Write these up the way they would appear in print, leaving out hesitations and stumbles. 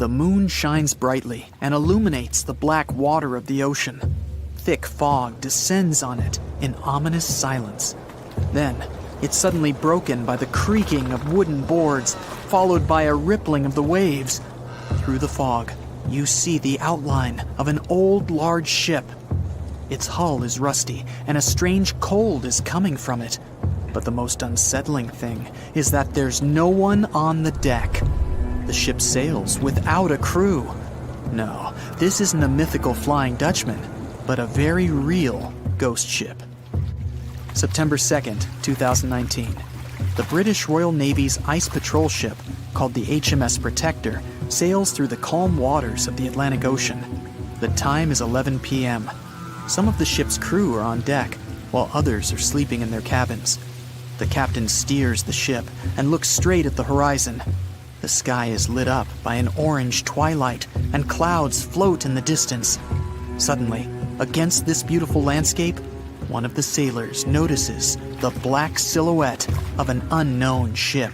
The moon shines brightly and illuminates the black water of the ocean. Thick fog descends on it in ominous silence. Then, it's suddenly broken by the creaking of wooden boards, followed by a rippling of the waves. Through the fog, you see the outline of an old, large ship. Its hull is rusty, and a strange cold is coming from it. But the most unsettling thing is that there's no one on the deck. The ship sails without a crew. No, this isn't a mythical Flying Dutchman, but a very real ghost ship. September 2nd, 2019. The British Royal Navy's ice patrol ship, called the HMS Protector, sails through the calm waters of the Atlantic Ocean. The time is 11 p.m. Some of the ship's crew are on deck, while others are sleeping in their cabins. The captain steers the ship and looks straight at the horizon. The sky is lit up by an orange twilight, and clouds float in the distance. Suddenly, against this beautiful landscape, one of the sailors notices the black silhouette of an unknown ship.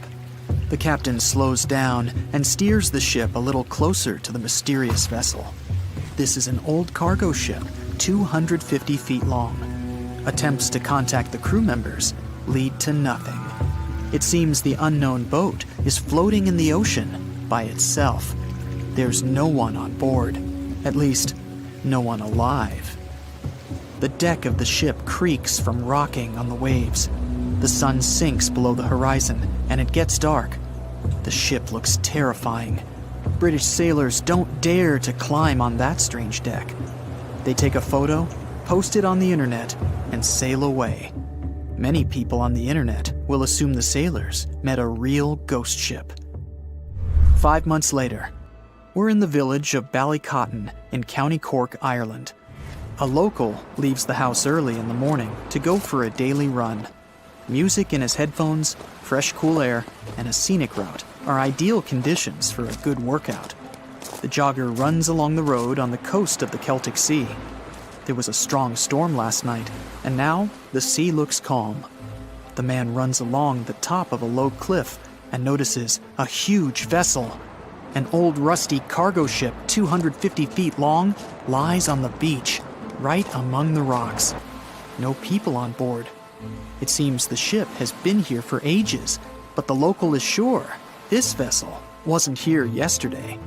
The captain slows down and steers the ship a little closer to the mysterious vessel. This is an old cargo ship, 250 feet long. Attempts to contact the crew members lead to nothing. It seems the unknown boat is floating in the ocean by itself. There's no one on board, at least, no one alive. The deck of the ship creaks from rocking on the waves. The sun sinks below the horizon, and it gets dark. The ship looks terrifying. British sailors don't dare to climb on that strange deck. They take a photo, post it on the internet, and sail away. Many people on the internet will assume the sailors met a real ghost ship. 5 months later, we're in the village of Ballycotton in County Cork, Ireland. A local leaves the house early in the morning to go for a daily run. Music in his headphones, fresh cool air, and a scenic route are ideal conditions for a good workout. The jogger runs along the road on the coast of the Celtic Sea. There was a strong storm last night, and now the sea looks calm. The man runs along the top of a low cliff and notices a huge vessel. An old rusty cargo ship 250 feet long lies on the beach, right among the rocks. No people on board. It seems the ship has been here for ages, but the local is sure this vessel wasn't here yesterday.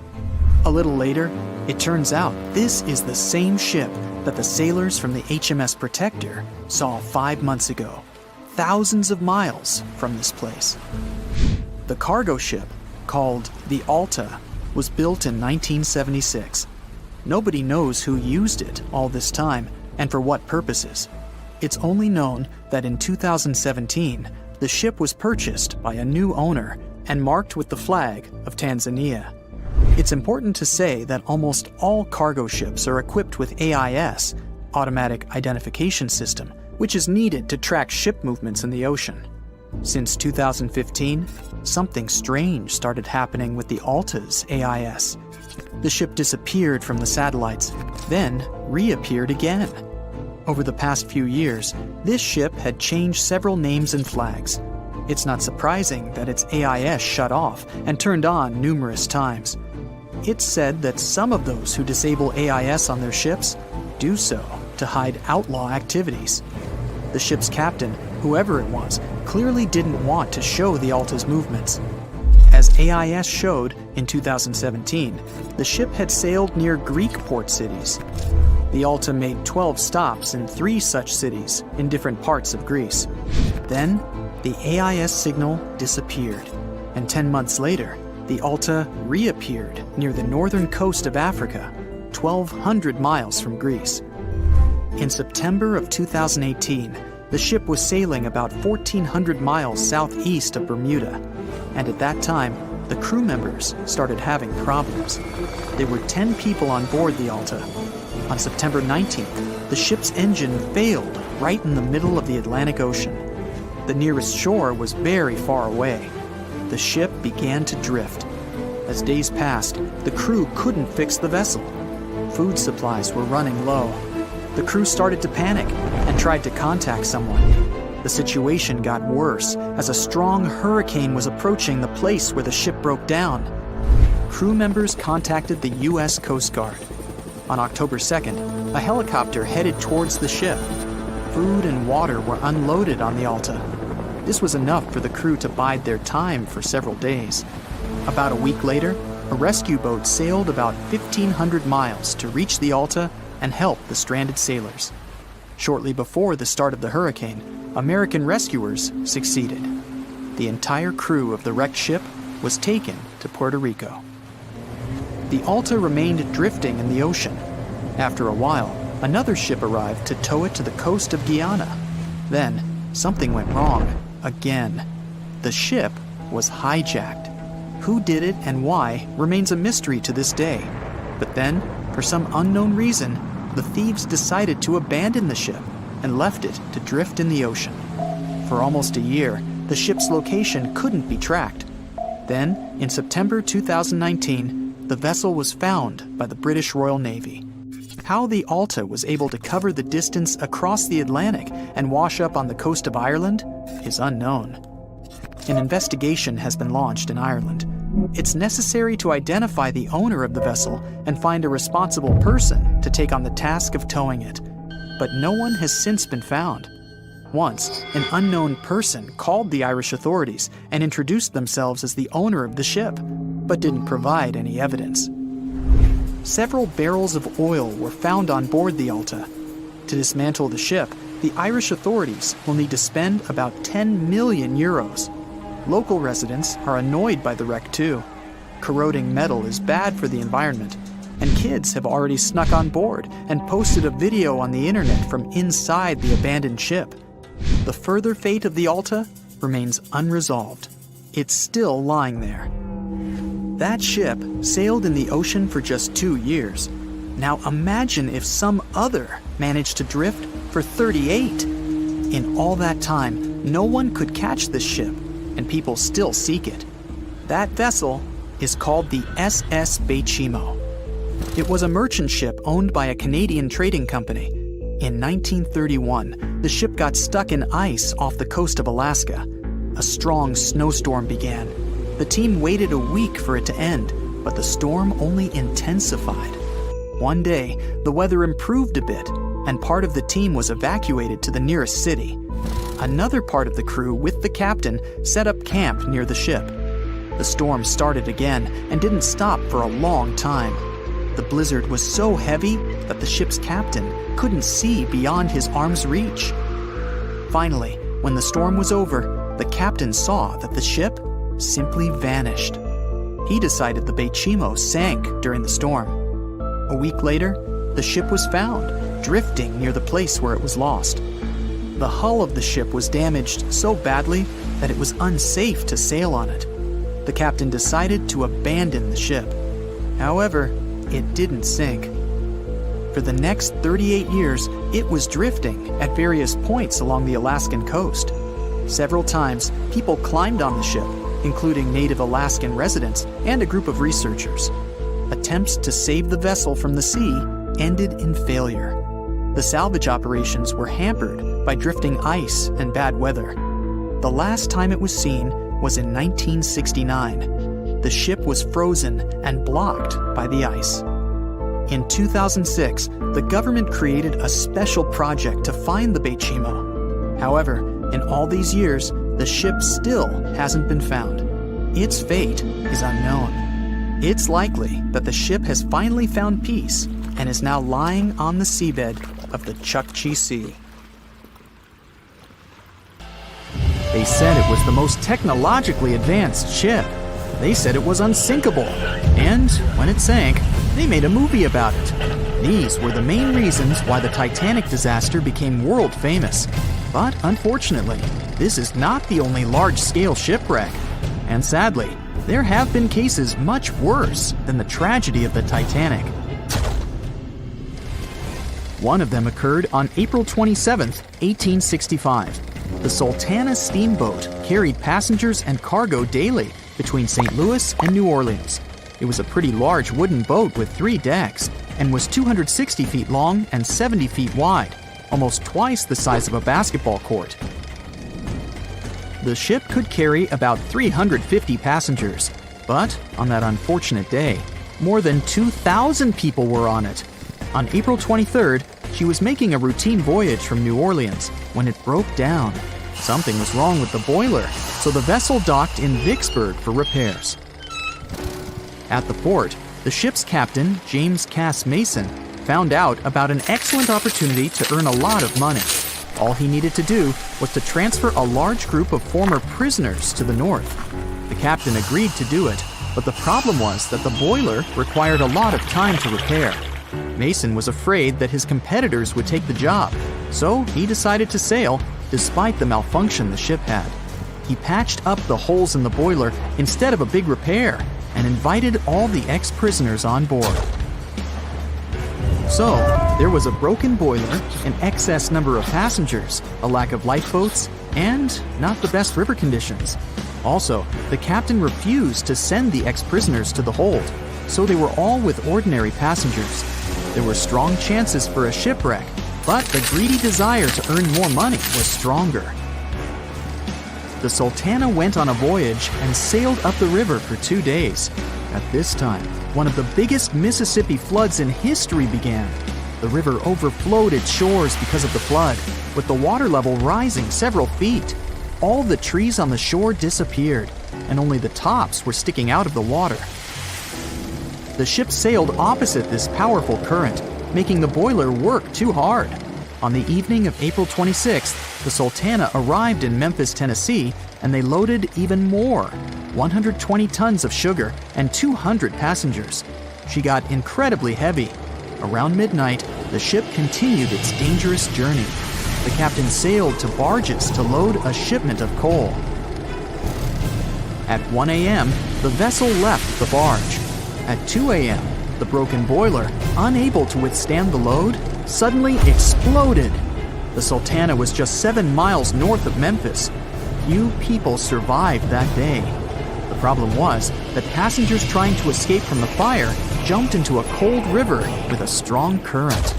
A little later, it turns out this is the same ship that the sailors from the HMS Protector saw 5 months ago, thousands of miles from this place. The cargo ship, called the Alta, was built in 1976. Nobody knows who used it all this time and for what purposes. It's only known that in 2017, the ship was purchased by a new owner and marked with the flag of Tanzania. It's important to say that almost all cargo ships are equipped with AIS, Automatic Identification System, which is needed to track ship movements in the ocean. Since 2015, something strange started happening with the Alta's AIS. The ship disappeared from the satellites, then reappeared again. Over the past few years, this ship had changed several names and flags. It's not surprising that its AIS shut off and turned on numerous times. It's said that some of those who disable AIS on their ships do so to hide outlaw activities. The ship's captain, whoever it was, clearly didn't want to show the Alta's movements. As AIS showed in 2017, the ship had sailed near Greek port cities. The Alta made 12 stops in 3 such cities in different parts of Greece. Then, the AIS signal disappeared, and 10 months later, the Alta reappeared near the northern coast of Africa, 1,200 miles from Greece. In September of 2018, the ship was sailing about 1,400 miles southeast of Bermuda, and at that time, the crew members started having problems. There were 10 people on board the Alta. On September 19th, the ship's engine failed right in the middle of the Atlantic Ocean. The nearest shore was very far away. The ship began to drift. As days passed, the crew couldn't fix the vessel. Food supplies were running low. The crew started to panic and tried to contact someone. The situation got worse as a strong hurricane was approaching the place where the ship broke down. crew members contacted the U.S. Coast Guard. On October 2nd, a helicopter headed towards the ship. Food and water were unloaded on the Alta. This was enough for the crew to bide their time for several days. About a week later, a rescue boat sailed about 1,500 miles to reach the Alta and help the stranded sailors. Shortly before the start of the hurricane, American rescuers succeeded. The entire crew of the wrecked ship was taken to Puerto Rico. The Alta remained drifting in the ocean. After a while, another ship arrived to tow it to the coast of Guyana. Then, something went wrong again. The ship was hijacked. Who did it and why remains a mystery to this day. But then, for some unknown reason, the thieves decided to abandon the ship and left it to drift in the ocean. For almost a year, the ship's location couldn't be tracked. Then, in September 2019, the vessel was found by the British Royal Navy. How the Alta was able to cover the distance across the Atlantic and wash up on the coast of Ireland is unknown. An investigation has been launched in Ireland. It's necessary to identify the owner of the vessel and find a responsible person to take on the task of towing it. But no one has since been found. Once, an unknown person called the Irish authorities and introduced themselves as the owner of the ship, but didn't provide any evidence. Several barrels of oil were found on board the Alta. To dismantle the ship, the Irish authorities will need to spend about 10 million euros. Local residents are annoyed by the wreck too. Corroding metal is bad for the environment, and kids have already snuck on board and posted a video on the internet from inside the abandoned ship. The further fate of the Alta remains unresolved. It's still lying there. That ship sailed in the ocean for just 2 years. Now imagine if some other managed to drift for 38. In all that time, no one could catch this ship, and people still seek it. That vessel is called the SS Baychimo. It was a merchant ship owned by a Canadian trading company. In 1931, the ship got stuck in ice off the coast of Alaska. A strong snowstorm began. The team waited a week for it to end, but the storm only intensified. One day, the weather improved a bit, and part of the team was evacuated to the nearest city. Another part of the crew, with the captain, set up camp near the ship. The storm started again and didn't stop for a long time. The blizzard was so heavy that the ship's captain couldn't see beyond his arm's reach. Finally, when the storm was over, the captain saw that the ship simply vanished. He decided the Baychimo sank during the storm. A week later, the ship was found, drifting near the place where it was lost. The hull of the ship was damaged so badly that it was unsafe to sail on it. The captain decided to abandon the ship. However, it didn't sink. For the next 38 years, it was drifting at various points along the Alaskan coast. Several times, people climbed on the ship, including native Alaskan residents and a group of researchers. Attempts to save the vessel from the sea ended in failure. The salvage operations were hampered by drifting ice and bad weather. The last time it was seen was in 1969. The ship was frozen and blocked by the ice. In 2006, the government created a special project to find the Baychimo. However, in all these years, the ship still hasn't been found. Its fate is unknown. It's likely that the ship has finally found peace and is now lying on the seabed of the Chukchi Sea. They said it was the most technologically advanced ship. They said it was unsinkable. And when it sank, they made a movie about it. These were the main reasons why the Titanic disaster became world famous. But unfortunately, this is not the only large-scale shipwreck. And sadly, there have been cases much worse than the tragedy of the Titanic. One of them occurred on April 27, 1865. The Sultana steamboat carried passengers and cargo daily between St. Louis and New Orleans. It was a pretty large wooden boat with 3 decks and was 260 feet long and 70 feet wide, almost twice the size of a basketball court. The ship could carry about 350 passengers, But on that unfortunate day, more than 2,000 people were on it. On April 23rd, she was making a routine voyage from New Orleans when it broke down. Something was wrong with the boiler, so the vessel docked in Vicksburg for repairs. At the port, the ship's captain, James Cass Mason, found out about an excellent opportunity to earn a lot of money. All he needed to do was to transfer a large group of former prisoners to the north. The captain agreed to do it, but the problem was that the boiler required a lot of time to repair. Mason was afraid that his competitors would take the job, so he decided to sail despite the malfunction the ship had. He patched up the holes in the boiler instead of a big repair and invited all the ex-prisoners on board. So, there was a broken boiler, an excess number of passengers, a lack of lifeboats, and not the best river conditions. Also, the captain refused to send the ex-prisoners to the hold, so they were all with ordinary passengers. There were strong chances for a shipwreck, but the greedy desire to earn more money was stronger. The Sultana went on a voyage and sailed up the river for 2 days. At this time, one of the biggest Mississippi floods in history began. The river overflowed its shores because of the flood, with the water level rising several feet. All the trees on the shore disappeared, and only the tops were sticking out of the water. The ship sailed opposite this powerful current, making the boiler work too hard. On the evening of April 26th, the Sultana arrived in Memphis, Tennessee, and they loaded even more, 120 tons of sugar and 200 passengers. She got incredibly heavy. Around midnight, the ship continued its dangerous journey. The captain sailed to barges to load a shipment of coal. At 1 a.m., the vessel left the barge. At 2 a.m., the broken boiler, unable to withstand the load, suddenly exploded. The Sultana was just 7 miles north of Memphis. Few people survived that day. The problem was that passengers trying to escape from the fire jumped into a cold river with a strong current.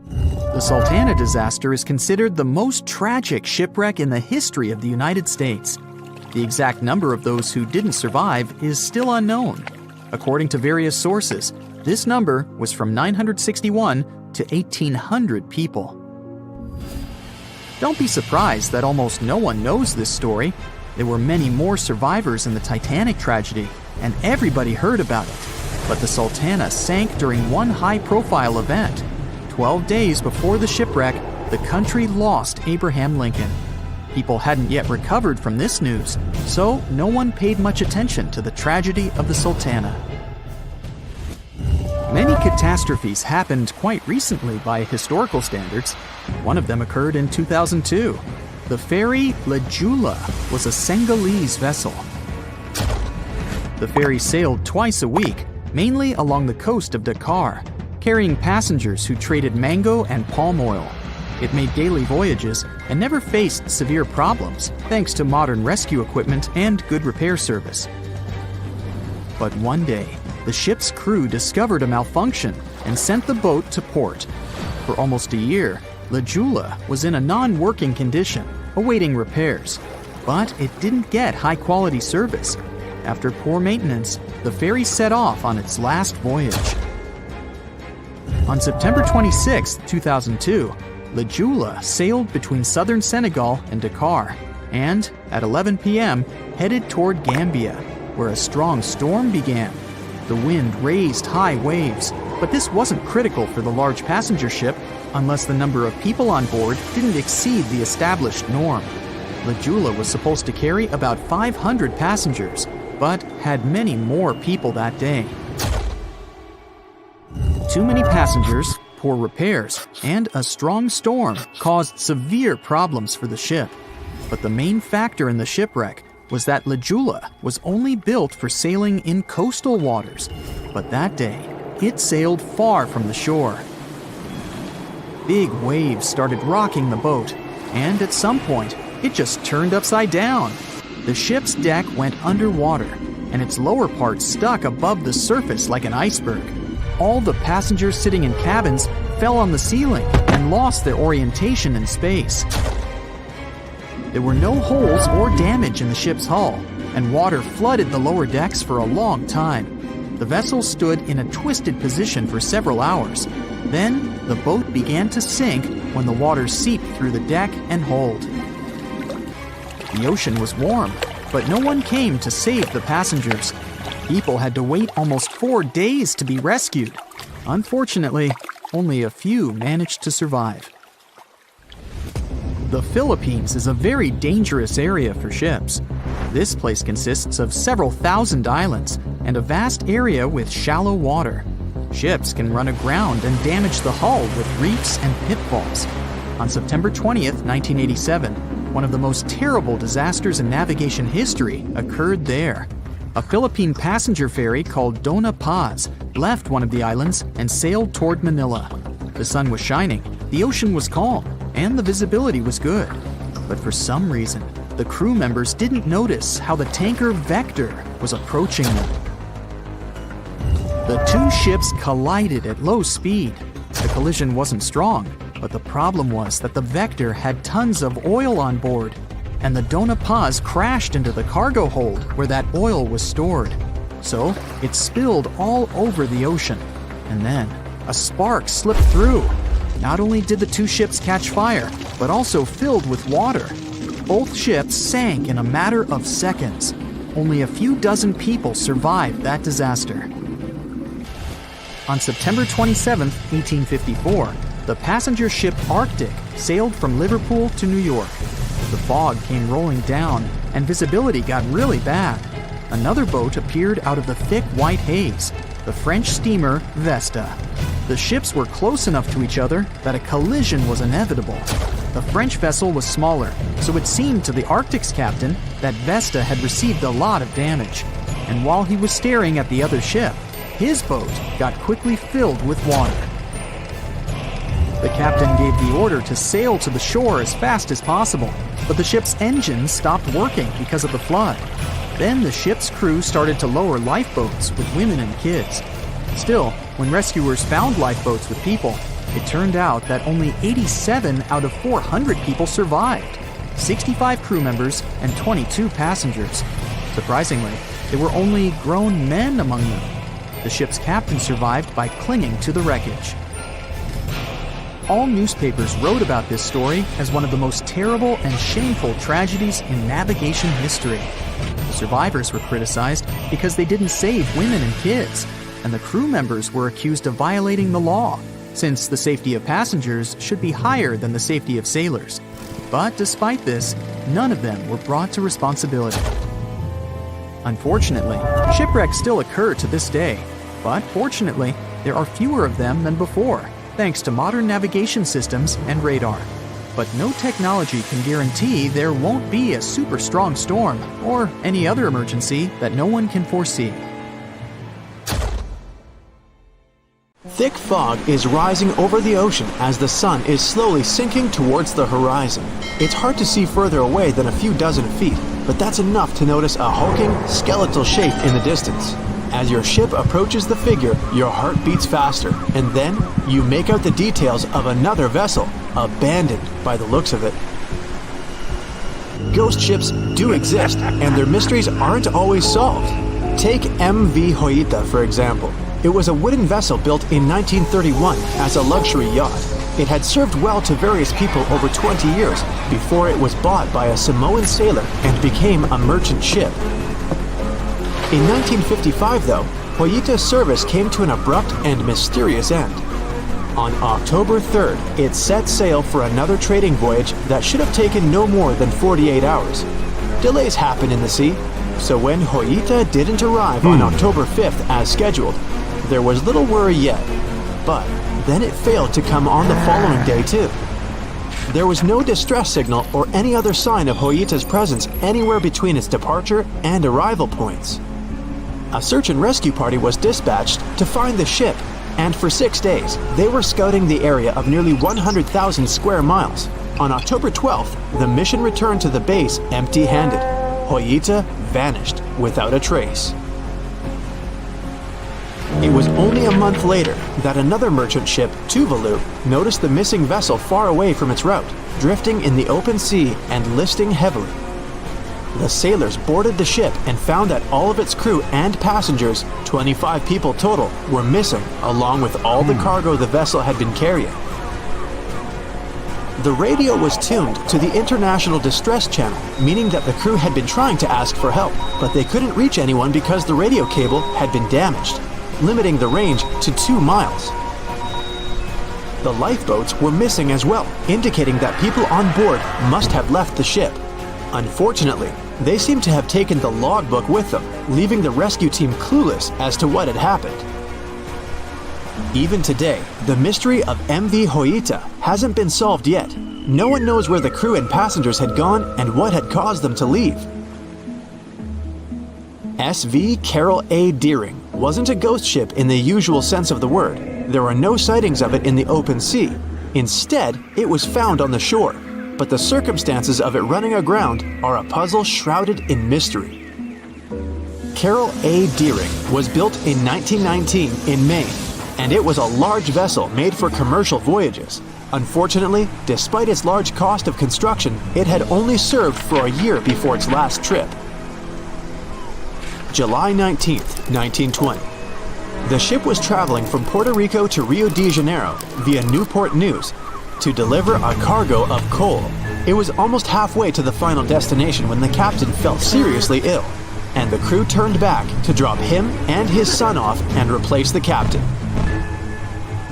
The Sultana disaster is considered the most tragic shipwreck in the history of the United States. The exact number of those who didn't survive is still unknown. According to various sources, this number was from 961 to 1,800 people. Don't be surprised that almost no one knows this story. There were many more survivors in the Titanic tragedy, and everybody heard about it. But the Sultana sank during one high-profile event. 12 days before the shipwreck, the country lost Abraham Lincoln. People hadn't yet recovered from this news, so no one paid much attention to the tragedy of the Sultana. Many catastrophes happened quite recently by historical standards. One of them occurred in 2002. The ferry La Joola was a Senegalese vessel. The ferry sailed twice a week, mainly along the coast of Dakar, carrying passengers who traded mango and palm oil. It made daily voyages and never faced severe problems thanks to modern rescue equipment and good repair service. But one day, the ship's crew discovered a malfunction and sent the boat to port. For almost a year, La Joola was in a non-working condition, awaiting repairs. But it didn't get high-quality service. After poor maintenance, the ferry set off on its last voyage. On September 26, 2002, La Joola sailed between southern Senegal and Dakar, and at 11 p.m. headed toward Gambia, where a strong storm began. The wind raised high waves, but this wasn't critical for the large passenger ship unless the number of people on board didn't exceed the established norm. La Joola was supposed to carry about 500 passengers, but had many more people that day. Too many passengers, poor repairs, and a strong storm caused severe problems for the ship. But the main factor in the shipwreck was that La Joola was only built for sailing in coastal waters, but that day, it sailed far from the shore. Big waves started rocking the boat, and at some point, it just turned upside down. The ship's deck went underwater, and its lower part stuck above the surface like an iceberg. All the passengers sitting in cabins fell on the ceiling and lost their orientation in space. There were no holes or damage in the ship's hull, and water flooded the lower decks for a long time. The vessel stood in a twisted position for several hours. Then, the boat began to sink when the water seeped through the deck and hold. The ocean was warm, but no one came to save the passengers. People had to wait almost 4 days to be rescued. Unfortunately, only a few managed to survive. The Philippines is a very dangerous area for ships. This place consists of several thousand islands and a vast area with shallow water. Ships can run aground and damage the hull with reefs and pitfalls. On September 20th, 1987, one of the most terrible disasters in navigation history occurred there. A Philippine passenger ferry called Dona Paz left one of the islands and sailed toward Manila. The sun was shining, the ocean was calm, and the visibility was good. But for some reason, the crew members didn't notice how the tanker Vector was approaching them. The two ships collided at low speed. The collision wasn't strong, but the problem was that the Vector had tons of oil on board, and the Dona Paz crashed into the cargo hold where that oil was stored. So it spilled all over the ocean, and then a spark slipped through. Not only did the two ships catch fire, but also filled with water. Both ships sank in a matter of seconds. Only a few dozen people survived that disaster. On September 27, 1854, the passenger ship Arctic sailed from Liverpool to New York. The fog came rolling down, and visibility got really bad. Another boat appeared out of the thick white haze, the French steamer Vesta. The ships were close enough to each other that a collision was inevitable. The French vessel was smaller, so it seemed to the Arctic's captain that Vesta had received a lot of damage. And while he was staring at the other ship, his boat got quickly filled with water. The captain gave the order to sail to the shore as fast as possible, but the ship's engines stopped working because of the flood. Then the ship's crew started to lower lifeboats with women and kids. Still, when rescuers found lifeboats with people, it turned out that only 87 out of 400 people survived, 65 crew members and 22 passengers. Surprisingly, there were only grown men among them. The ship's captain survived by clinging to the wreckage. All newspapers wrote about this story as one of the most terrible and shameful tragedies in navigation history. The survivors were criticized because they didn't save women and kids, and the crew members were accused of violating the law, since the safety of passengers should be higher than the safety of sailors. But despite this, none of them were brought to responsibility. Unfortunately, shipwrecks still occur to this day, but fortunately, there are fewer of them than before, thanks to modern navigation systems and radar. But no technology can guarantee there won't be a super strong storm or any other emergency that no one can foresee. Thick fog is rising over the ocean as the sun is slowly sinking towards the horizon. It's hard to see further away than a few dozen feet, but that's enough to notice a hulking, skeletal shape in the distance. As your ship approaches the figure, your heart beats faster, and then you make out the details of another vessel, abandoned by the looks of it. Ghost ships do exist, and their mysteries aren't always solved. Take MV Hoyita, for example. It was a wooden vessel built in 1931 as a luxury yacht. It had served well to various people over 20 years before it was bought by a Samoan sailor and became a merchant ship. In 1955, though, Hoyita's service came to an abrupt and mysterious end. On October 3rd, it set sail for another trading voyage that should have taken no more than 48 hours. Delays happen in the sea, so when Hoyita didn't arrive on October 5th as scheduled, there was little worry yet. But then it failed to come on the following day too. There was no distress signal or any other sign of Hoyita's presence anywhere between its departure and arrival points. A search and rescue party was dispatched to find the ship, and for 6 days, they were scouting the area of nearly 100,000 square miles. On October 12th, the mission returned to the base empty-handed. Hoyita vanished without a trace. It was only a month later that another merchant ship, Tuvalu, noticed the missing vessel far away from its route, drifting in the open sea and listing heavily. the sailors boarded the ship and found that all of its crew and passengers, 25 people total, were missing, along with all the cargo the vessel had been carrying. The radio was tuned to the International Distress Channel, meaning that the crew had been trying to ask for help, but they couldn't reach anyone because the radio cable had been damaged, limiting the range to 2 miles. The lifeboats were missing as well, indicating that people on board must have left the ship. Unfortunately, they seem to have taken the logbook with them, leaving the rescue team clueless as to what had happened. Even today, the mystery of MV Hoita hasn't been solved yet. No one knows where the crew and passengers had gone and what had caused them to leave. SV Carol A. Deering wasn't a ghost ship in the usual sense of the word. There were no sightings of it in the open sea. Instead, it was found on the shore, but the circumstances of it running aground are a puzzle shrouded in mystery. Carol A. Deering was built in 1919 in Maine, and it was a large vessel made for commercial voyages. Unfortunately, despite its large cost of construction, it had only served for a year before its last trip. July 19, 1920. The ship was traveling from Puerto Rico to Rio de Janeiro via Newport News to deliver a cargo of coal. It was almost halfway to the final destination when the captain fell seriously ill, and the crew turned back to drop him and his son off and replace the captain.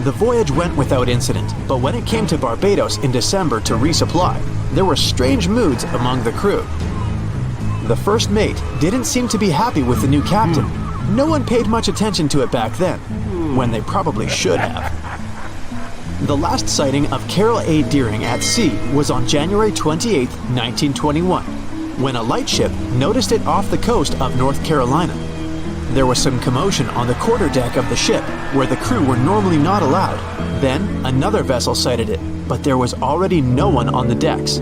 The voyage went without incident, but when it came to Barbados in December to resupply, there were strange moods among the crew. The first mate didn't seem to be happy with the new captain. No one paid much attention to it back then, when they probably should have. The last sighting of Carol A. Deering at sea was on January 28, 1921, when a lightship noticed it off the coast of North Carolina. There was some commotion on the quarterdeck of the ship, where the crew were normally not allowed. Then, another vessel sighted it, but there was already no one on the decks.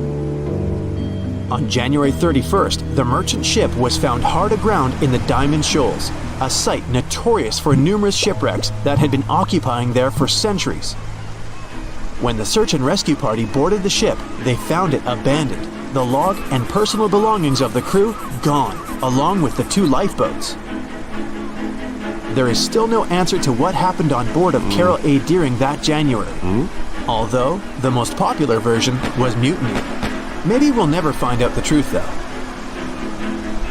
On January 31st, the merchant ship was found hard aground in the Diamond Shoals, a site notorious for numerous shipwrecks that had been occupying there for centuries. When the search and rescue party boarded the ship, they found it abandoned, the log and personal belongings of the crew gone, along with the 2 lifeboats. There is still no answer to what happened on board of Carol A. Deering that January, although the most popular version was mutiny. Maybe we'll never find out the truth though.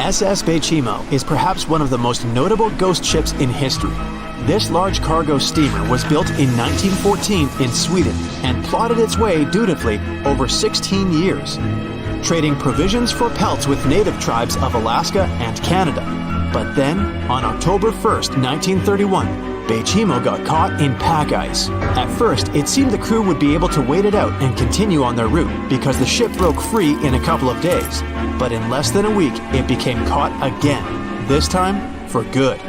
SS Baychimo is perhaps one of the most notable ghost ships in history. This large cargo steamer was built in 1914 in Sweden and plodded its way dutifully over 16 years, trading provisions for pelts with native tribes of Alaska and Canada. But then, on October 1st, 1931, Baychimo got caught in pack ice. At first, it seemed the crew would be able to wait it out and continue on their route because the ship broke free in a couple of days. But in less than a week, it became caught again, this time for good.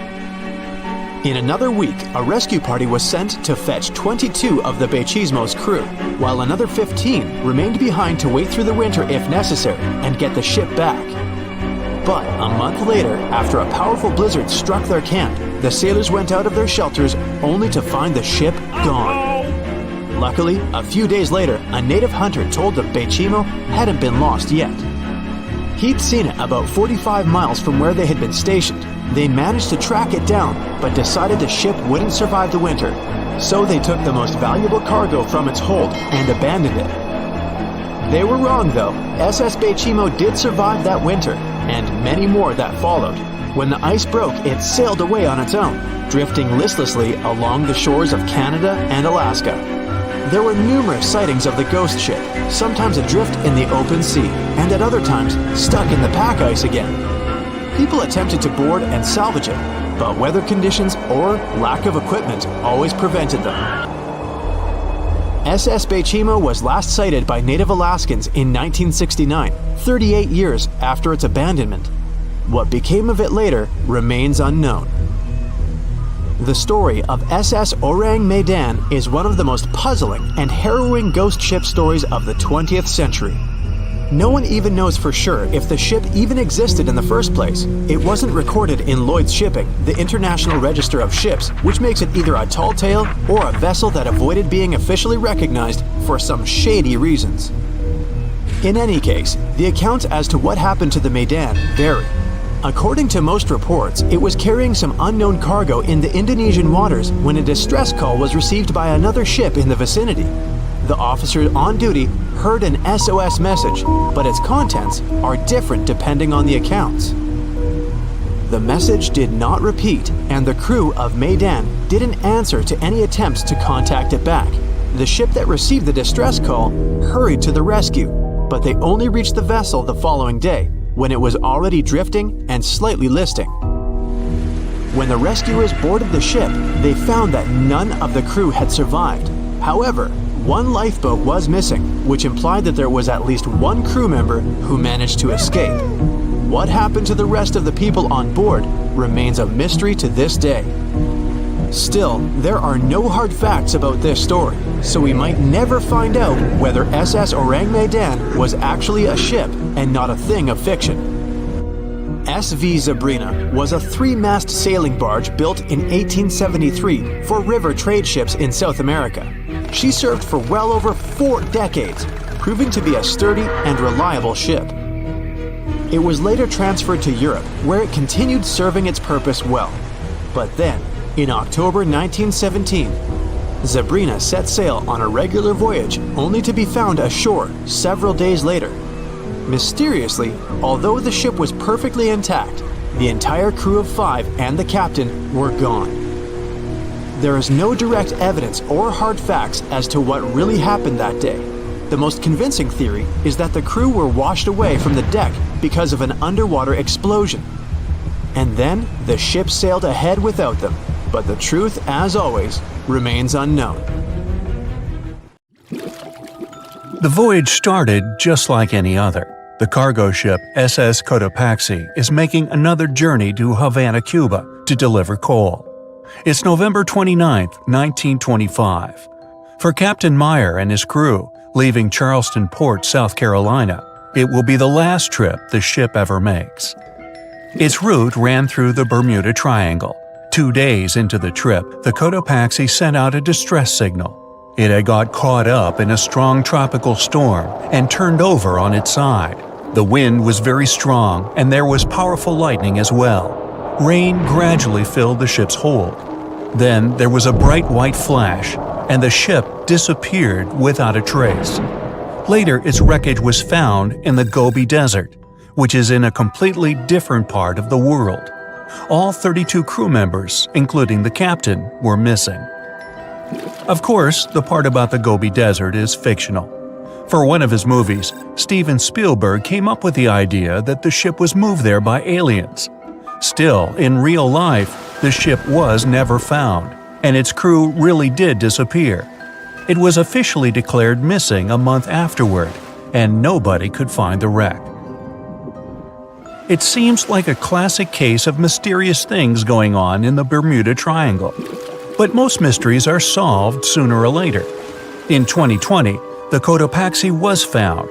In another week, a rescue party was sent to fetch 22 of the Baychimo's crew, while another 15 remained behind to wait through the winter if necessary and get the ship back. But a month later, after a powerful blizzard struck their camp, the sailors went out of their shelters only to find the ship gone. Luckily, a few days later, a native hunter told the Baychimo hadn't been lost yet. He'd seen it about 45 miles from where they had been stationed. They managed to track it down, but decided the ship wouldn't survive the winter. So they took the most valuable cargo from its hold and abandoned it. They were wrong though. SS Baychimo did survive that winter, and many more that followed. When the ice broke, it sailed away on its own, drifting listlessly along the shores of Canada and Alaska. There were numerous sightings of the ghost ship, sometimes adrift in the open sea, and at other times stuck in the pack ice again. People attempted to board and salvage it, but weather conditions or lack of equipment always prevented them. SS Baychimo was last sighted by native Alaskans in 1969, 38 years after its abandonment. What became of it later remains unknown. The story of SS Ourang Medan is one of the most puzzling and harrowing ghost ship stories of the 20th century. No one even knows for sure if the ship even existed in the first place. It wasn't recorded in Lloyd's Shipping, the International Register of Ships, which makes it either a tall tale or a vessel that avoided being officially recognized for some shady reasons. In any case, the accounts as to what happened to the Medan vary. According to most reports, it was carrying some unknown cargo in the Indonesian waters when a distress call was received by another ship in the vicinity. The officer on duty heard an SOS message, but its contents are different depending on the accounts. The message did not repeat, and the crew of Medan didn't answer to any attempts to contact it back. The ship that received the distress call hurried to the rescue, but they only reached the vessel the following day, when it was already drifting and slightly listing. When the rescuers boarded the ship, they found that none of the crew had survived. However, one lifeboat was missing, which implied that there was at least one crew member who managed to escape. What happened to the rest of the people on board remains a mystery to this day. Still, there are no hard facts about this story, so we might never find out whether SS Ourang Medan was actually a ship and not a thing of fiction. SV Zabrina was a 3-mast sailing barge built in 1873 for river trade ships in South America. She served for well over 4 decades, proving to be a sturdy and reliable ship. It was later transferred to Europe, where it continued serving its purpose well. But then, in October 1917, Zabrina set sail on a regular voyage only to be found ashore several days later. Mysteriously, although the ship was perfectly intact, the entire crew of 5 and the captain were gone. There is no direct evidence or hard facts as to what really happened that day. The most convincing theory is that the crew were washed away from the deck because of an underwater explosion. And then the ship sailed ahead without them. But the truth, as always, remains unknown. The voyage started just like any other. The cargo ship SS Cotopaxi is making another journey to Havana, Cuba, to deliver coal. It's November 29, 1925. For Captain Meyer and his crew, leaving Charleston Port, South Carolina, it will be the last trip the ship ever makes. Its route ran through the Bermuda Triangle. 2 days into the trip, the Cotopaxi sent out a distress signal. It had got caught up in a strong tropical storm and turned over on its side. The wind was very strong and there was powerful lightning as well. Rain gradually filled the ship's hold. Then there was a bright white flash, and the ship disappeared without a trace. Later, its wreckage was found in the Gobi Desert, which is in a completely different part of the world. All 32 crew members, including the captain, were missing. Of course, the part about the Gobi Desert is fictional. For one of his movies, Steven Spielberg came up with the idea that the ship was moved there by aliens. Still, in real life, the ship was never found, and its crew really did disappear. It was officially declared missing a month afterward, and nobody could find the wreck. It seems like a classic case of mysterious things going on in the Bermuda Triangle. But most mysteries are solved sooner or later. In 2020, the Cotopaxi was found.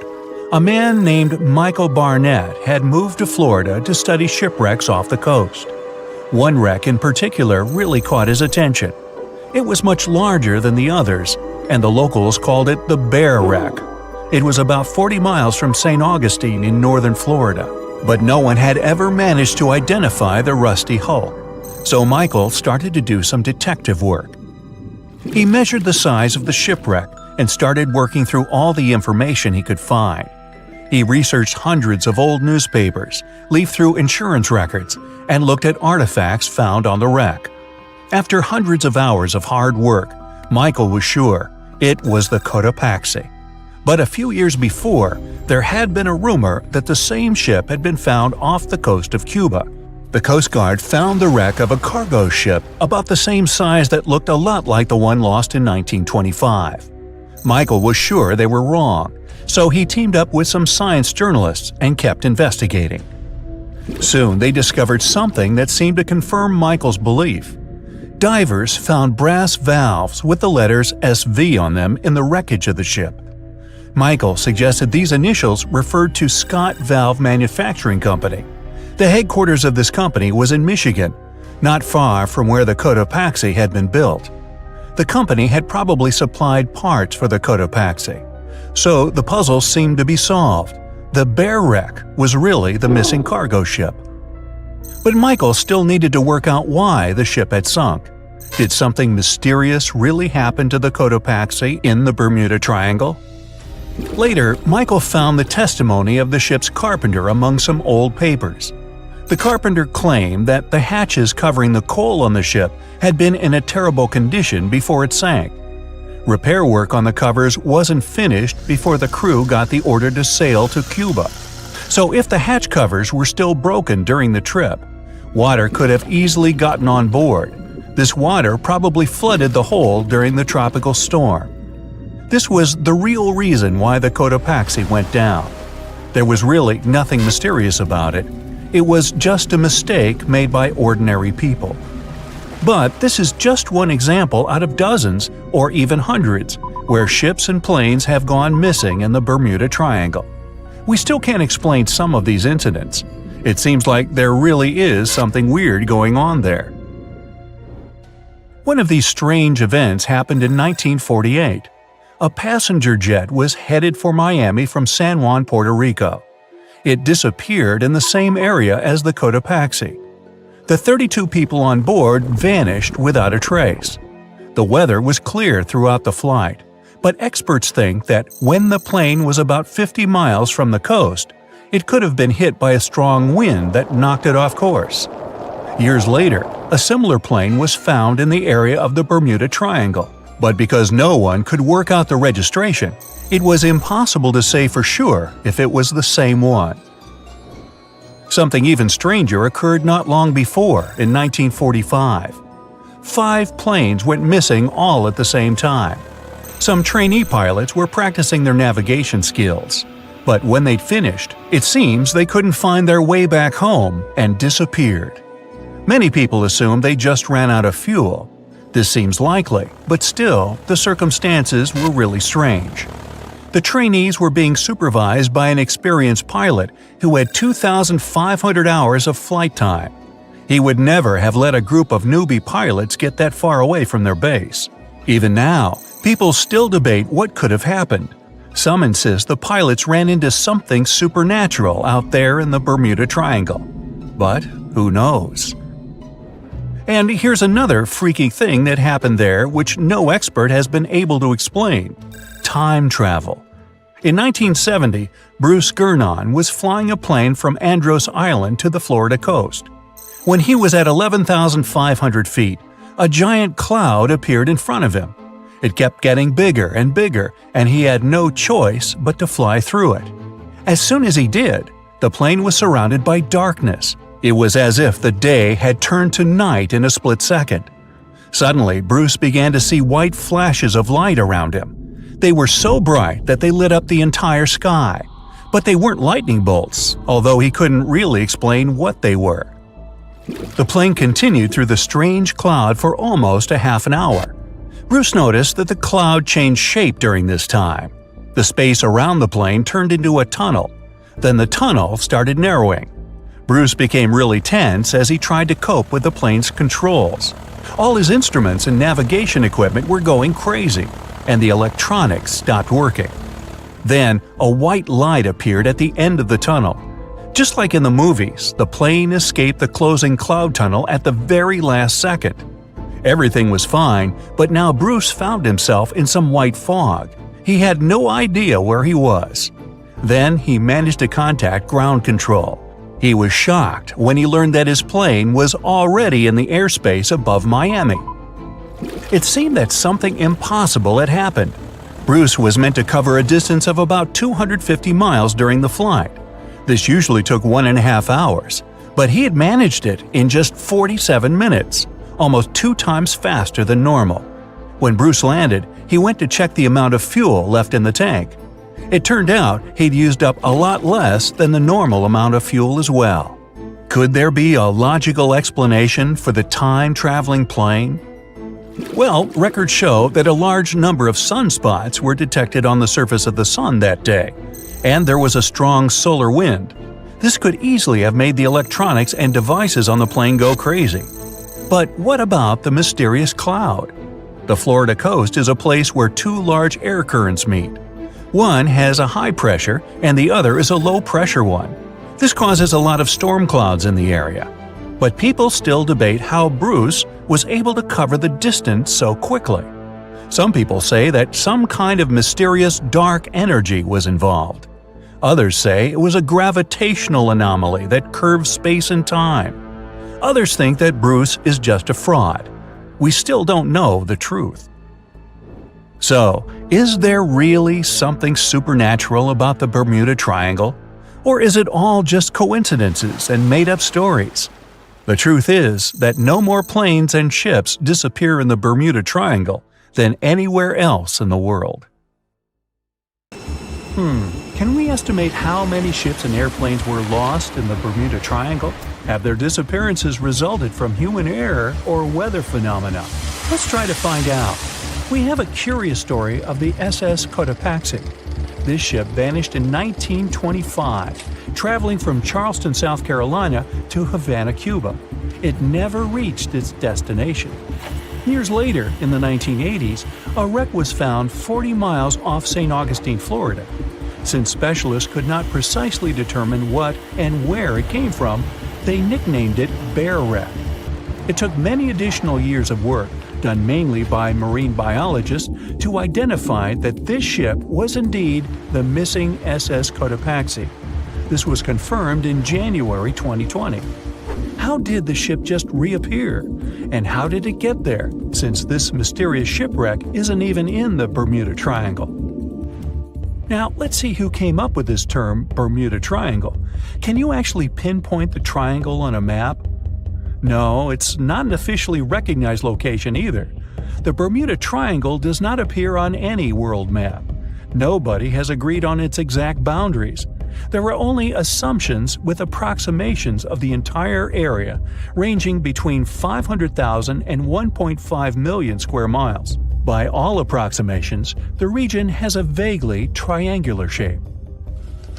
A man named Michael Barnett had moved to Florida to study shipwrecks off the coast. One wreck in particular really caught his attention. It was much larger than the others, and the locals called it the Bear Wreck. It was about 40 miles from St. Augustine in northern Florida, but no one had ever managed to identify the rusty hull. So Michael started to do some detective work. He measured the size of the shipwreck and started working through all the information he could find. He researched hundreds of old newspapers, leafed through insurance records, and looked at artifacts found on the wreck. After hundreds of hours of hard work, Michael was sure it was the Cotopaxi. But a few years before, there had been a rumor that the same ship had been found off the coast of Cuba. The Coast Guard found the wreck of a cargo ship about the same size that looked a lot like the one lost in 1925. Michael was sure they were wrong, so he teamed up with some science journalists and kept investigating. Soon they discovered something that seemed to confirm Michael's belief. Divers found brass valves with the letters SV on them in the wreckage of the ship. Michael suggested these initials referred to Scott Valve Manufacturing Company. The headquarters of this company was in Michigan, not far from where the Cotopaxi had been built. The company had probably supplied parts for the Cotopaxi. So the puzzle seemed to be solved. The Bear wreck was really the missing cargo ship. But Michael still needed to work out why the ship had sunk. Did something mysterious really happen to the Cotopaxi in the Bermuda Triangle? Later, Michael found the testimony of the ship's carpenter among some old papers. The carpenter claimed that the hatches covering the coal on the ship had been in a terrible condition before it sank. Repair work on the covers wasn't finished before the crew got the order to sail to Cuba. So if the hatch covers were still broken during the trip, water could have easily gotten on board. This water probably flooded the hold during the tropical storm. This was the real reason why the Cotopaxi went down. There was really nothing mysterious about it. It was just a mistake made by ordinary people. But this is just one example out of dozens or even hundreds where ships and planes have gone missing in the Bermuda Triangle. We still can't explain some of these incidents. It seems like there really is something weird going on there. One of these strange events happened in 1948. A passenger jet was headed for Miami from San Juan, Puerto Rico. It disappeared in the same area as the Cotopaxi. The 32 people on board vanished without a trace. The weather was clear throughout the flight, but experts think that when the plane was about 50 miles from the coast, it could have been hit by a strong wind that knocked it off course. Years later, a similar plane was found in the area of the Bermuda Triangle, but because no one could work out the registration, it was impossible to say for sure if it was the same one. Something even stranger occurred not long before, in 1945. 5 planes went missing all at the same time. Some trainee pilots were practicing their navigation skills, but when they'd finished, it seems they couldn't find their way back home and disappeared. Many people assume they just ran out of fuel. This seems likely, but still, the circumstances were really strange. The trainees were being supervised by an experienced pilot who had 2,500 hours of flight time. He would never have let a group of newbie pilots get that far away from their base. Even now, people still debate what could have happened. Some insist the pilots ran into something supernatural out there in the Bermuda Triangle. But who knows? And here's another freaky thing that happened there which no expert has been able to explain. Time travel. In 1970, Bruce Gernon was flying a plane from Andros Island to the Florida coast. When he was at 11,500 feet, a giant cloud appeared in front of him. It kept getting bigger and bigger, and he had no choice but to fly through it. As soon as he did, the plane was surrounded by darkness. It was as if the day had turned to night in a split second. Suddenly, Bruce began to see white flashes of light around him. They were so bright that they lit up the entire sky. But they weren't lightning bolts, although he couldn't really explain what they were. The plane continued through the strange cloud for almost a half an hour. Bruce noticed that the cloud changed shape during this time. The space around the plane turned into a tunnel. Then the tunnel started narrowing. Bruce became really tense as he tried to cope with the plane's controls. All his instruments and navigation equipment were going crazy, and the electronics stopped working. Then, a white light appeared at the end of the tunnel. Just like in the movies, the plane escaped the closing cloud tunnel at the very last second. Everything was fine, but now Bruce found himself in some white fog. He had no idea where he was. Then he managed to contact ground control. He was shocked when he learned that his plane was already in the airspace above Miami. It seemed that something impossible had happened. Bruce was meant to cover a distance of about 250 miles during the flight. This usually took 1.5 hours, but he had managed it in just 47 minutes, almost 2 times faster than normal. When Bruce landed, he went to check the amount of fuel left in the tank. It turned out he'd used up a lot less than the normal amount of fuel as well. Could there be a logical explanation for the time-traveling plane? Well, records show that a large number of sunspots were detected on the surface of the sun that day, and there was a strong solar wind. This could easily have made the electronics and devices on the plane go crazy. But what about the mysterious cloud? The Florida coast is a place where 2 large air currents meet. One has a high pressure and the other is a low pressure one. This causes a lot of storm clouds in the area. But people still debate how Bruce was able to cover the distance so quickly. Some people say that some kind of mysterious dark energy was involved. Others say it was a gravitational anomaly that curves space and time. Others think that Bruce is just a fraud. We still don't know the truth. So, is there really something supernatural about the Bermuda Triangle? Or is it all just coincidences and made-up stories? The truth is that no more planes and ships disappear in the Bermuda Triangle than anywhere else in the world. Can we estimate how many ships and airplanes were lost in the Bermuda Triangle? Have their disappearances resulted from human error or weather phenomena? Let's try to find out. We have a curious story of the SS Cotopaxi. This ship vanished in 1925, traveling from Charleston, South Carolina to Havana, Cuba. It never reached its destination. Years later, in the 1980s, a wreck was found 40 miles off St. Augustine, Florida. Since specialists could not precisely determine what and where it came from, they nicknamed it Bear Wreck. It took many additional years of work, done mainly by marine biologists, to identify that this ship was indeed the missing SS Cotopaxi. This was confirmed in January 2020. How did the ship just reappear? And how did it get there, since this mysterious shipwreck isn't even in the Bermuda Triangle? Now, let's see who came up with this term, Bermuda Triangle. Can you actually pinpoint the triangle on a map? No, it's not an officially recognized location either. The Bermuda Triangle does not appear on any world map. Nobody has agreed on its exact boundaries. There are only assumptions with approximations of the entire area, ranging between 500,000 and 1.5 million square miles. By all approximations, the region has a vaguely triangular shape.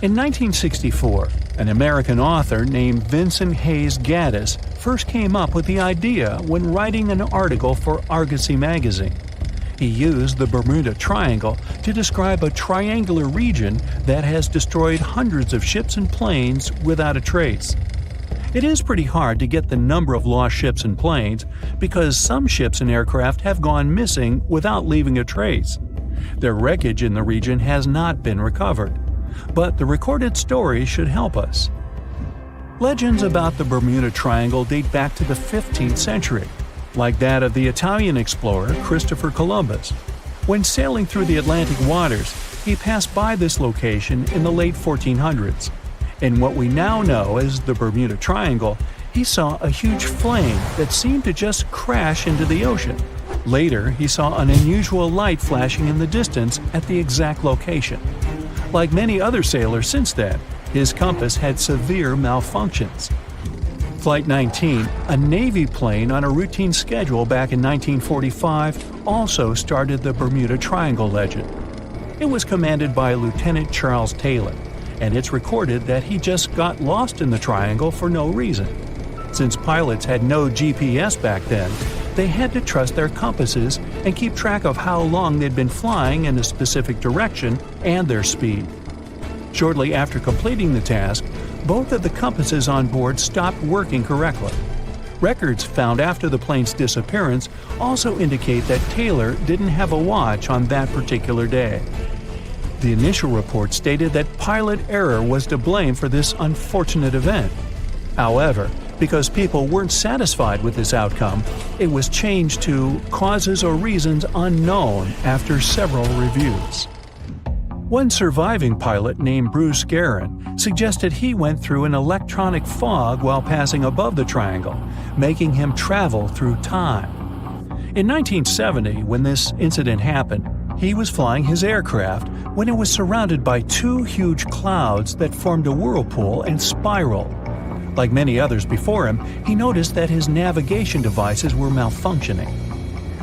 In 1964, an American author named Vincent Hayes Gaddis first came up with the idea when writing an article for Argosy magazine. He used the Bermuda Triangle to describe a triangular region that has destroyed hundreds of ships and planes without a trace. It is pretty hard to get the number of lost ships and planes because some ships and aircraft have gone missing without leaving a trace. Their wreckage in the region has not been recovered, but the recorded stories should help us. Legends about the Bermuda Triangle date back to the 15th century, like that of the Italian explorer Christopher Columbus. When sailing through the Atlantic waters, he passed by this location in the late 1400s. In what we now know as the Bermuda Triangle, he saw a huge flame that seemed to just crash into the ocean. Later, he saw an unusual light flashing in the distance at the exact location. Like many other sailors since then, his compass had severe malfunctions. Flight 19, a Navy plane on a routine schedule back in 1945, also started the Bermuda Triangle legend. It was commanded by Lieutenant Charles Taylor, and it's recorded that he just got lost in the triangle for no reason. Since pilots had no GPS back then, they had to trust their compasses and keep track of how long they'd been flying in a specific direction and their speed. Shortly after completing the task, both of the compasses on board stopped working correctly. Records found after the plane's disappearance also indicate that Taylor didn't have a watch on that particular day. The initial report stated that pilot error was to blame for this unfortunate event. However, because people weren't satisfied with this outcome, it was changed to causes or reasons unknown after several reviews. One surviving pilot named Bruce Guerin suggested he went through an electronic fog while passing above the triangle, making him travel through time. In 1970, when this incident happened, he was flying his aircraft when it was surrounded by two huge clouds that formed a whirlpool and spiraled. Like many others before him, he noticed that his navigation devices were malfunctioning.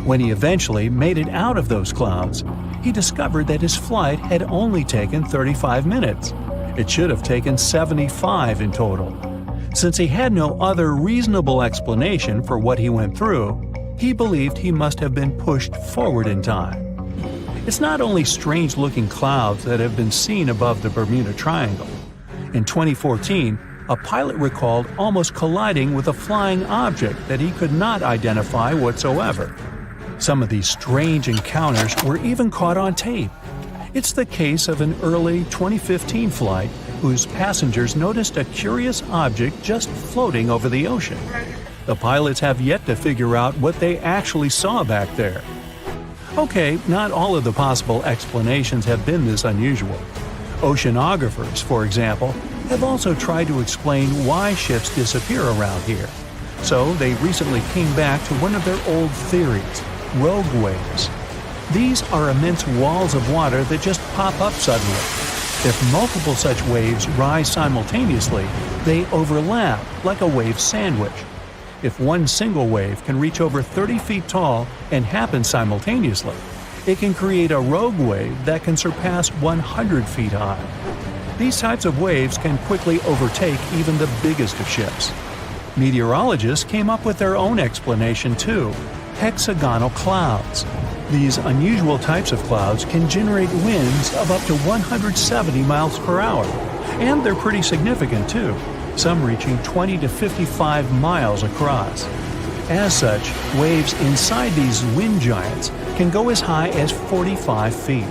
When he eventually made it out of those clouds, he discovered that his flight had only taken 35 minutes. It should have taken 75 in total. Since he had no other reasonable explanation for what he went through, he believed he must have been pushed forward in time. It's not only strange-looking clouds that have been seen above the Bermuda Triangle. In 2014, a pilot recalled almost colliding with a flying object that he could not identify whatsoever. Some of these strange encounters were even caught on tape. It's the case of an early 2015 flight whose passengers noticed a curious object just floating over the ocean. The pilots have yet to figure out what they actually saw back there. Okay, not all of the possible explanations have been this unusual. Oceanographers, for example, have also tried to explain why ships disappear around here. So they recently came back to one of their old theories: rogue waves. These are immense walls of water that just pop up suddenly. If multiple such waves rise simultaneously, they overlap like a wave sandwich. If one single wave can reach over 30 feet tall and happen simultaneously, it can create a rogue wave that can surpass 100 feet high. These types of waves can quickly overtake even the biggest of ships. Meteorologists came up with their own explanation too: hexagonal clouds. These unusual types of clouds can generate winds of up to 170 miles per hour, and they're pretty significant too, some reaching 20 to 55 miles across. As such, waves inside these wind giants can go as high as 45 feet.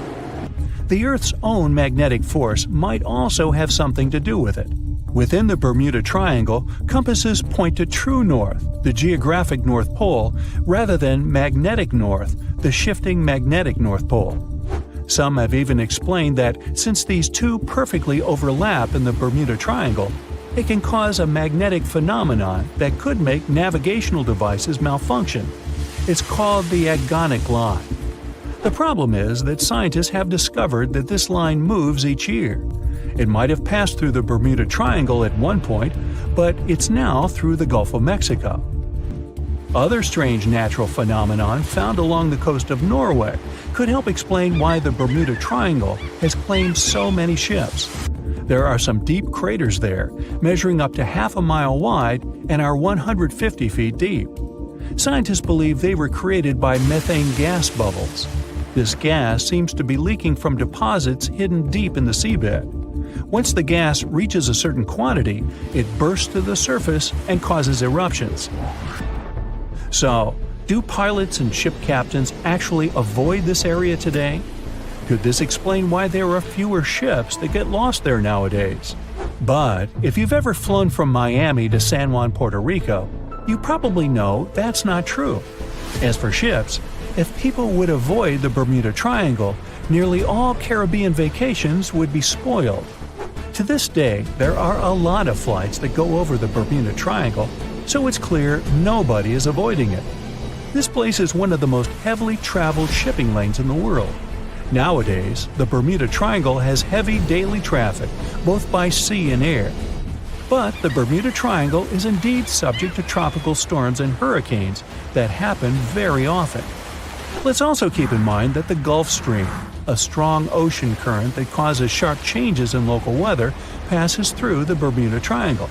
The Earth's own magnetic force might also have something to do with it. Within the Bermuda Triangle, compasses point to true north, the geographic North Pole, rather than magnetic north, the shifting magnetic North Pole. Some have even explained that since these two perfectly overlap in the Bermuda Triangle, it can cause a magnetic phenomenon that could make navigational devices malfunction. It's called the agonic line. The problem is that scientists have discovered that this line moves each year. It might have passed through the Bermuda Triangle at one point, but it's now through the Gulf of Mexico. Other strange natural phenomenon found along the coast of Norway could help explain why the Bermuda Triangle has claimed so many ships. There are some deep craters there, measuring up to half a mile wide and are 150 feet deep. Scientists believe they were created by methane gas bubbles. This gas seems to be leaking from deposits hidden deep in the seabed. Once the gas reaches a certain quantity, it bursts to the surface and causes eruptions. So, do pilots and ship captains actually avoid this area today? Could this explain why there are fewer ships that get lost there nowadays? But if you've ever flown from Miami to San Juan, Puerto Rico, you probably know that's not true. As for ships, if people would avoid the Bermuda Triangle, nearly all Caribbean vacations would be spoiled. To this day, there are a lot of flights that go over the Bermuda Triangle, so it's clear nobody is avoiding it. This place is one of the most heavily traveled shipping lanes in the world. Nowadays, the Bermuda Triangle has heavy daily traffic, both by sea and air. But the Bermuda Triangle is indeed subject to tropical storms and hurricanes that happen very often. Let's also keep in mind that the Gulf Stream, a strong ocean current that causes sharp changes in local weather, passes through the Bermuda Triangle.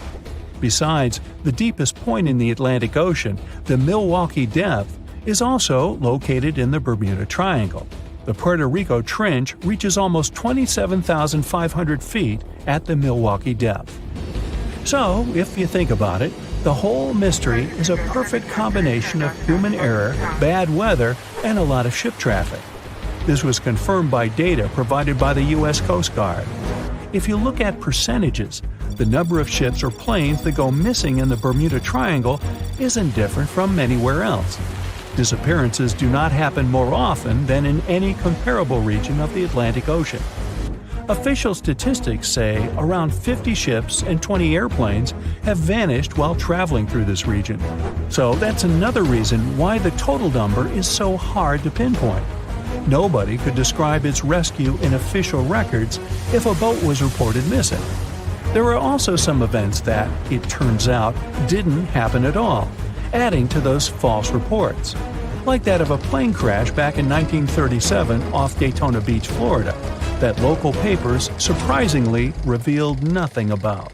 Besides, the deepest point in the Atlantic Ocean, the Milwaukee Depth, is also located in the Bermuda Triangle. The Puerto Rico Trench reaches almost 27,500 feet at the Milwaukee Depth. So, if you think about it, the whole mystery is a perfect combination of human error, bad weather, and a lot of ship traffic. This was confirmed by data provided by the U.S. Coast Guard. If you look at percentages, the number of ships or planes that go missing in the Bermuda Triangle isn't different from anywhere else. Disappearances do not happen more often than in any comparable region of the Atlantic Ocean. Official statistics say around 50 ships and 20 airplanes have vanished while traveling through this region. So that's another reason why the total number is so hard to pinpoint. Nobody could describe its rescue in official records if a boat was reported missing. There are also some events that, it turns out, didn't happen at all, adding to those false reports, like that of a plane crash back in 1937 off Daytona Beach, Florida, that local papers surprisingly revealed nothing about.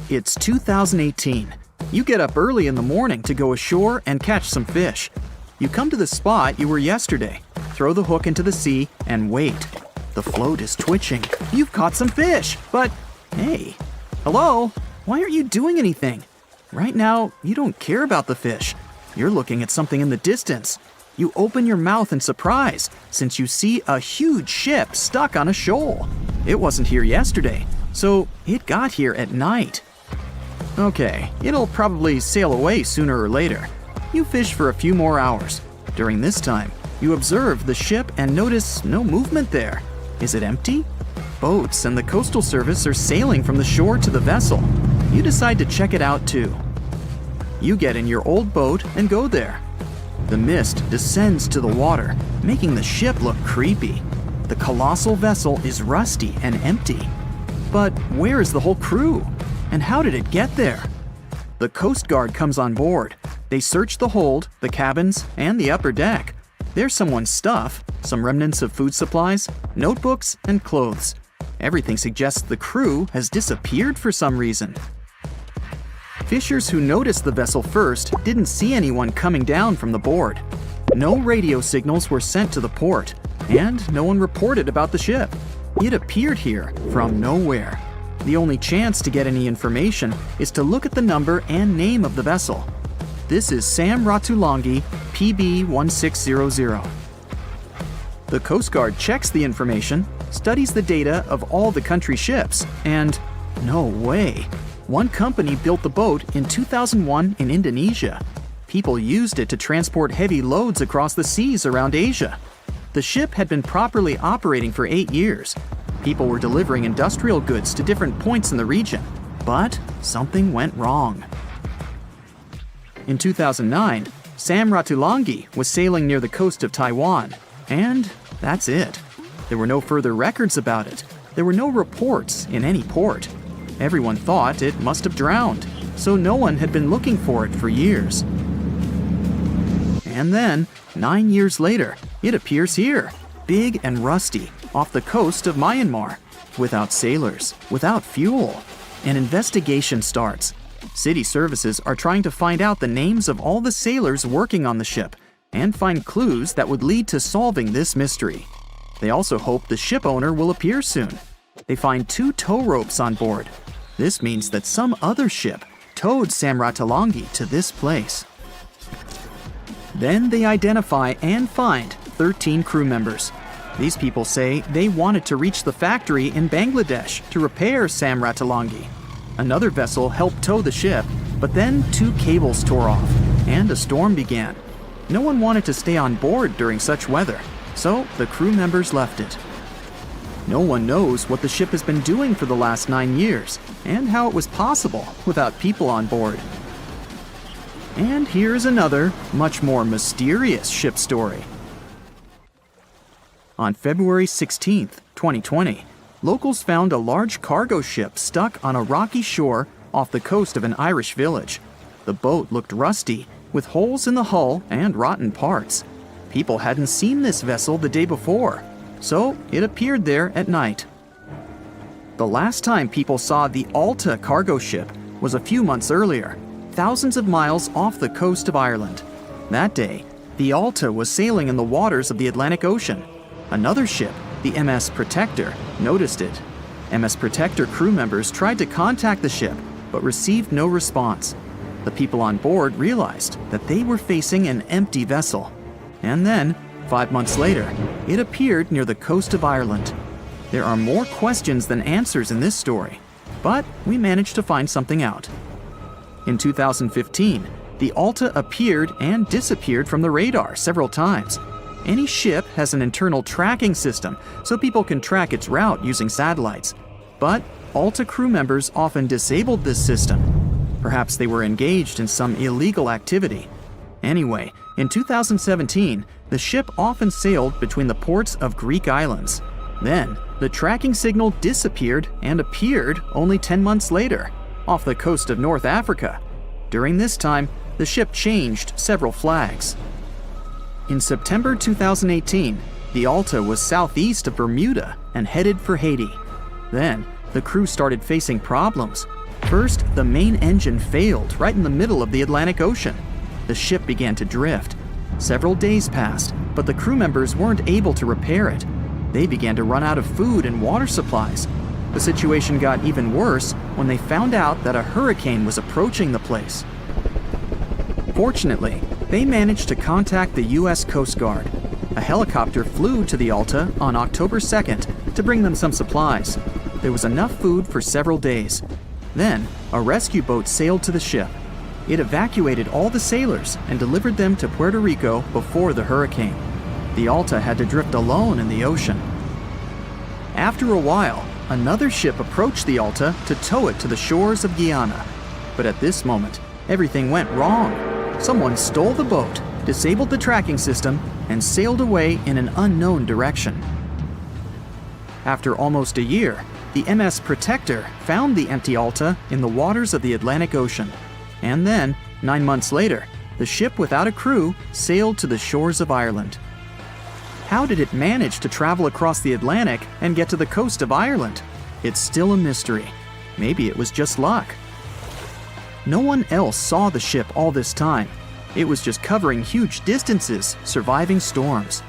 It's 2018. You get up early in the morning to go ashore and catch some fish. You come to the spot you were yesterday. throw the hook into the sea, and wait. The float is twitching. You've caught some fish, but hey, hello? Why aren't you doing anything? Right now, you don't care about the fish. You're looking at something in the distance. You open your mouth in surprise since you see a huge ship stuck on a shoal. It wasn't here yesterday, so it got here at night. Okay, it'll probably sail away sooner or later. You fish for a few more hours. During this time, you observe the ship and notice no movement there. Is it empty? Boats and the coastal service are sailing from the shore to the vessel. You decide to check it out too. You get in your old boat and go there. The mist descends to the water, making the ship look creepy. The colossal vessel is rusty and empty. But where is the whole crew? And how did it get there? The Coast Guard comes on board. They search the hold, the cabins, and the upper deck. There's someone's stuff, some remnants of food supplies, notebooks, and clothes. Everything suggests the crew has disappeared for some reason. Fishers who noticed the vessel first didn't see anyone coming down from the board. No radio signals were sent to the port, and no one reported about the ship. It appeared here from nowhere. The only chance to get any information is to look at the number and name of the vessel. This is Sam Ratulangi, PB 1600. The Coast Guard checks the information, studies the data of all the country ships, and no way. One company built the boat in 2001 in Indonesia. People used it to transport heavy loads across the seas around Asia. The ship had been properly operating for 8 years. People were delivering industrial goods to different points in the region, but something went wrong. In 2009, Sam Ratulangi was sailing near the coast of Taiwan, and that's it. There were no further records about it. There were no reports in any port. Everyone thought it must have drowned, so no one had been looking for it for years. And then, 9 years later, it appears here, big and rusty, off the coast of Myanmar, without sailors, without fuel. An investigation starts. City services are trying to find out the names of all the sailors working on the ship and find clues that would lead to solving this mystery. They also hope the ship owner will appear soon. They find 2 tow ropes on board. This means that some other ship towed Sam Ratulangi to this place. Then they identify and find 13 crew members. These people say they wanted to reach the factory in Bangladesh to repair Sam Ratulangi. Another vessel helped tow the ship, but then 2 cables tore off, and a storm began. No one wanted to stay on board during such weather, so the crew members left it. No one knows what the ship has been doing for the last 9 years, and how it was possible without people on board. And here's another, much more mysterious ship story. On February 16, 2020, locals found a large cargo ship stuck on a rocky shore off the coast of an Irish village. The boat looked rusty, with holes in the hull and rotten parts. People hadn't seen this vessel the day before, so it appeared there at night. The last time people saw the Alta cargo ship was a few months earlier, thousands of miles off the coast of Ireland. That day, the Alta was sailing in the waters of the Atlantic Ocean. Another ship, the MS Protector, noticed it. MS Protector crew members tried to contact the ship, but received no response. The people on board realized that they were facing an empty vessel. And then, 5 months later, it appeared near the coast of Ireland. There are more questions than answers in this story, but we managed to find something out. In 2015, the Alta appeared and disappeared from the radar several times. Any ship has an internal tracking system, so people can track its route using satellites. But Alta crew members often disabled this system. Perhaps they were engaged in some illegal activity. Anyway, in 2017, the ship often sailed between the ports of Greek islands. Then, the tracking signal disappeared and appeared only 10 months later, off the coast of North Africa. During this time, the ship changed several flags. In September 2018, the Alta was southeast of Bermuda and headed for Haiti. Then, the crew started facing problems. First, the main engine failed right in the middle of the Atlantic Ocean. The ship began to drift. Several days passed, but the crew members weren't able to repair it. They began to run out of food and water supplies. The situation got even worse when they found out that a hurricane was approaching the place. Fortunately, they managed to contact the U.S. Coast Guard. A helicopter flew to the Alta on October 2nd to bring them some supplies. There was enough food for several days. Then, a rescue boat sailed to the ship. It evacuated all the sailors and delivered them to Puerto Rico before the hurricane. The Alta had to drift alone in the ocean. After a while, another ship approached the Alta to tow it to the shores of Guyana. But at this moment, everything went wrong. Someone stole the boat, disabled the tracking system, and sailed away in an unknown direction. After almost a year, the MS Protector found the empty Alta in the waters of the Atlantic Ocean. And then, 9 months later, the ship without a crew sailed to the shores of Ireland. How did it manage to travel across the Atlantic and get to the coast of Ireland? It's still a mystery. Maybe it was just luck. No one else saw the ship all this time. It was just covering huge distances, surviving storms.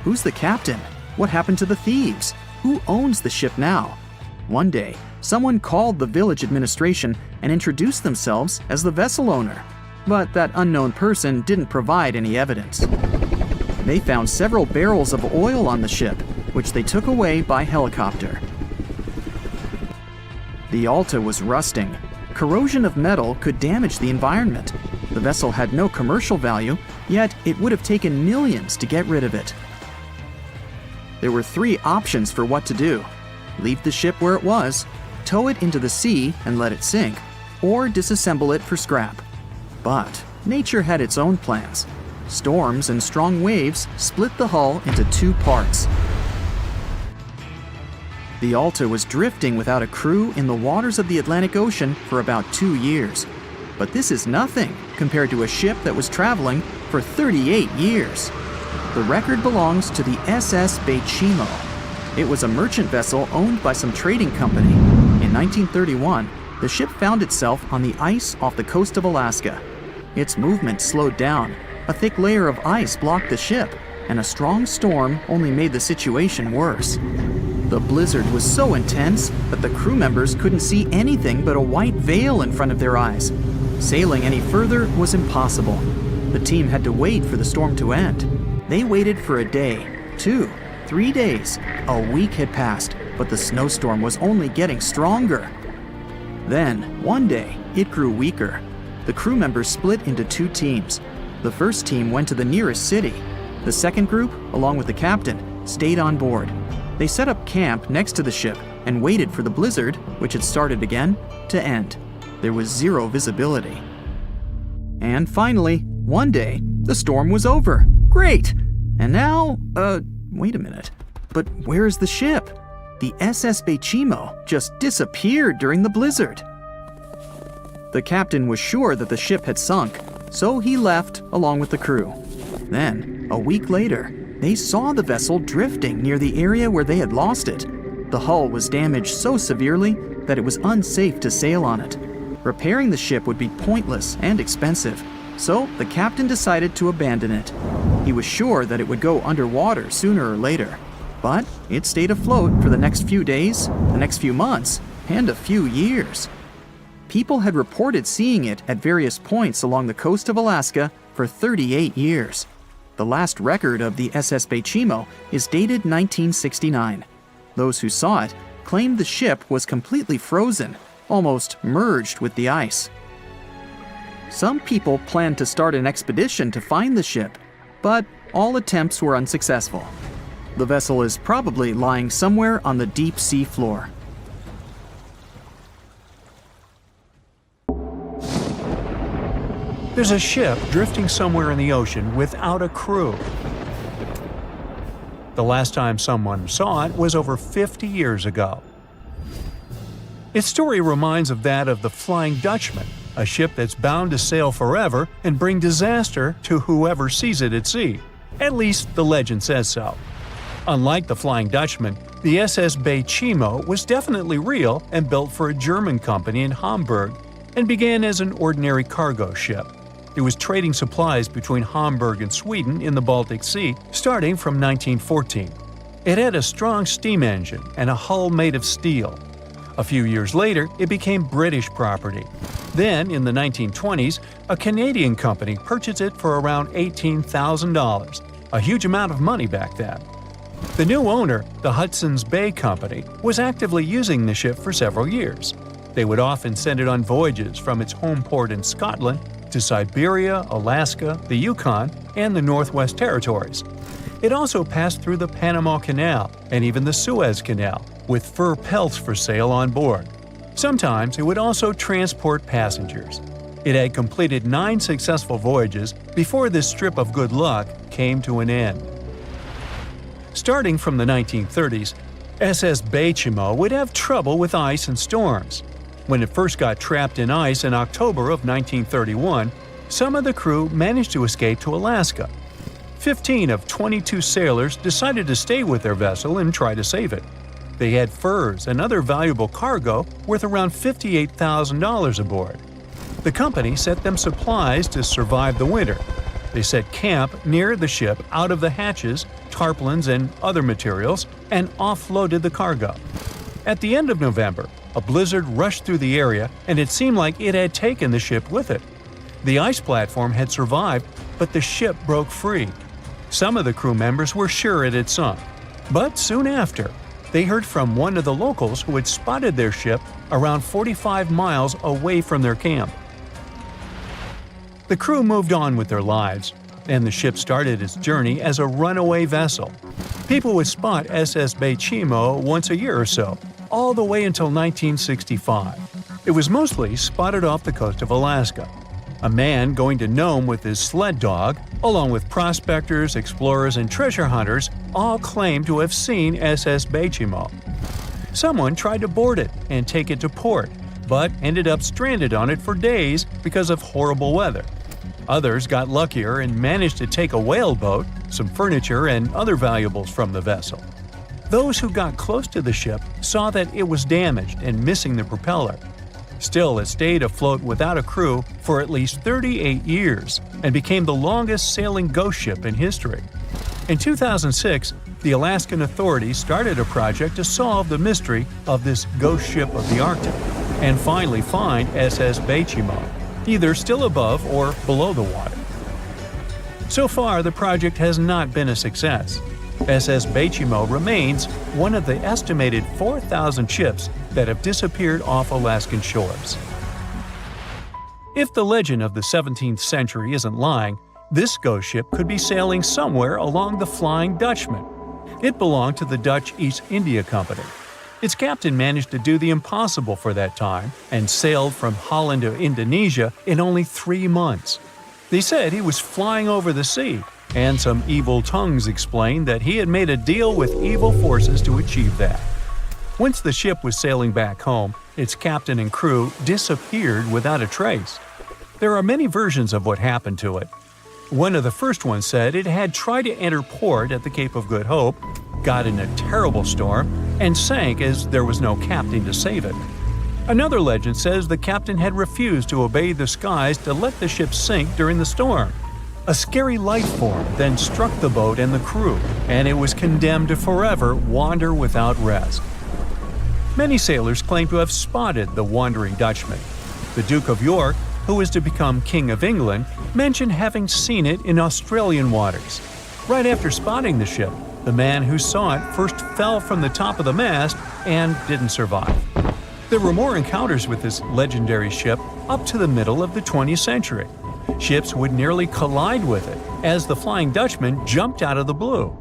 Who's the captain? What happened to the thieves? Who owns the ship now? One day, someone called the village administration and introduced themselves as the vessel owner. But that unknown person didn't provide any evidence. They found several barrels of oil on the ship, which they took away by helicopter. The Alta was rusting. Corrosion of metal could damage the environment. The vessel had no commercial value, yet it would have taken millions to get rid of it. There were 3 options for what to do: leave the ship where it was, tow it into the sea and let it sink, or disassemble it for scrap. But nature had its own plans. Storms and strong waves split the hull into 2 parts. The Alta was drifting without a crew in the waters of the Atlantic Ocean for about 2 years. But this is nothing compared to a ship that was traveling for 38 years. The record belongs to the SS Baychimo. It was a merchant vessel owned by some trading company. In 1931, the ship found itself on the ice off the coast of Alaska. Its movement slowed down. A thick layer of ice blocked the ship, and a strong storm only made the situation worse. The blizzard was so intense that the crew members couldn't see anything but a white veil in front of their eyes. Sailing any further was impossible. The team had to wait for the storm to end. They waited for a day, 2, 3 days. A week had passed, but the snowstorm was only getting stronger. Then, one day, it grew weaker. The crew members split into 2 teams. The first team went to the nearest city. The second group, along with the captain, stayed on board. They set up camp next to the ship and waited for the blizzard, which had started again, to end. There was 0 visibility. And finally, one day, the storm was over. Great! And now, wait a minute. But where is the ship? The SS Baychimo just disappeared during the blizzard. The captain was sure that the ship had sunk, so he left along with the crew. Then, a week later, they saw the vessel drifting near the area where they had lost it. The hull was damaged so severely that it was unsafe to sail on it. Repairing the ship would be pointless and expensive, so the captain decided to abandon it. He was sure that it would go underwater sooner or later, but it stayed afloat for the next few days, the next few months, and a few years. People had reported seeing it at various points along the coast of Alaska for 38 years. The last record of the SS Baychimo is dated 1969. Those who saw it claimed the ship was completely frozen, almost merged with the ice. Some people planned to start an expedition to find the ship, but all attempts were unsuccessful. The vessel is probably lying somewhere on the deep sea floor. There's a ship drifting somewhere in the ocean without a crew. The last time someone saw it was over 50 years ago. Its story reminds of that of the Flying Dutchman, a ship that's bound to sail forever and bring disaster to whoever sees it at sea. At least the legend says so. Unlike the Flying Dutchman, the SS Baychimo was definitely real and built for a German company in Hamburg and began as an ordinary cargo ship. It was trading supplies between Hamburg and Sweden in the Baltic Sea starting from 1914. It had a strong steam engine and a hull made of steel. A few years later, it became British property. Then, in the 1920s, a Canadian company purchased it for around $18,000, a huge amount of money back then. The new owner, the Hudson's Bay Company, was actively using the ship for several years. They would often send it on voyages from its home port in Scotland to Siberia, Alaska, the Yukon, and the Northwest Territories. It also passed through the Panama Canal and even the Suez Canal, with fur pelts for sale on board. Sometimes it would also transport passengers. It had completed 9 successful voyages before this strip of good luck came to an end. Starting from the 1930s, SS Baychimo would have trouble with ice and storms. When it first got trapped in ice in October of 1931, some of the crew managed to escape to Alaska. 15 of 22 sailors decided to stay with their vessel and try to save it. They had furs and other valuable cargo worth around $58,000 aboard. The company sent them supplies to survive the winter. They set camp near the ship out of the hatches, tarpaulins, and other materials, and offloaded the cargo. At the end of November, a blizzard rushed through the area, and it seemed like it had taken the ship with it. The ice platform had survived, but the ship broke free. Some of the crew members were sure it had sunk. But soon after, they heard from one of the locals who had spotted their ship around 45 miles away from their camp. The crew moved on with their lives, and the ship started its journey as a runaway vessel. People would spot SS Baychimo once a year or so, all the way until 1965. It was mostly spotted off the coast of Alaska. A man going to Nome with his sled dog, along with prospectors, explorers, and treasure hunters, all claimed to have seen SS Baychimo. Someone tried to board it and take it to port, but ended up stranded on it for days because of horrible weather. Others got luckier and managed to take a whaleboat, some furniture, and other valuables from the vessel. Those who got close to the ship saw that it was damaged and missing the propeller. Still, it stayed afloat without a crew for at least 38 years and became the longest sailing ghost ship in history. In 2006, the Alaskan authorities started a project to solve the mystery of this ghost ship of the Arctic and finally find SS Baychimo, either still above or below the water. So far, the project has not been a success. SS Baychimo remains one of the estimated 4,000 ships that have disappeared off Alaskan shores. If the legend of the 17th century isn't lying, this ghost ship could be sailing somewhere along the Flying Dutchman. It belonged to the Dutch East India Company. Its captain managed to do the impossible for that time and sailed from Holland to Indonesia in only 3 months. They said he was flying over the sea, and some evil tongues explained that he had made a deal with evil forces to achieve that. Once the ship was sailing back home, its captain and crew disappeared without a trace. There are many versions of what happened to it. One of the first ones said it had tried to enter port at the Cape of Good Hope, got in a terrible storm, and sank as there was no captain to save it. Another legend says the captain had refused to obey the skies to let the ship sink during the storm. A scary life form then struck the boat and the crew, and it was condemned to forever wander without rest. Many sailors claim to have spotted the wandering Dutchman. The Duke of York, who was to become King of England, mentioned having seen it in Australian waters. Right after spotting the ship, the man who saw it first fell from the top of the mast and didn't survive. There were more encounters with this legendary ship up to the middle of the 20th century. Ships would nearly collide with it as the Flying Dutchman jumped out of the blue.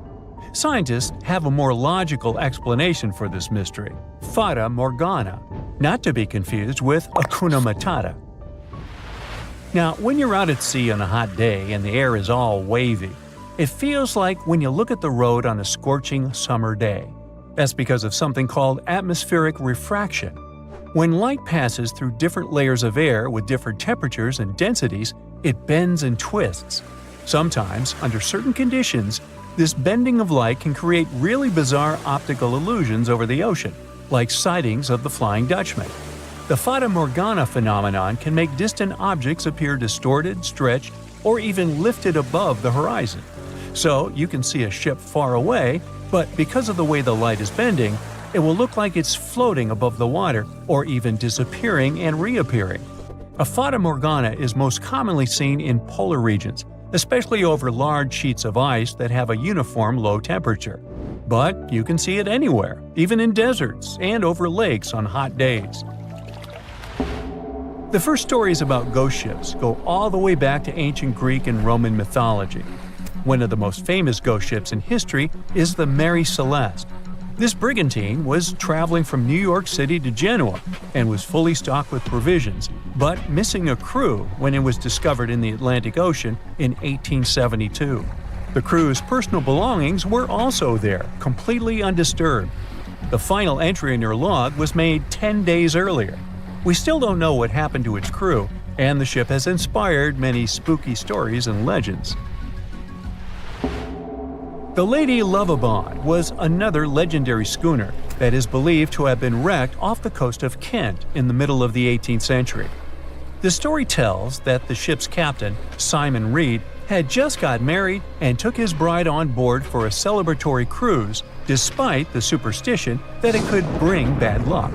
Scientists have a more logical explanation for this mystery: Fata Morgana, not to be confused with Hakuna Matata. Now, when you're out at sea on a hot day and the air is all wavy, it feels like when you look at the road on a scorching summer day. That's because of something called atmospheric refraction. When light passes through different layers of air with different temperatures and densities, it bends and twists. Sometimes, under certain conditions, this bending of light can create really bizarre optical illusions over the ocean, like sightings of the Flying Dutchman. The Fata Morgana phenomenon can make distant objects appear distorted, stretched, or even lifted above the horizon. So you can see a ship far away, but because of the way the light is bending, it will look like it's floating above the water or even disappearing and reappearing. A Fata Morgana is most commonly seen in polar regions, especially over large sheets of ice that have a uniform low temperature. But you can see it anywhere, even in deserts and over lakes on hot days. The first stories about ghost ships go all the way back to ancient Greek and Roman mythology. One of the most famous ghost ships in history is the Mary Celeste. This brigantine was traveling from New York City to Genoa and was fully stocked with provisions, but missing a crew when it was discovered in the Atlantic Ocean in 1872. The crew's personal belongings were also there, completely undisturbed. The final entry in their log was made 10 days earlier. We still don't know what happened to its crew, and the ship has inspired many spooky stories and legends. The Lady Lovibond was another legendary schooner that is believed to have been wrecked off the coast of Kent in the middle of the 18th century. The story tells that the ship's captain, Simon Reed, had just got married and took his bride on board for a celebratory cruise, despite the superstition that it could bring bad luck.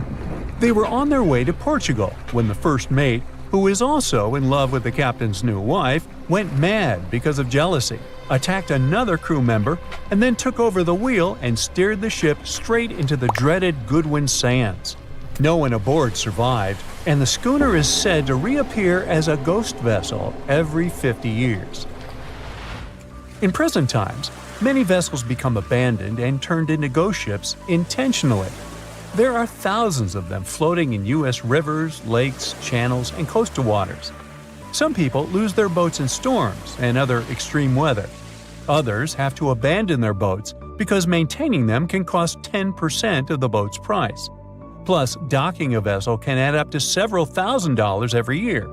They were on their way to Portugal when the first mate, who is also in love with the captain's new wife, went mad because of jealousy, attacked another crew member, and then took over the wheel and steered the ship straight into the dreaded Goodwin Sands. No one aboard survived, and the schooner is said to reappear as a ghost vessel every 50 years. In present times, many vessels become abandoned and turned into ghost ships intentionally. There are thousands of them floating in U.S. rivers, lakes, channels, and coastal waters. Some people lose their boats in storms and other extreme weather. Others have to abandon their boats because maintaining them can cost 10% of the boat's price. Plus, docking a vessel can add up to several $1,000s every year.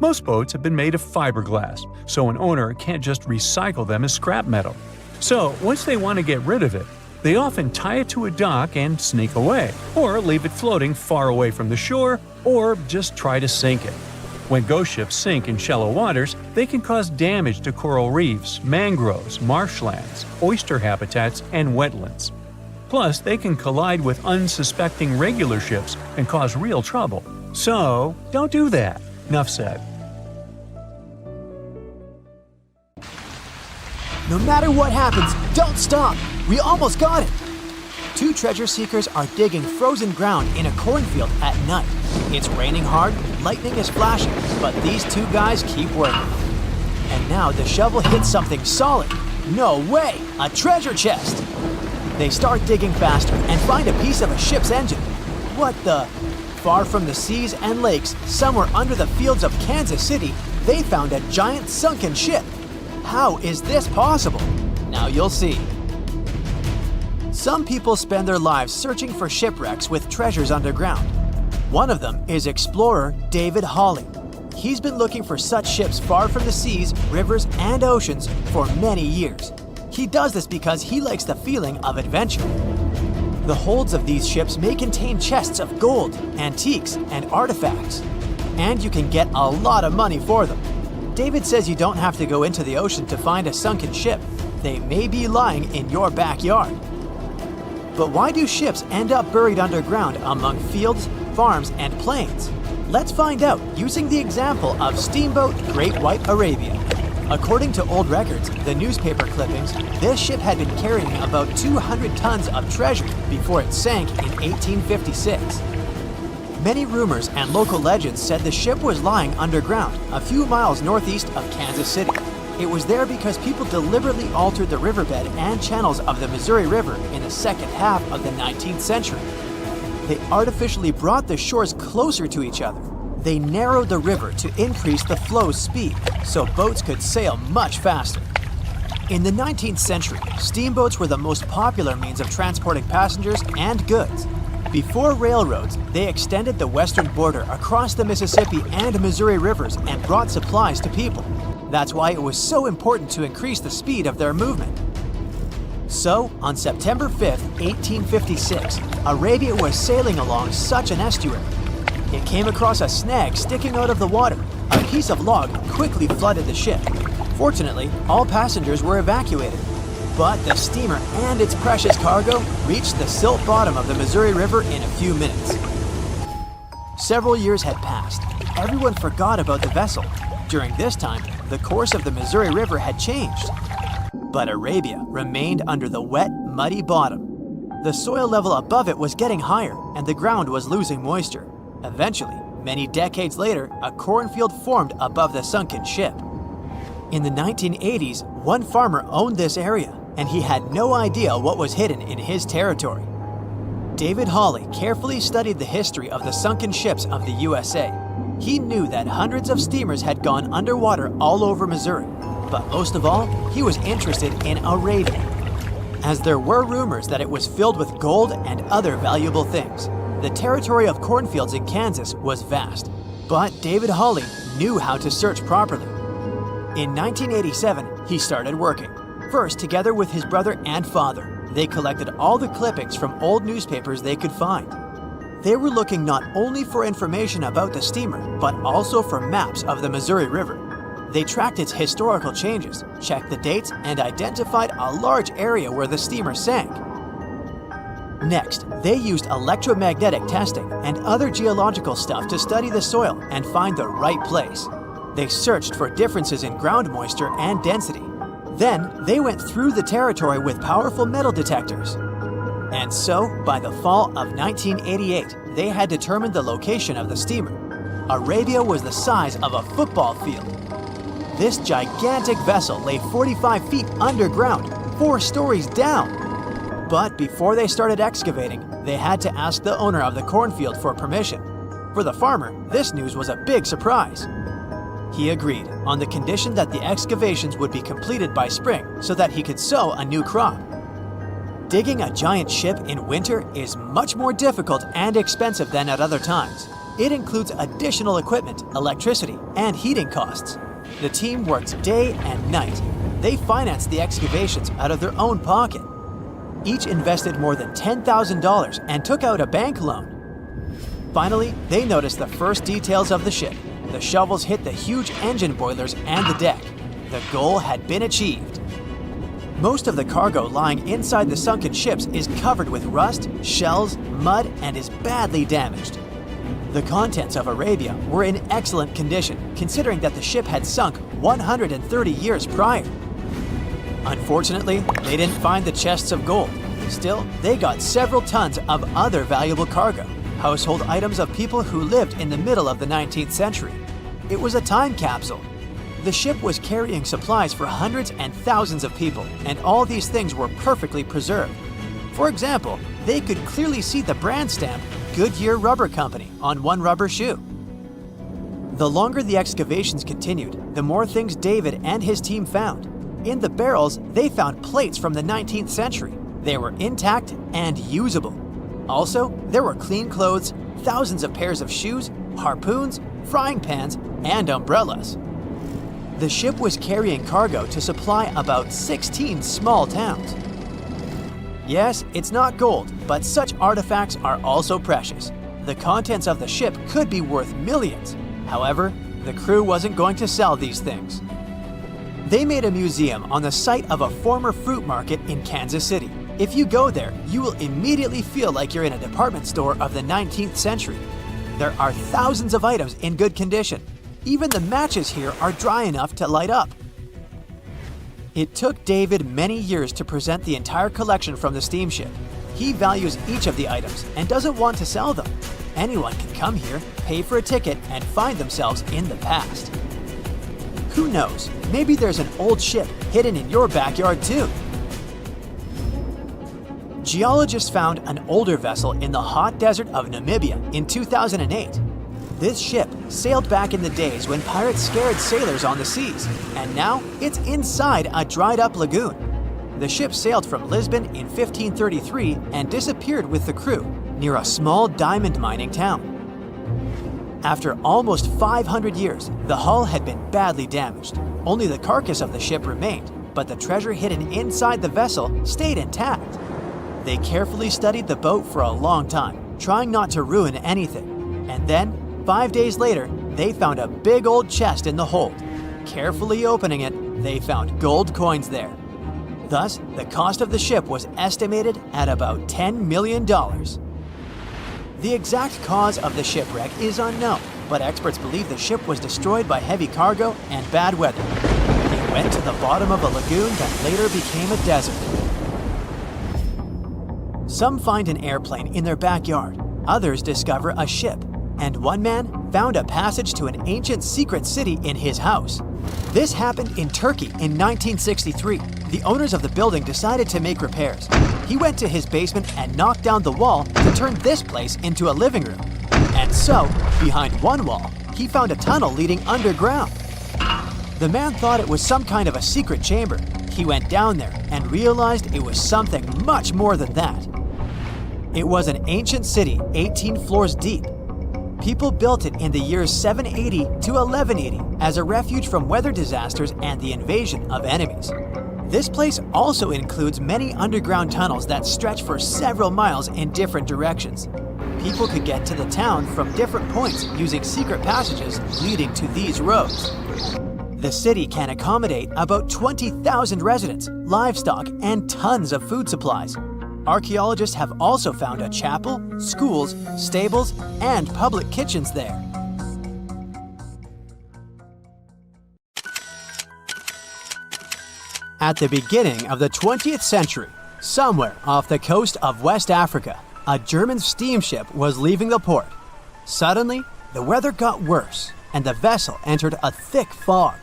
Most boats have been made of fiberglass, so an owner can't just recycle them as scrap metal. So, once they want to get rid of it, they often tie it to a dock and sneak away, or leave it floating far away from the shore, or just try to sink it. When ghost ships sink in shallow waters, they can cause damage to coral reefs, mangroves, marshlands, oyster habitats, and wetlands. Plus, they can collide with unsuspecting regular ships and cause real trouble. So, don't do that. Enough said. No matter what happens, don't stop! We almost got it! Two treasure seekers are digging frozen ground in a cornfield at night. It's raining hard, lightning is flashing, but these two guys keep working. And now the shovel hits something solid. No way! A treasure chest! They start digging faster and find a piece of a ship's engine. What the? Far from the seas and lakes, somewhere under the fields of Kansas City, they found a giant sunken ship. How is this possible? Now you'll see. Some people spend their lives searching for shipwrecks with treasures underground. One of them is explorer David Hawley. He's been looking for such ships far from the seas, rivers, and oceans for many years. He does this because he likes the feeling of adventure. The holds of these ships may contain chests of gold, antiques, and artifacts. And you can get a lot of money for them. David says you don't have to go into the ocean to find a sunken ship. They may be lying in your backyard. But why do ships end up buried underground among fields, farms, and plains? Let's find out using the example of steamboat Great White Arabia. According to old records, the newspaper clippings, this ship had been carrying about 200 tons of treasure before it sank in 1856. Many rumors and local legends said the ship was lying underground, a few miles northeast of Kansas City. It was there because people deliberately altered the riverbed and channels of the Missouri River in the second half of the 19th century. They artificially brought the shores closer to each other. They narrowed the river to increase the flow's speed, so boats could sail much faster. In the 19th century, steamboats were the most popular means of transporting passengers and goods. Before railroads, they extended the western border across the Mississippi and Missouri rivers and brought supplies to people. That's why it was so important to increase the speed of their movement. So, on September 5th, 1856, Arabia was sailing along such an estuary. It came across a snag sticking out of the water. A piece of log quickly flooded the ship. Fortunately, all passengers were evacuated. But the steamer and its precious cargo reached the silt bottom of the Missouri River in a few minutes. Several years had passed. Everyone forgot about the vessel. During this time, the course of the Missouri River had changed. But Arabia remained under the wet, muddy bottom. The soil level above it was getting higher, and the ground was losing moisture. Eventually, many decades later, a cornfield formed above the sunken ship. In the 1980s, one farmer owned this area, and he had no idea what was hidden in his territory. David Hawley carefully studied the history of the sunken ships of the USA. He knew that hundreds of steamers had gone underwater all over Missouri, but most of all, he was interested in Arabia, as there were rumors that it was filled with gold and other valuable things. The territory of cornfields in Kansas was vast, but David Hawley knew how to search properly. In 1987, he started working. First, together with his brother and father, they collected all the clippings from old newspapers they could find. They were looking not only for information about the steamer, but also for maps of the Missouri River. They tracked its historical changes, checked the dates, and identified a large area where the steamer sank. Next, they used electromagnetic testing and other geological stuff to study the soil and find the right place. They searched for differences in ground moisture and density. Then, they went through the territory with powerful metal detectors. And so, by the fall of 1988, they had determined the location of the steamer. Arabia was the size of a football field. This gigantic vessel lay 45 feet underground, 4 stories down. But before they started excavating, they had to ask the owner of the cornfield for permission. For the farmer, this news was a big surprise. He agreed, on the condition that the excavations would be completed by spring so that he could sow a new crop. Digging a giant ship in winter is much more difficult and expensive than at other times. It includes additional equipment, electricity, and heating costs. The team worked day and night. They financed the excavations out of their own pocket. Each invested more than $10,000 and took out a bank loan. Finally, they noticed the first details of the ship. The shovels hit the huge engine boilers and the deck. The goal had been achieved. Most of the cargo lying inside the sunken ships is covered with rust, shells, mud, and is badly damaged. The contents of Arabia were in excellent condition, considering that the ship had sunk 130 years prior. Unfortunately, they didn't find the chests of gold. Still, they got several tons of other valuable cargo, household items of people who lived in the middle of the 19th century. It was a time capsule. The ship was carrying supplies for hundreds and thousands of people, and all these things were perfectly preserved. For example, they could clearly see the brand stamp Goodyear Rubber Company on one rubber shoe. The longer the excavations continued, the more things David and his team found. In the barrels, they found plates from the 19th century. They were intact and usable. Also, there were clean clothes, thousands of pairs of shoes, harpoons, frying pans, and umbrellas. The ship was carrying cargo to supply about 16 small towns. Yes, it's not gold, but such artifacts are also precious. The contents of the ship could be worth millions. However, the crew wasn't going to sell these things. They made a museum on the site of a former fruit market in Kansas City. If you go there, you will immediately feel like you're in a department store of the 19th century. There are thousands of items in good condition. Even the matches here are dry enough to light up. It took David many years to present the entire collection from the steamship. He values each of the items and doesn't want to sell them. Anyone can come here, pay for a ticket, and find themselves in the past. Who knows, maybe there's an old ship hidden in your backyard too. Geologists found an older vessel in the hot desert of Namibia in 2008. This ship sailed back in the days when pirates scared sailors on the seas, and now it's inside a dried-up lagoon. The ship sailed from Lisbon in 1533 and disappeared with the crew near a small diamond mining town. After almost 500 years, the hull had been badly damaged. Only the carcass of the ship remained, but the treasure hidden inside the vessel stayed intact. They carefully studied the boat for a long time, trying not to ruin anything. And then, 5 days later, they found a big old chest in the hold. Carefully opening it, they found gold coins there. Thus, the cost of the ship was estimated at about $10 million. The exact cause of the shipwreck is unknown, but experts believe the ship was destroyed by heavy cargo and bad weather. It went to the bottom of a lagoon that later became a desert. Some find an airplane in their backyard, others discover a ship, and one man found a passage to an ancient secret city in his house. This happened in Turkey in 1963. The owners of the building decided to make repairs. He went to his basement and knocked down the wall to turn this place into a living room. And so, behind one wall, he found a tunnel leading underground. The man thought it was some kind of a secret chamber. He went down there and realized it was something much more than that. It was an ancient city 18 floors deep. People built it in the years 780 to 1180 as a refuge from weather disasters and the invasion of enemies. This place also includes many underground tunnels that stretch for several miles in different directions. People could get to the town from different points using secret passages leading to these roads. The city can accommodate about 20,000 residents, livestock, and tons of food supplies. Archaeologists have also found a chapel, schools, stables, and public kitchens there. At the beginning of the 20th century, somewhere off the coast of West Africa, a German steamship was leaving the port. Suddenly, the weather got worse, and the vessel entered a thick fog.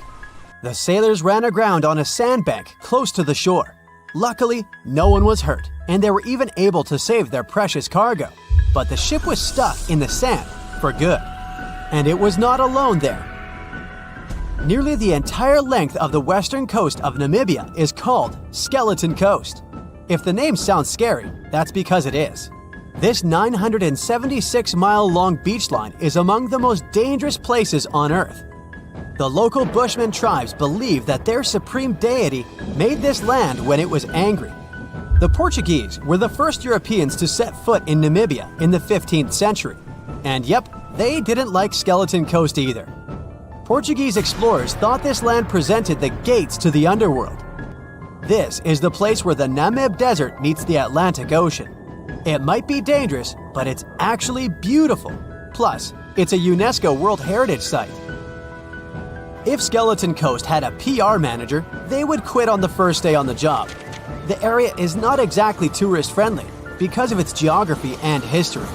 The sailors ran aground on a sandbank close to the shore. Luckily, no one was hurt, and they were even able to save their precious cargo. But the ship was stuck in the sand for good. And it was not alone there. Nearly the entire length of the western coast of Namibia is called Skeleton Coast. If the name sounds scary, that's because it is. This 976-mile-long beach line is among the most dangerous places on Earth. The local Bushman tribes believe that their supreme deity made this land when it was angry. The Portuguese were the first Europeans to set foot in Namibia in the 15th century. And yep, they didn't like Skeleton Coast either. Portuguese explorers thought this land presented the gates to the underworld. This is the place where the Namib Desert meets the Atlantic Ocean. It might be dangerous, but it's actually beautiful. Plus, it's a UNESCO World Heritage Site. If Skeleton Coast had a PR manager, they would quit on the first day on the job. The area is not exactly tourist-friendly because of its geography and history.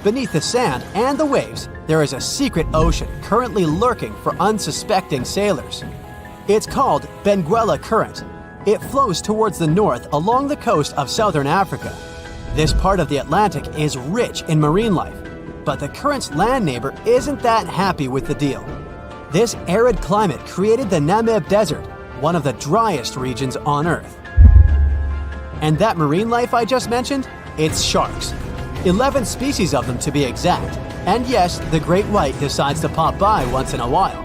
Beneath the sand and the waves, there is a secret ocean currently lurking for unsuspecting sailors. It's called Benguela Current. It flows towards the north along the coast of southern Africa. This part of the Atlantic is rich in marine life, but the current's land neighbor isn't that happy with the deal. This arid climate created the Namib Desert, one of the driest regions on Earth. And that marine life I just mentioned? It's sharks. 11 species of them to be exact. And yes, the great white decides to pop by once in a while.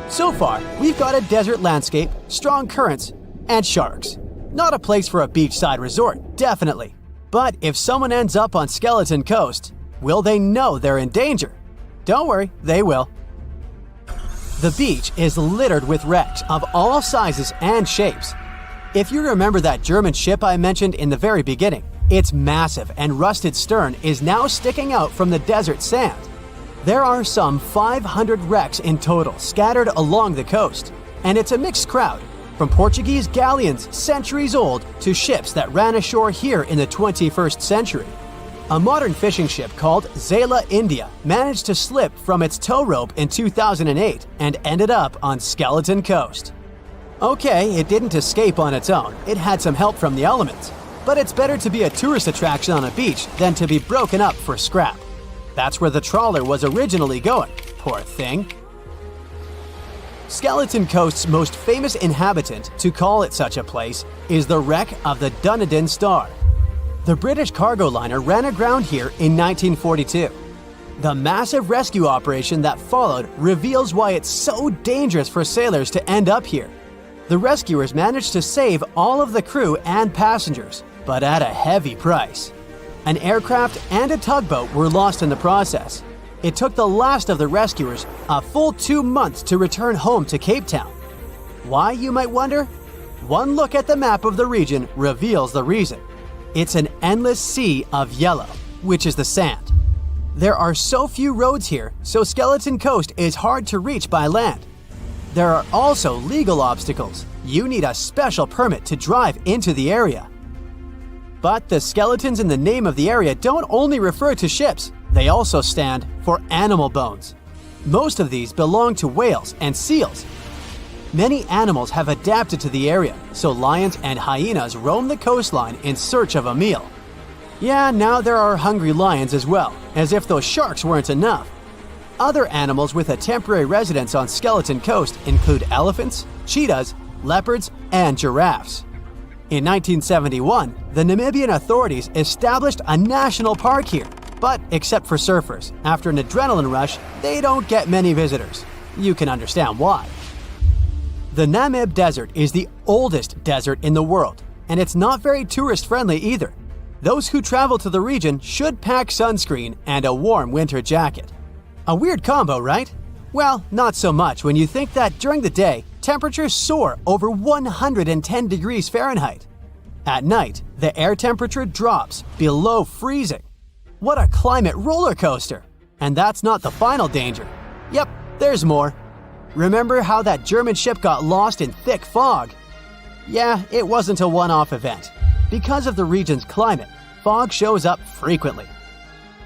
So far, we've got a desert landscape, strong currents, and sharks. Not a place for a beachside resort, definitely. But if someone ends up on Skeleton Coast, will they know they're in danger? Don't worry, they will. The beach is littered with wrecks of all sizes and shapes. If you remember that German ship I mentioned in the very beginning, its massive and rusted stern is now sticking out from the desert sand. There are some 500 wrecks in total scattered along the coast, and it's a mixed crowd, from Portuguese galleons centuries old to ships that ran ashore here in the 21st century. A modern fishing ship called Zala India managed to slip from its tow rope in 2008 and ended up on Skeleton Coast. Okay, it didn't escape on its own, it had some help from the elements. But it's better to be a tourist attraction on a beach than to be broken up for scrap. That's where the trawler was originally going, poor thing. Skeleton Coast's most famous inhabitant, to call it such a place, is the wreck of the Dunedin Star. The British cargo liner ran aground here in 1942. The massive rescue operation that followed reveals why it's so dangerous for sailors to end up here. The rescuers managed to save all of the crew and passengers, but at a heavy price. An aircraft and a tugboat were lost in the process. It took the last of the rescuers a full 2 months to return home to Cape Town. Why, you might wonder? One look at the map of the region reveals the reason. It's an endless sea of yellow, which is the sand. There are so few roads here, so Skeleton Coast is hard to reach by land. There are also legal obstacles. You need a special permit to drive into the area. But the skeletons in the name of the area don't only refer to ships, they also stand for animal bones. Most of these belong to whales and seals. Many animals have adapted to the area, so lions and hyenas roam the coastline in search of a meal. Yeah, now there are hungry lions as well, as if those sharks weren't enough. Other animals with a temporary residence on Skeleton Coast include elephants, cheetahs, leopards, and giraffes. In 1971, the Namibian authorities established a national park here, but except for surfers, after an adrenaline rush, they don't get many visitors. You can understand why. The Namib Desert is the oldest desert in the world, and it's not very tourist-friendly either. Those who travel to the region should pack sunscreen and a warm winter jacket. A weird combo, right? Well, not so much when you think that during the day, temperatures soar over 110 degrees Fahrenheit. At night, the air temperature drops below freezing. What a climate roller coaster! And that's not the final danger. Yep, there's more. Remember how that German ship got lost in thick fog? Yeah, it wasn't a one-off event. Because of the region's climate, fog shows up frequently.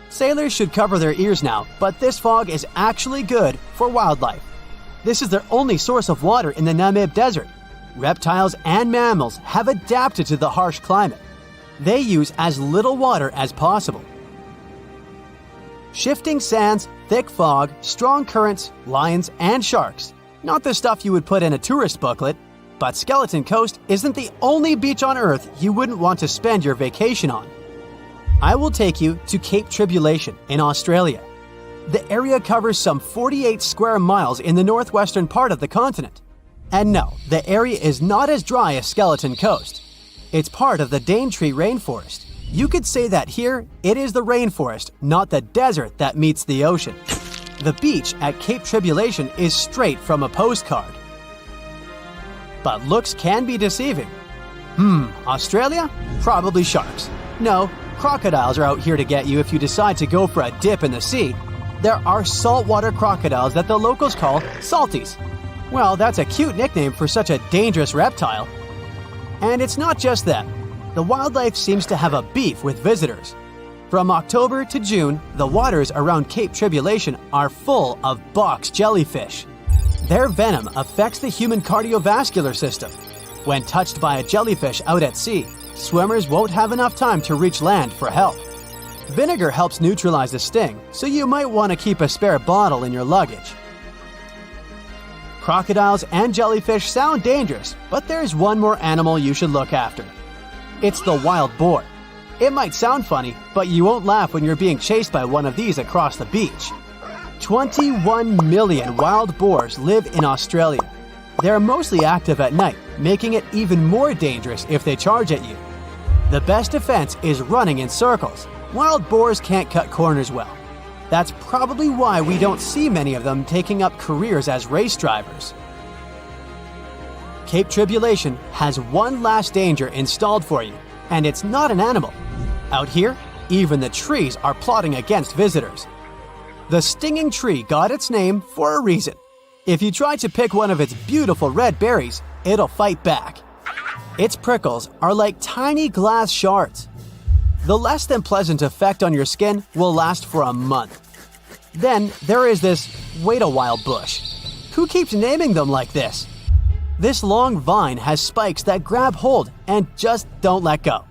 Sailors should cover their ears now, but this fog is actually good for wildlife. This is their only source of water in the Namib Desert. Reptiles and mammals have adapted to the harsh climate. They use as little water as possible. Shifting sands, thick fog, strong currents, lions, and sharks. Not the stuff you would put in a tourist booklet, but Skeleton Coast isn't the only beach on Earth you wouldn't want to spend your vacation on. I will take you to Cape Tribulation in Australia. The area covers some 48 square miles in the northwestern part of the continent. And no, the area is not as dry as Skeleton Coast. It's part of the Daintree rainforest. You could say that here, it is the rainforest, not the desert that meets the ocean. The beach at Cape Tribulation is straight from a postcard. But looks can be deceiving. Australia? Probably sharks. No, crocodiles are out here to get you if you decide to go for a dip in the sea. There are saltwater crocodiles that the locals call salties. Well, that's a cute nickname for such a dangerous reptile. And it's not just them. The wildlife seems to have a beef with visitors. From October to June, the waters around Cape Tribulation are full of box jellyfish. Their venom affects the human cardiovascular system. When touched by a jellyfish out at sea, swimmers won't have enough time to reach land for help. Vinegar helps neutralize the sting, so you might want to keep a spare bottle in your luggage. Crocodiles and jellyfish sound dangerous, but there's one more animal you should look after. It's the wild boar. It might sound funny, but you won't laugh when you're being chased by one of these across the beach. 21 million wild boars live in Australia. They're mostly active at night, making it even more dangerous if they charge at you. The best defense is running in circles. Wild boars can't cut corners well. That's probably why we don't see many of them taking up careers as race drivers. Cape Tribulation has one last danger installed for you, and it's not an animal. Out here, even the trees are plotting against visitors. The stinging tree got its name for a reason. If you try to pick one of its beautiful red berries, it'll fight back. Its prickles are like tiny glass shards. The less than pleasant effect on your skin will last for a month. Then there is this wait a while bush. Who keeps naming them like this? This long vine has spikes that grab hold and just don't let go.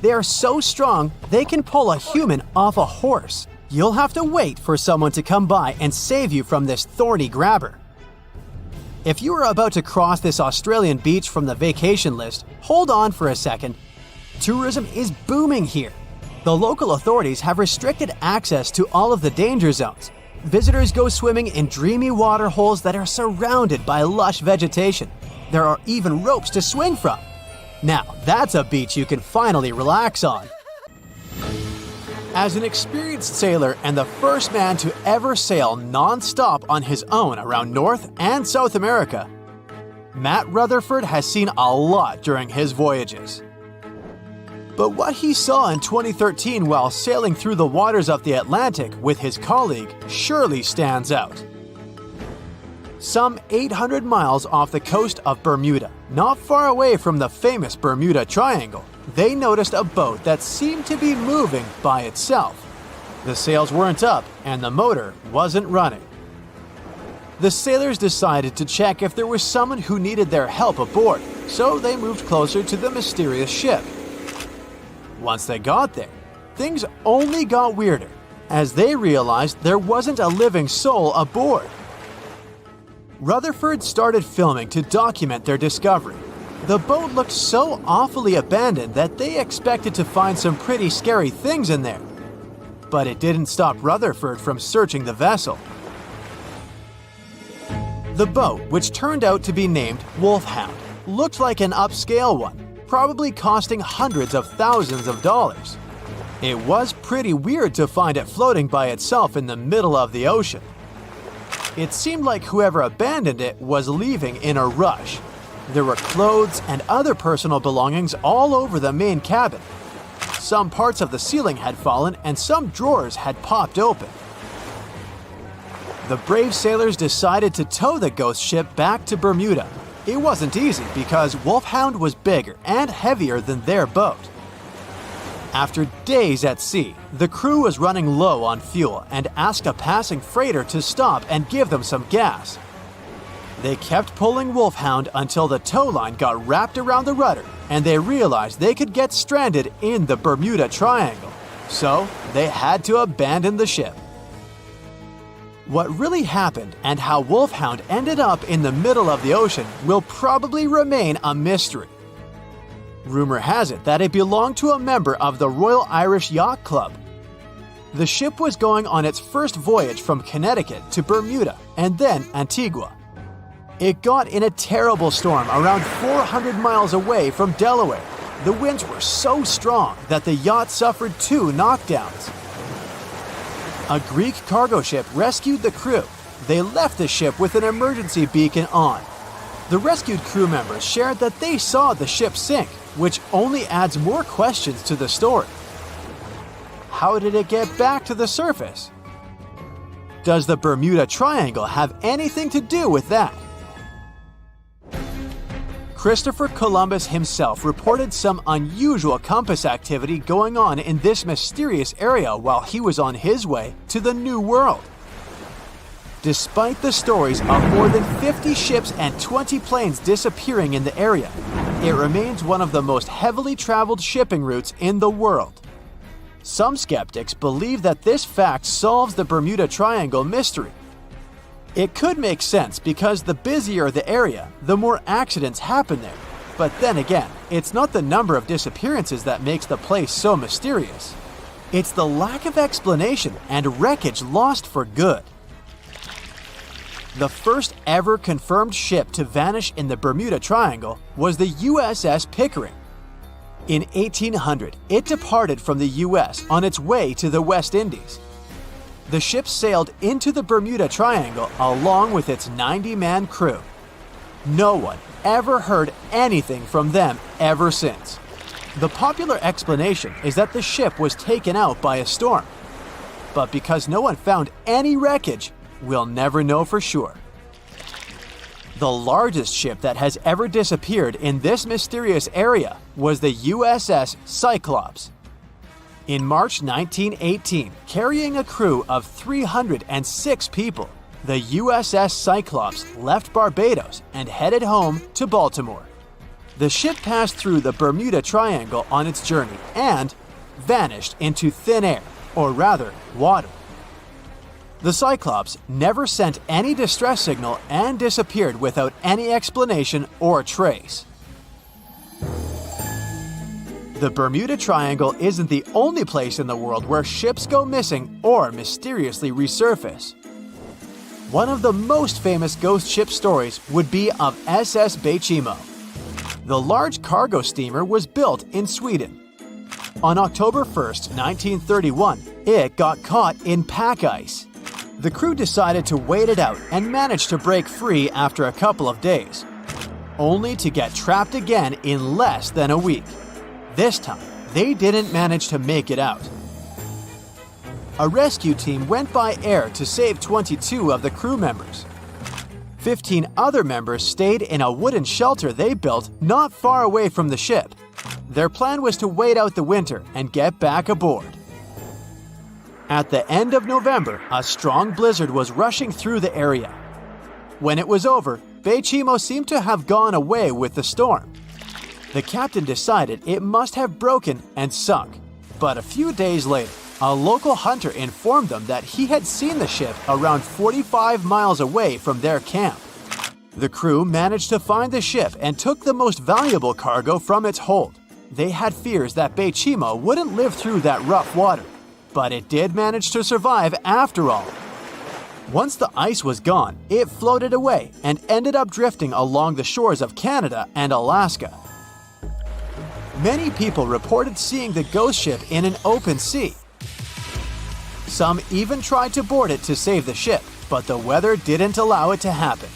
They are so strong they can pull a human off a horse. You'll have to wait for someone to come by and save you from this thorny grabber. If you are about to cross this Australian beach from the vacation list, hold on for a second. Tourism is booming here. The local authorities have restricted access to all of the danger zones. Visitors go swimming in dreamy water holes that are surrounded by lush vegetation. There are even ropes to swing from. Now, that's a beach you can finally relax on. As an experienced sailor and the first man to ever sail non-stop on his own around North and South America, Matt Rutherford has seen a lot during his voyages. But what he saw in 2013 while sailing through the waters of the Atlantic with his colleague surely stands out. Some 800 miles off the coast of Bermuda, not far away from the famous Bermuda Triangle, they noticed a boat that seemed to be moving by itself. The sails weren't up and the motor wasn't running. The sailors decided to check if there was someone who needed their help aboard, so they moved closer to the mysterious ship. Once they got there, things only got weirder, as they realized there wasn't a living soul aboard. Rutherford started filming to document their discovery. The boat looked so awfully abandoned that they expected to find some pretty scary things in there. But it didn't stop Rutherford from searching the vessel. The boat, which turned out to be named Wolfhound, looked like an upscale one, probably costing hundreds of thousands of dollars. It was pretty weird to find it floating by itself in the middle of the ocean. It seemed like whoever abandoned it was leaving in a rush. There were clothes and other personal belongings all over the main cabin. Some parts of the ceiling had fallen and some drawers had popped open. The brave sailors decided to tow the ghost ship back to Bermuda. It wasn't easy because Wolfhound was bigger and heavier than their boat. After days at sea, the crew was running low on fuel and asked a passing freighter to stop and give them some gas. They kept pulling Wolfhound until the tow line got wrapped around the rudder and they realized they could get stranded in the Bermuda Triangle. So they had to abandon the ship. What really happened and how Wolfhound ended up in the middle of the ocean will probably remain a mystery. Rumor has it that it belonged to a member of the Royal Irish Yacht Club. The ship was going on its first voyage from Connecticut to Bermuda and then Antigua. It got in a terrible storm around 400 miles away from Delaware. The winds were so strong that the yacht suffered 2 knockdowns. A Greek cargo ship rescued the crew. They left the ship with an emergency beacon on. The rescued crew members shared that they saw the ship sink, which only adds more questions to the story. How did it get back to the surface? Does the Bermuda Triangle have anything to do with that? Christopher Columbus himself reported some unusual compass activity going on in this mysterious area while he was on his way to the New World. Despite the stories of more than 50 ships and 20 planes disappearing in the area, it remains one of the most heavily traveled shipping routes in the world. Some skeptics believe that this fact solves the Bermuda Triangle mystery. It could make sense because the busier the area, the more accidents happen there. But then again, it's not the number of disappearances that makes the place so mysterious. It's the lack of explanation and wreckage lost for good. The first ever confirmed ship to vanish in the Bermuda Triangle was the USS Pickering. In 1800, it departed from the US on its way to the West Indies. The ship sailed into the Bermuda Triangle along with its 90-man crew. No one ever heard anything from them ever since. The popular explanation is that the ship was taken out by a storm. But because no one found any wreckage, we'll never know for sure. The largest ship that has ever disappeared in this mysterious area was the USS Cyclops. In March 1918, carrying a crew of 306 people, the USS Cyclops left Barbados and headed home to Baltimore. The ship passed through the Bermuda Triangle on its journey and vanished into thin air, or rather, water. The Cyclops never sent any distress signal and disappeared without any explanation or trace. The Bermuda Triangle isn't the only place in the world where ships go missing or mysteriously resurface. One of the most famous ghost ship stories would be of SS Baychimo. The large cargo steamer was built in Sweden. On October 1st, 1931, it got caught in pack ice. The crew decided to wait it out and managed to break free after a couple of days, only to get trapped again in less than a week. This time, they didn't manage to make it out. A rescue team went by air to save 22 of the crew members. 15 other members stayed in a wooden shelter they built not far away from the ship. Their plan was to wait out the winter and get back aboard. At the end of November, a strong blizzard was rushing through the area. When it was over, Baychimo seemed to have gone away with the storm. The captain decided it must have broken and sunk, but a few days later, a local hunter informed them that he had seen the ship around 45 miles away from their camp. The crew managed to find the ship and took the most valuable cargo from its hold. They had fears that Baychimo wouldn't live through that rough water, but it did manage to survive after all. Once the ice was gone, it floated away and ended up drifting along the shores of Canada and Alaska. Many people reported seeing the ghost ship in an open sea. Some even tried to board it to save the ship, but the weather didn't allow it to happen.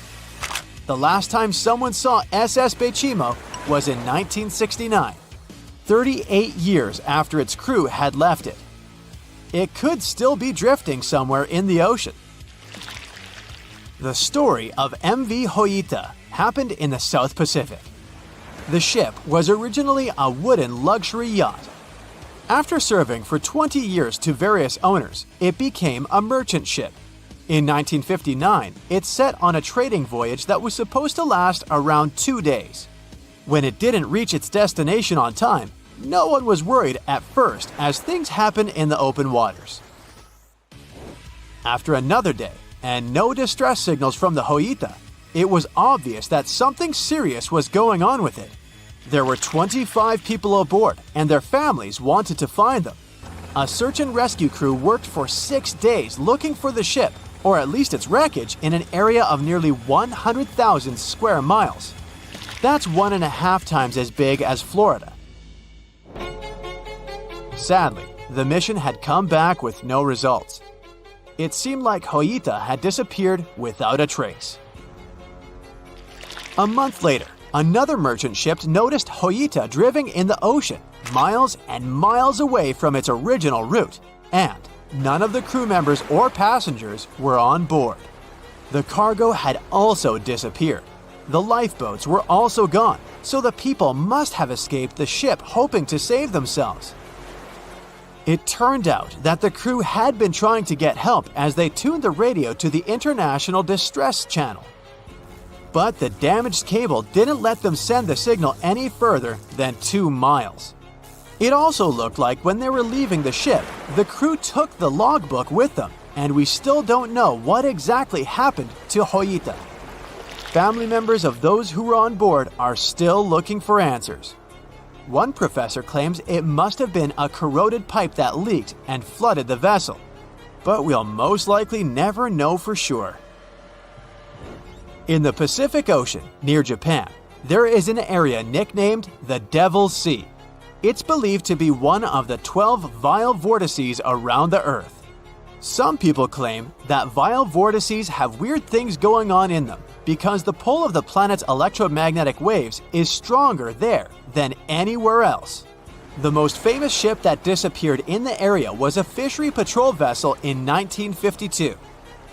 The last time someone saw SS Baychimo was in 1969, 38 years after its crew had left it. It could still be drifting somewhere in the ocean. The story of MV Hoita happened in the South Pacific. The ship was originally a wooden luxury yacht. After serving for 20 years to various owners, it became a merchant ship. In 1959, it set on a trading voyage that was supposed to last around 2 days. When it didn't reach its destination on time, no one was worried at first, as things happen in the open waters. After another day, and no distress signals from the Hoita, it was obvious that something serious was going on with it. There were 25 people aboard, and their families wanted to find them. A search and rescue crew worked for 6 days looking for the ship, or at least its wreckage, in an area of nearly 100,000 square miles. That's 1.5 times as big as Florida. Sadly, the mission had come back with no results. It seemed like Hoita had disappeared without a trace. A month later, another merchant ship noticed Hoita drifting in the ocean, miles and miles away from its original route, and none of the crew members or passengers were on board. The cargo had also disappeared. The lifeboats were also gone, so the people must have escaped the ship hoping to save themselves. It turned out that the crew had been trying to get help as they tuned the radio to the International Distress Channel. But the damaged cable didn't let them send the signal any further than 2 miles. It also looked like when they were leaving the ship, the crew took the logbook with them, and we still don't know what exactly happened to Hoita. Family members of those who were on board are still looking for answers. One professor claims it must have been a corroded pipe that leaked and flooded the vessel, but we'll most likely never know for sure. In the Pacific Ocean, near Japan, there is an area nicknamed the Devil's Sea. It's believed to be one of the 12 vile vortices around the Earth. Some people claim that vile vortices have weird things going on in them because the pull of the planet's electromagnetic waves is stronger there than anywhere else. The most famous ship that disappeared in the area was a fishery patrol vessel in 1952.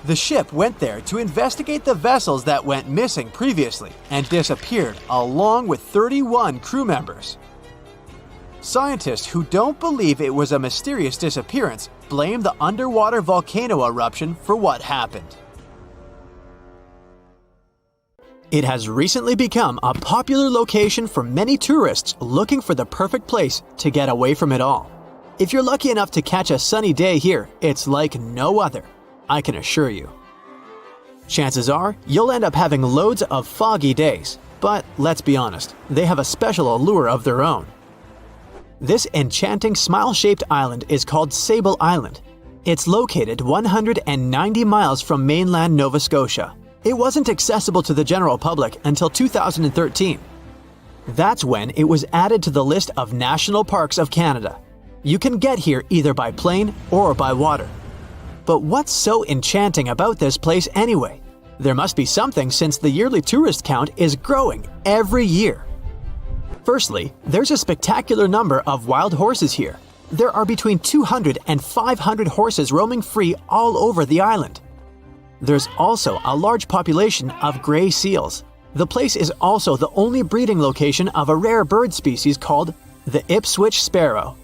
The ship went there to investigate the vessels that went missing previously and disappeared along with 31 crew members. Scientists who don't believe it was a mysterious disappearance blame the underwater volcano eruption for what happened. It has recently become a popular location for many tourists looking for the perfect place to get away from it all. If you're lucky enough to catch a sunny day here, it's like no other, I can assure you. Chances are you'll end up having loads of foggy days, but let's be honest, they have a special allure of their own. This enchanting smile-shaped island is called Sable Island. It's located 190 miles from mainland Nova Scotia. It wasn't accessible to the general public until 2013. That's when it was added to the list of National Parks of Canada. You can get here either by plane or by water. But what's so enchanting about this place anyway? There must be something since the yearly tourist count is growing every year. Firstly, there's a spectacular number of wild horses here. There are between 200 and 500 horses roaming free all over the island. There's also a large population of gray seals. The place is also the only breeding location of a rare bird species called the Ipswich sparrow.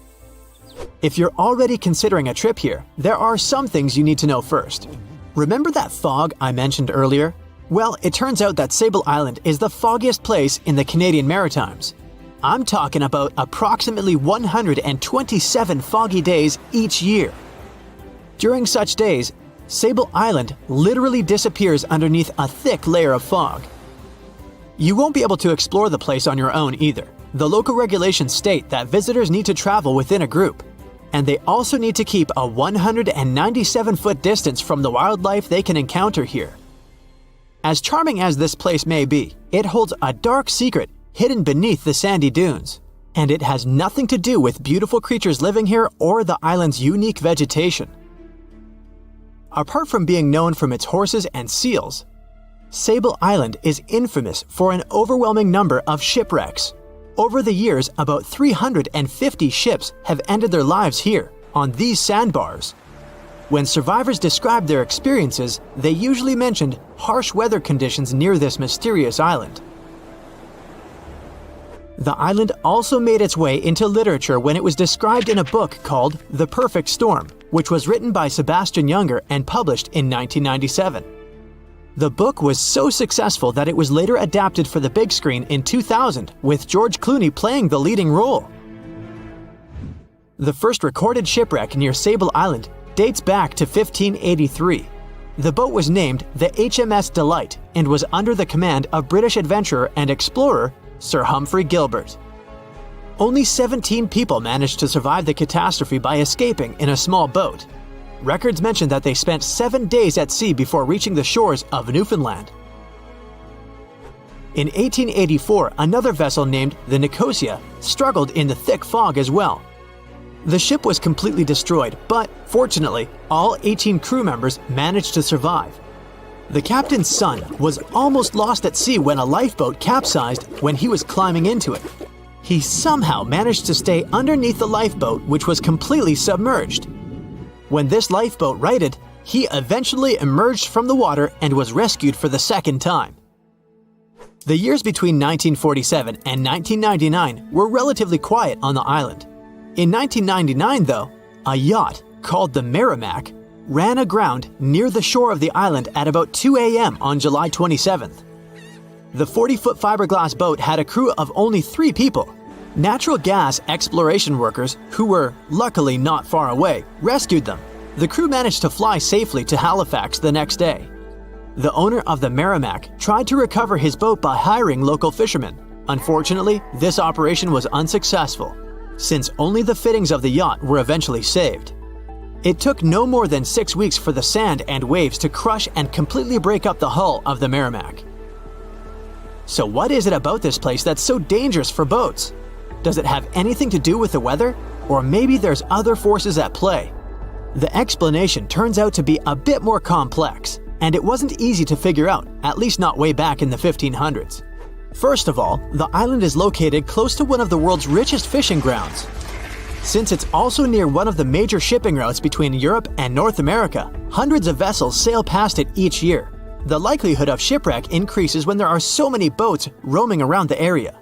If you're already considering a trip here, there are some things you need to know first. Remember that fog I mentioned earlier? Well, it turns out that Sable Island is the foggiest place in the Canadian Maritimes. I'm talking about approximately 127 foggy days each year. During such days, Sable Island literally disappears underneath a thick layer of fog. You won't be able to explore the place on your own either. The local regulations state that visitors need to travel within a group, and they also need to keep a 197-foot distance from the wildlife they can encounter here. As charming as this place may be, it holds a dark secret hidden beneath the sandy dunes, and it has nothing to do with beautiful creatures living here or the island's unique vegetation. Apart from being known from its horses and seals, Sable Island is infamous for an overwhelming number of shipwrecks. Over the years, about 350 ships have ended their lives here, on these sandbars. When survivors described their experiences, they usually mentioned harsh weather conditions near this mysterious island. The island also made its way into literature when it was described in a book called The Perfect Storm, which was written by Sebastian Junger and published in 1997. The book was so successful that it was later adapted for the big screen in 2000, with George Clooney playing the leading role. The first recorded shipwreck near Sable Island dates back to 1583. The boat was named the HMS Delight and was under the command of British adventurer and explorer Sir Humphrey Gilbert. Only 17 people managed to survive the catastrophe by escaping in a small boat. Records mention that they spent 7 days at sea before reaching the shores of Newfoundland. In 1884, another vessel named the Nicosia struggled in the thick fog as well. The ship was completely destroyed, but fortunately, all 18 crew members managed to survive. The captain's son was almost lost at sea when a lifeboat capsized when he was climbing into it. He somehow managed to stay underneath the lifeboat, which was completely submerged. When this lifeboat righted, he eventually emerged from the water and was rescued for the second time. The years between 1947 and 1999 were relatively quiet on the island. In 1999, though, a yacht called the Merrimack ran aground near the shore of the island at about 2 a.m. on July 27th. The 40-foot fiberglass boat had a crew of only 3 people. Natural gas exploration workers, who were luckily not far away, rescued them. The crew managed to fly safely to Halifax the next day. The owner of the Merrimack tried to recover his boat by hiring local fishermen. Unfortunately, this operation was unsuccessful, since only the fittings of the yacht were eventually saved. It took no more than 6 weeks for the sand and waves to crush and completely break up the hull of the Merrimack. So what is it about this place that's so dangerous for boats? Does it have anything to do with the weather? Or maybe there's other forces at play? The explanation turns out to be a bit more complex, and it wasn't easy to figure out, at least not way back in the 1500s. First of all, the island is located close to one of the world's richest fishing grounds. Since it's also near one of the major shipping routes between Europe and North America, hundreds of vessels sail past it each year. The likelihood of shipwreck increases when there are so many boats roaming around the area.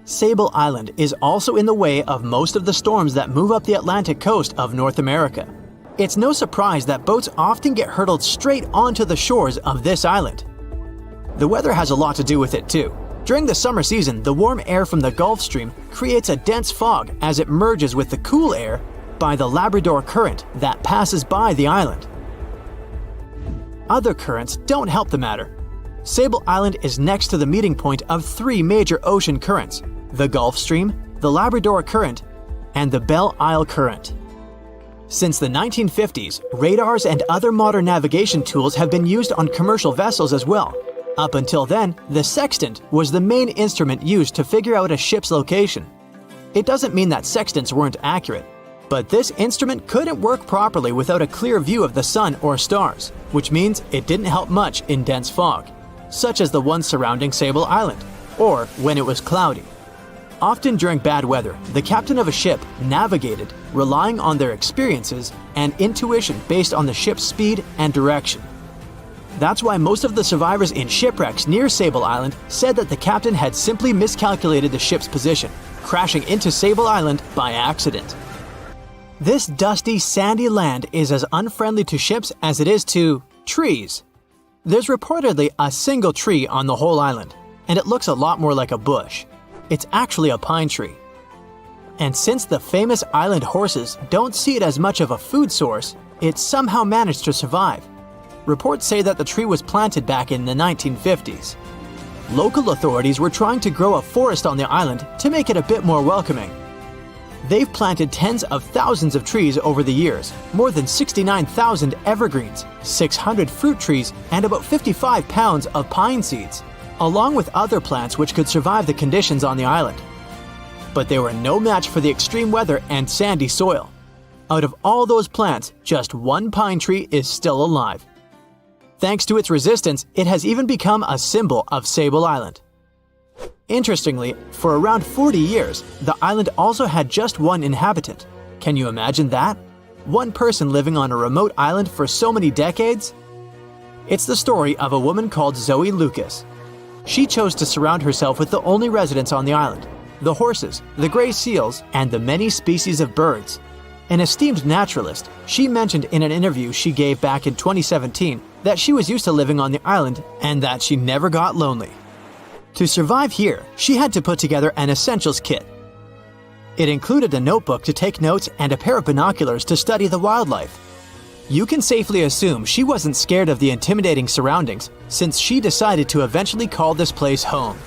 Sable Island is also in the way of most of the storms that move up the Atlantic coast of North America. It's no surprise that boats often get hurtled straight onto the shores of this island. The weather has a lot to do with it too. During the summer season, the warm air from the Gulf Stream creates a dense fog as it merges with the cool air by the Labrador Current that passes by the island. Other currents don't help the matter. Sable Island is next to the meeting point of 3 major ocean currents: the Gulf Stream, the Labrador Current, and the Belle Isle Current. Since the 1950s, radars and other modern navigation tools have been used on commercial vessels as well. Up until then, the sextant was the main instrument used to figure out a ship's location. It doesn't mean that sextants weren't accurate, but this instrument couldn't work properly without a clear view of the sun or stars, which means it didn't help much in dense fog, such as the one surrounding Sable Island, or when it was cloudy. Often during bad weather, the captain of a ship navigated, relying on their experiences and intuition based on the ship's speed and direction. That's why most of the survivors in shipwrecks near Sable Island said that the captain had simply miscalculated the ship's position, crashing into Sable Island by accident. This dusty, sandy land is as unfriendly to ships as it is to trees. There's reportedly a single tree on the whole island, and it looks a lot more like a bush. It's actually a pine tree. And since the famous island horses don't see it as much of a food source, it somehow managed to survive. Reports say that the tree was planted back in the 1950s. Local authorities were trying to grow a forest on the island to make it a bit more welcoming. They've planted tens of thousands of trees over the years, more than 69,000 evergreens, 600 fruit trees, and about 55 pounds of pine seeds, along with other plants which could survive the conditions on the island. But they were no match for the extreme weather and sandy soil. Out of all those plants, just one pine tree is still alive. Thanks to its resistance, it has even become a symbol of Sable Island. Interestingly, for around 40 years, the island also had just one inhabitant. Can you imagine that? One person living on a remote island for so many decades? It's the story of a woman called Zoe Lucas. She chose to surround herself with the only residents on the island, the horses, the gray seals, and the many species of birds. An esteemed naturalist, she mentioned in an interview she gave back in 2017 that she was used to living on the island and that she never got lonely. To survive here, she had to put together an essentials kit. It included a notebook to take notes and a pair of binoculars to study the wildlife. You can safely assume she wasn't scared of the intimidating surroundings, since she decided to eventually call this place home.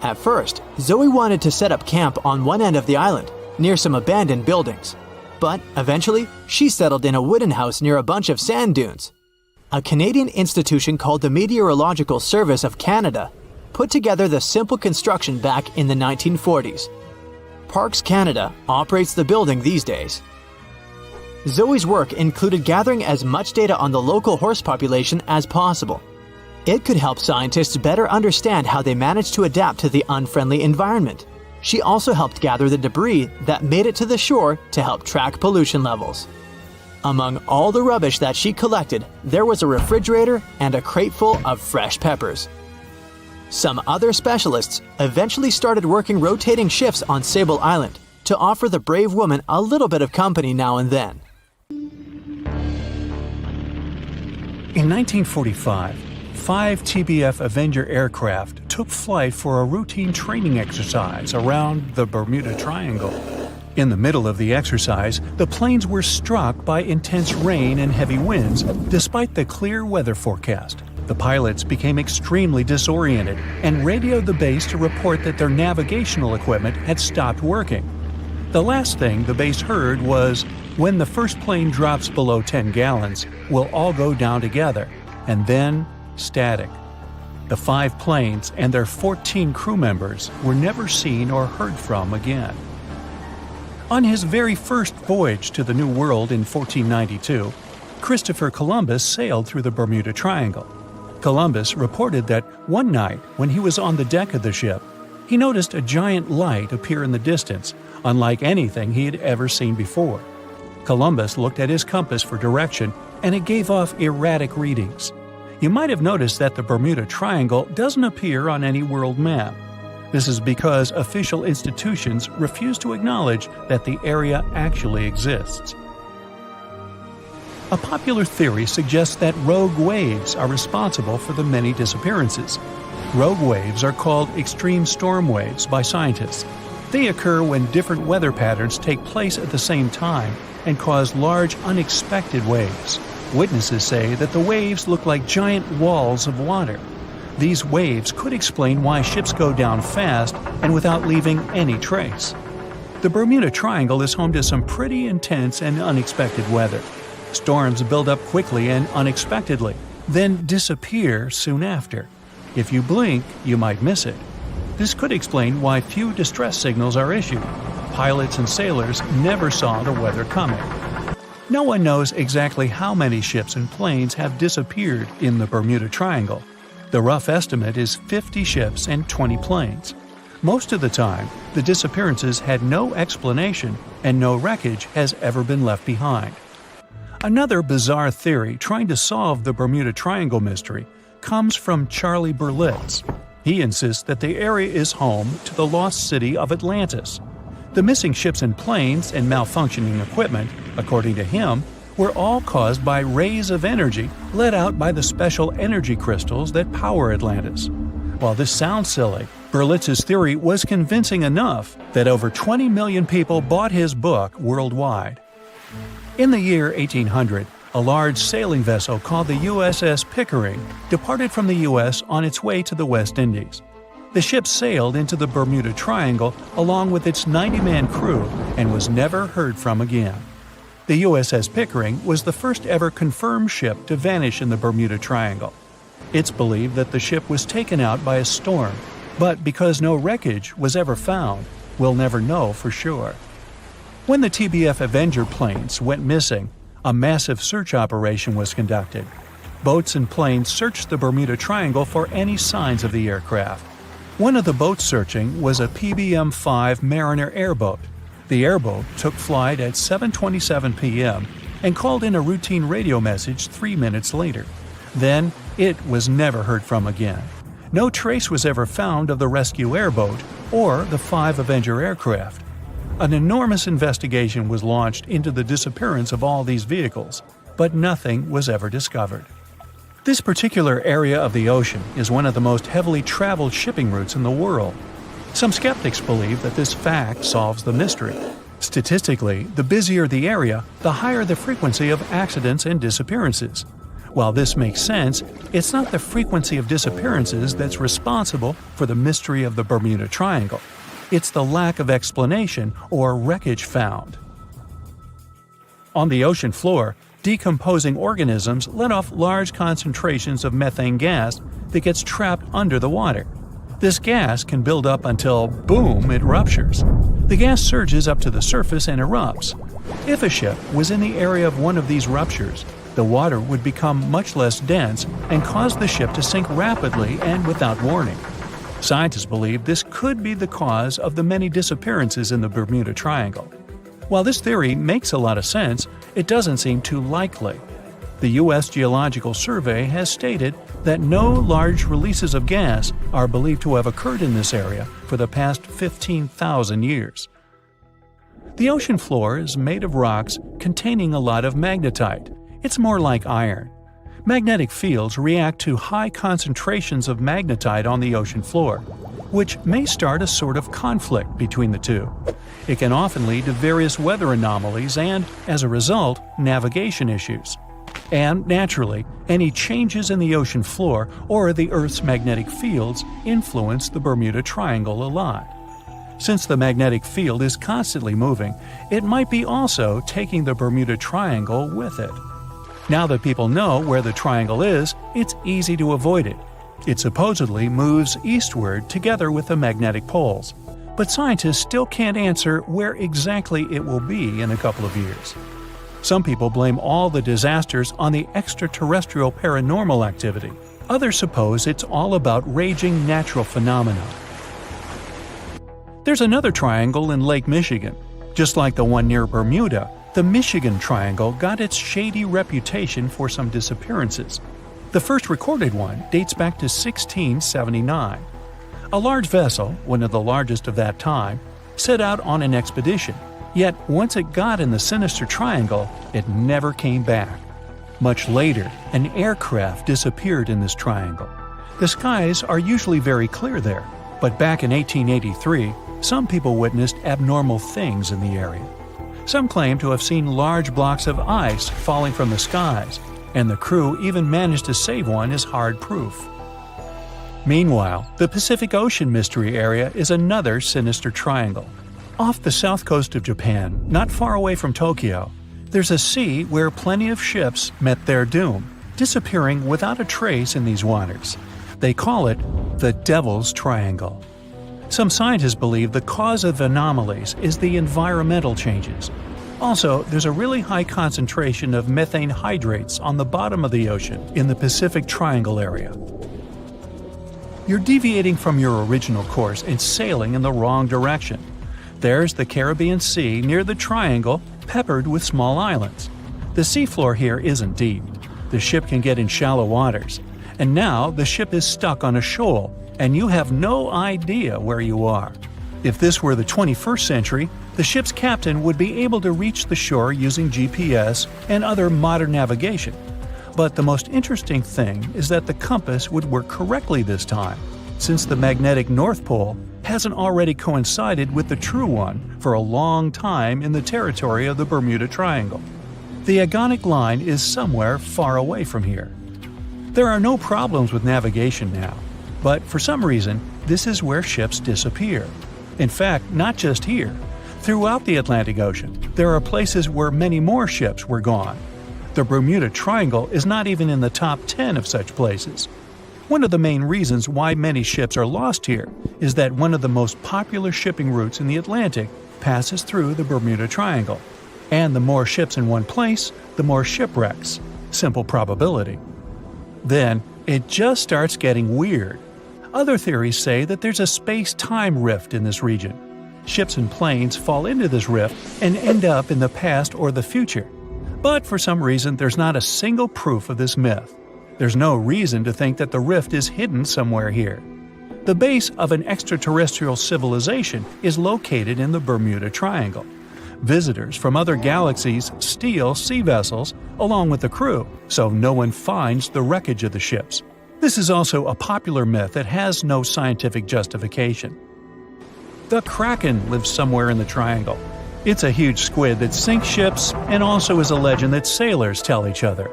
At first, Zoe wanted to set up camp on one end of the island, near some abandoned buildings. But eventually, she settled in a wooden house near a bunch of sand dunes. A Canadian institution called the Meteorological Service of Canada put together the simple construction back in the 1940s. Parks Canada operates the building these days. Zoe's work included gathering as much data on the local horse population as possible. It could help scientists better understand how they managed to adapt to the unfriendly environment. She also helped gather the debris that made it to the shore to help track pollution levels. Among all the rubbish that she collected, there was a refrigerator and a crate full of fresh peppers. Some other specialists eventually started working rotating shifts on Sable Island to offer the brave woman a little bit of company now and then. In 1945, 5 TBF Avenger aircraft took flight for a routine training exercise around the Bermuda Triangle. In the middle of the exercise, the planes were struck by intense rain and heavy winds, despite the clear weather forecast. The pilots became extremely disoriented and radioed the base to report that their navigational equipment had stopped working. The last thing the base heard was, "When the first plane drops below 10 gallons, we'll all go down together," and then static. The 5 planes and their 14 crew members were never seen or heard from again. On his very first voyage to the New World in 1492, Christopher Columbus sailed through the Bermuda Triangle. Columbus reported that one night when he was on the deck of the ship, he noticed a giant light appear in the distance, unlike anything he had ever seen before. Columbus looked at his compass for direction, and it gave off erratic readings. You might have noticed that the Bermuda Triangle doesn't appear on any world map. This is because official institutions refuse to acknowledge that the area actually exists. A popular theory suggests that rogue waves are responsible for the many disappearances. Rogue waves are called extreme storm waves by scientists. They occur when different weather patterns take place at the same time and cause large, unexpected waves. Witnesses say that the waves look like giant walls of water. These waves could explain why ships go down fast and without leaving any trace. The Bermuda Triangle is home to some pretty intense and unexpected weather. Storms build up quickly and unexpectedly, then disappear soon after. If you blink, you might miss it. This could explain why few distress signals are issued. Pilots and sailors never saw the weather coming. No one knows exactly how many ships and planes have disappeared in the Bermuda Triangle. The rough estimate is 50 ships and 20 planes. Most of the time, the disappearances had no explanation and no wreckage has ever been left behind. Another bizarre theory trying to solve the Bermuda Triangle mystery comes from Charlie Berlitz. He insists that the area is home to the lost city of Atlantis. The missing ships and planes and malfunctioning equipment, according to him, were all caused by rays of energy let out by the special energy crystals that power Atlantis. While this sounds silly, Berlitz's theory was convincing enough that over 20 million people bought his book worldwide. In the year 1800, a large sailing vessel called the USS Pickering departed from the U.S. on its way to the West Indies. The ship sailed into the Bermuda Triangle along with its 90-man crew and was never heard from again. The USS Pickering was the first ever confirmed ship to vanish in the Bermuda Triangle. It's believed that the ship was taken out by a storm, but because no wreckage was ever found, we'll never know for sure. When the TBF Avenger planes went missing, a massive search operation was conducted. Boats and planes searched the Bermuda Triangle for any signs of the aircraft. One of the boats searching was a PBM-5 Mariner airboat. The airboat took flight at 7:27 p.m. and called in a routine radio message 3 minutes later. Then, it was never heard from again. No trace was ever found of the rescue airboat or the 5 Avenger aircraft. An enormous investigation was launched into the disappearance of all these vehicles, but nothing was ever discovered. This particular area of the ocean is one of the most heavily traveled shipping routes in the world. Some skeptics believe that this fact solves the mystery. Statistically, the busier the area, the higher the frequency of accidents and disappearances. While this makes sense, it's not the frequency of disappearances that's responsible for the mystery of the Bermuda Triangle. It's the lack of explanation or wreckage found. On the ocean floor, decomposing organisms let off large concentrations of methane gas that gets trapped under the water. This gas can build up until, boom, it ruptures. The gas surges up to the surface and erupts. If a ship was in the area of one of these ruptures, the water would become much less dense and cause the ship to sink rapidly and without warning. Scientists believe this could be the cause of the many disappearances in the Bermuda Triangle. While this theory makes a lot of sense, it doesn't seem too likely. The U.S. Geological Survey has stated that no large releases of gas are believed to have occurred in this area for the past 15,000 years. The ocean floor is made of rocks containing a lot of magnetite. It's more like iron. Magnetic fields react to high concentrations of magnetite on the ocean floor, which may start a sort of conflict between the two. It can often lead to various weather anomalies and, as a result, navigation issues. And, naturally, any changes in the ocean floor or the Earth's magnetic fields influence the Bermuda Triangle a lot. Since the magnetic field is constantly moving, it might be also taking the Bermuda Triangle with it. Now that people know where the triangle is, it's easy to avoid it. It supposedly moves eastward together with the magnetic poles, but scientists still can't answer where exactly it will be in a couple of years. Some people blame all the disasters on the extraterrestrial paranormal activity. Others suppose it's all about raging natural phenomena. There's another triangle in Lake Michigan. Just like the one near Bermuda, the Michigan Triangle got its shady reputation for some disappearances. The first recorded one dates back to 1679. A large vessel, one of the largest of that time, set out on an expedition. Yet once it got in the sinister triangle, it never came back. Much later, an aircraft disappeared in this triangle. The skies are usually very clear there, but back in 1883, some people witnessed abnormal things in the area. Some claim to have seen large blocks of ice falling from the skies, and the crew even managed to save one as hard proof. Meanwhile, the Pacific Ocean mystery area is another sinister triangle. Off the south coast of Japan, not far away from Tokyo, there's a sea where plenty of ships met their doom, disappearing without a trace in these waters. They call it the Devil's Triangle. Some scientists believe the cause of anomalies is the environmental changes. Also, there's a really high concentration of methane hydrates on the bottom of the ocean in the Pacific Triangle area. You're deviating from your original course and sailing in the wrong direction. There's the Caribbean Sea near the triangle, peppered with small islands. The seafloor here isn't deep. The ship can get in shallow waters. And now the ship is stuck on a shoal, and you have no idea where you are. If this were the 21st century, the ship's captain would be able to reach the shore using GPS and other modern navigation. But the most interesting thing is that the compass would work correctly this time, since the magnetic North Pole hasn't already coincided with the true one for a long time in the territory of the Bermuda Triangle. The agonic line is somewhere far away from here. There are no problems with navigation now, but for some reason, this is where ships disappear. In fact, not just here. Throughout the Atlantic Ocean, there are places where many more ships were gone. The Bermuda Triangle is not even in the top 10 of such places. One of the main reasons why many ships are lost here is that one of the most popular shipping routes in the Atlantic passes through the Bermuda Triangle. And the more ships in one place, the more shipwrecks. Simple probability. Then, it just starts getting weird. Other theories say that there's a space-time rift in this region. Ships and planes fall into this rift and end up in the past or the future. But for some reason, there's not a single proof of this myth. There's no reason to think that the rift is hidden somewhere here. The base of an extraterrestrial civilization is located in the Bermuda Triangle. Visitors from other galaxies steal sea vessels along with the crew, so no one finds the wreckage of the ships. This is also a popular myth that has no scientific justification. The Kraken lives somewhere in the triangle. It's a huge squid that sinks ships and also is a legend that sailors tell each other.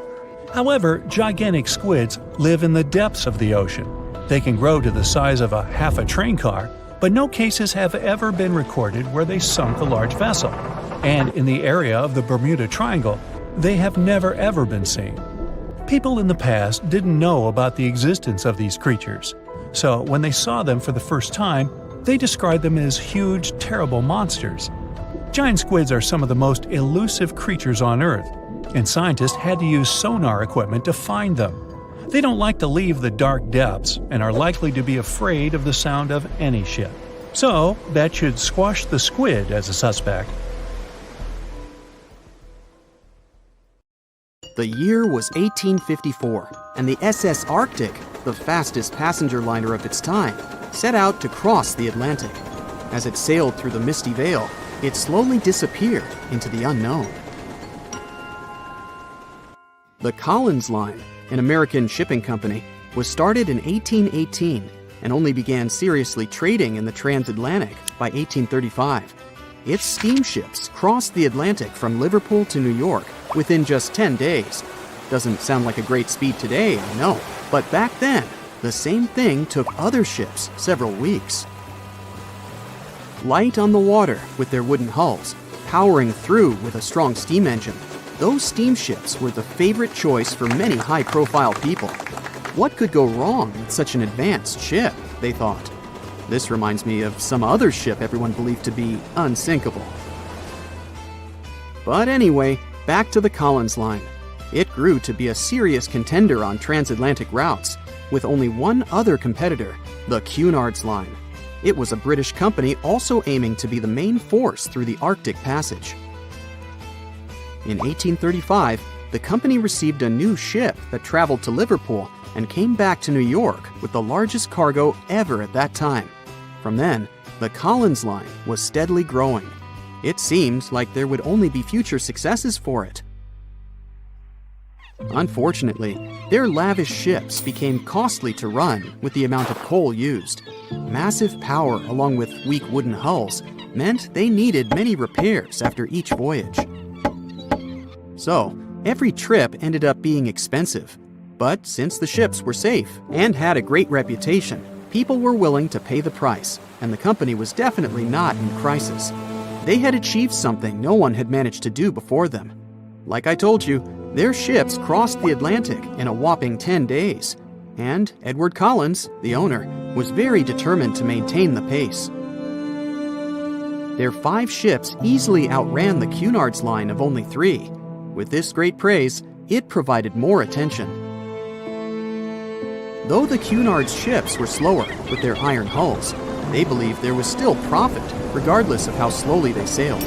However, gigantic squids live in the depths of the ocean. They can grow to the size of half a train car, but no cases have ever been recorded where they sunk a large vessel. And in the area of the Bermuda Triangle, they have never ever been seen. People in the past didn't know about the existence of these creatures, so when they saw them for the first time, they described them as huge, terrible monsters. Giant squids are some of the most elusive creatures on Earth, and scientists had to use sonar equipment to find them. They don't like to leave the dark depths and are likely to be afraid of the sound of any ship. So, that should squash the squid as a suspect. The year was 1854, and the SS Arctic, the fastest passenger liner of its time, set out to cross the Atlantic. As it sailed through the misty veil, it slowly disappeared into the unknown. The Collins Line, an American shipping company, was started in 1818 and only began seriously trading in the transatlantic by 1835. Its steamships crossed the Atlantic from Liverpool to New York within just 10 days. Doesn't sound like a great speed today, I know, but back then, the same thing took other ships several weeks. Light on the water with their wooden hulls, powering through with a strong steam engine, those steamships were the favorite choice for many high-profile people. What could go wrong with such an advanced ship, they thought. This reminds me of some other ship everyone believed to be unsinkable. But anyway, back to the Collins Line. It grew to be a serious contender on transatlantic routes, with only one other competitor, the Cunard's Line. It was a British company also aiming to be the main force through the Arctic Passage. In 1835, the company received a new ship that traveled to Liverpool and came back to New York with the largest cargo ever at that time. From then, the Collins Line was steadily growing. It seemed like there would only be future successes for it. Unfortunately, their lavish ships became costly to run with the amount of coal used. Massive power along with weak wooden hulls meant they needed many repairs after each voyage. So, every trip ended up being expensive. But since the ships were safe and had a great reputation, people were willing to pay the price, and the company was definitely not in crisis. They had achieved something no one had managed to do before them. Like I told you, their ships crossed the Atlantic in a whopping 10 days. And Edward Collins, the owner, was very determined to maintain the pace. Their 5 ships easily outran the Cunard's line of only 3. With this great praise, it provided more attention. Though the Cunard's ships were slower with their iron hulls, they believed there was still profit, regardless of how slowly they sailed.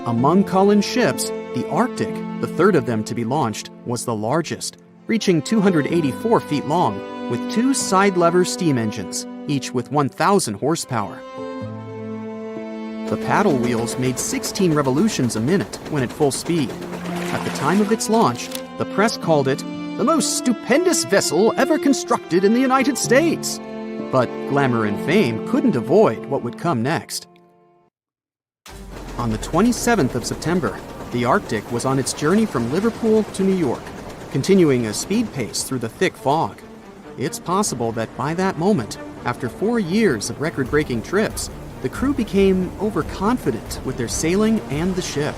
Among Cullen's ships, the Arctic, the third of them to be launched, was the largest, reaching 284 feet long, with 2 side-lever steam engines, each with 1,000 horsepower. The paddle wheels made 16 revolutions a minute when at full speed. At the time of its launch, the press called it the most stupendous vessel ever constructed in the United States. But glamour and fame couldn't avoid what would come next. On the 27th of September, the Arctic was on its journey from Liverpool to New York, continuing a speed pace through the thick fog. It's possible that by that moment, after 4 years of record-breaking trips, the crew became overconfident with their sailing and the ship.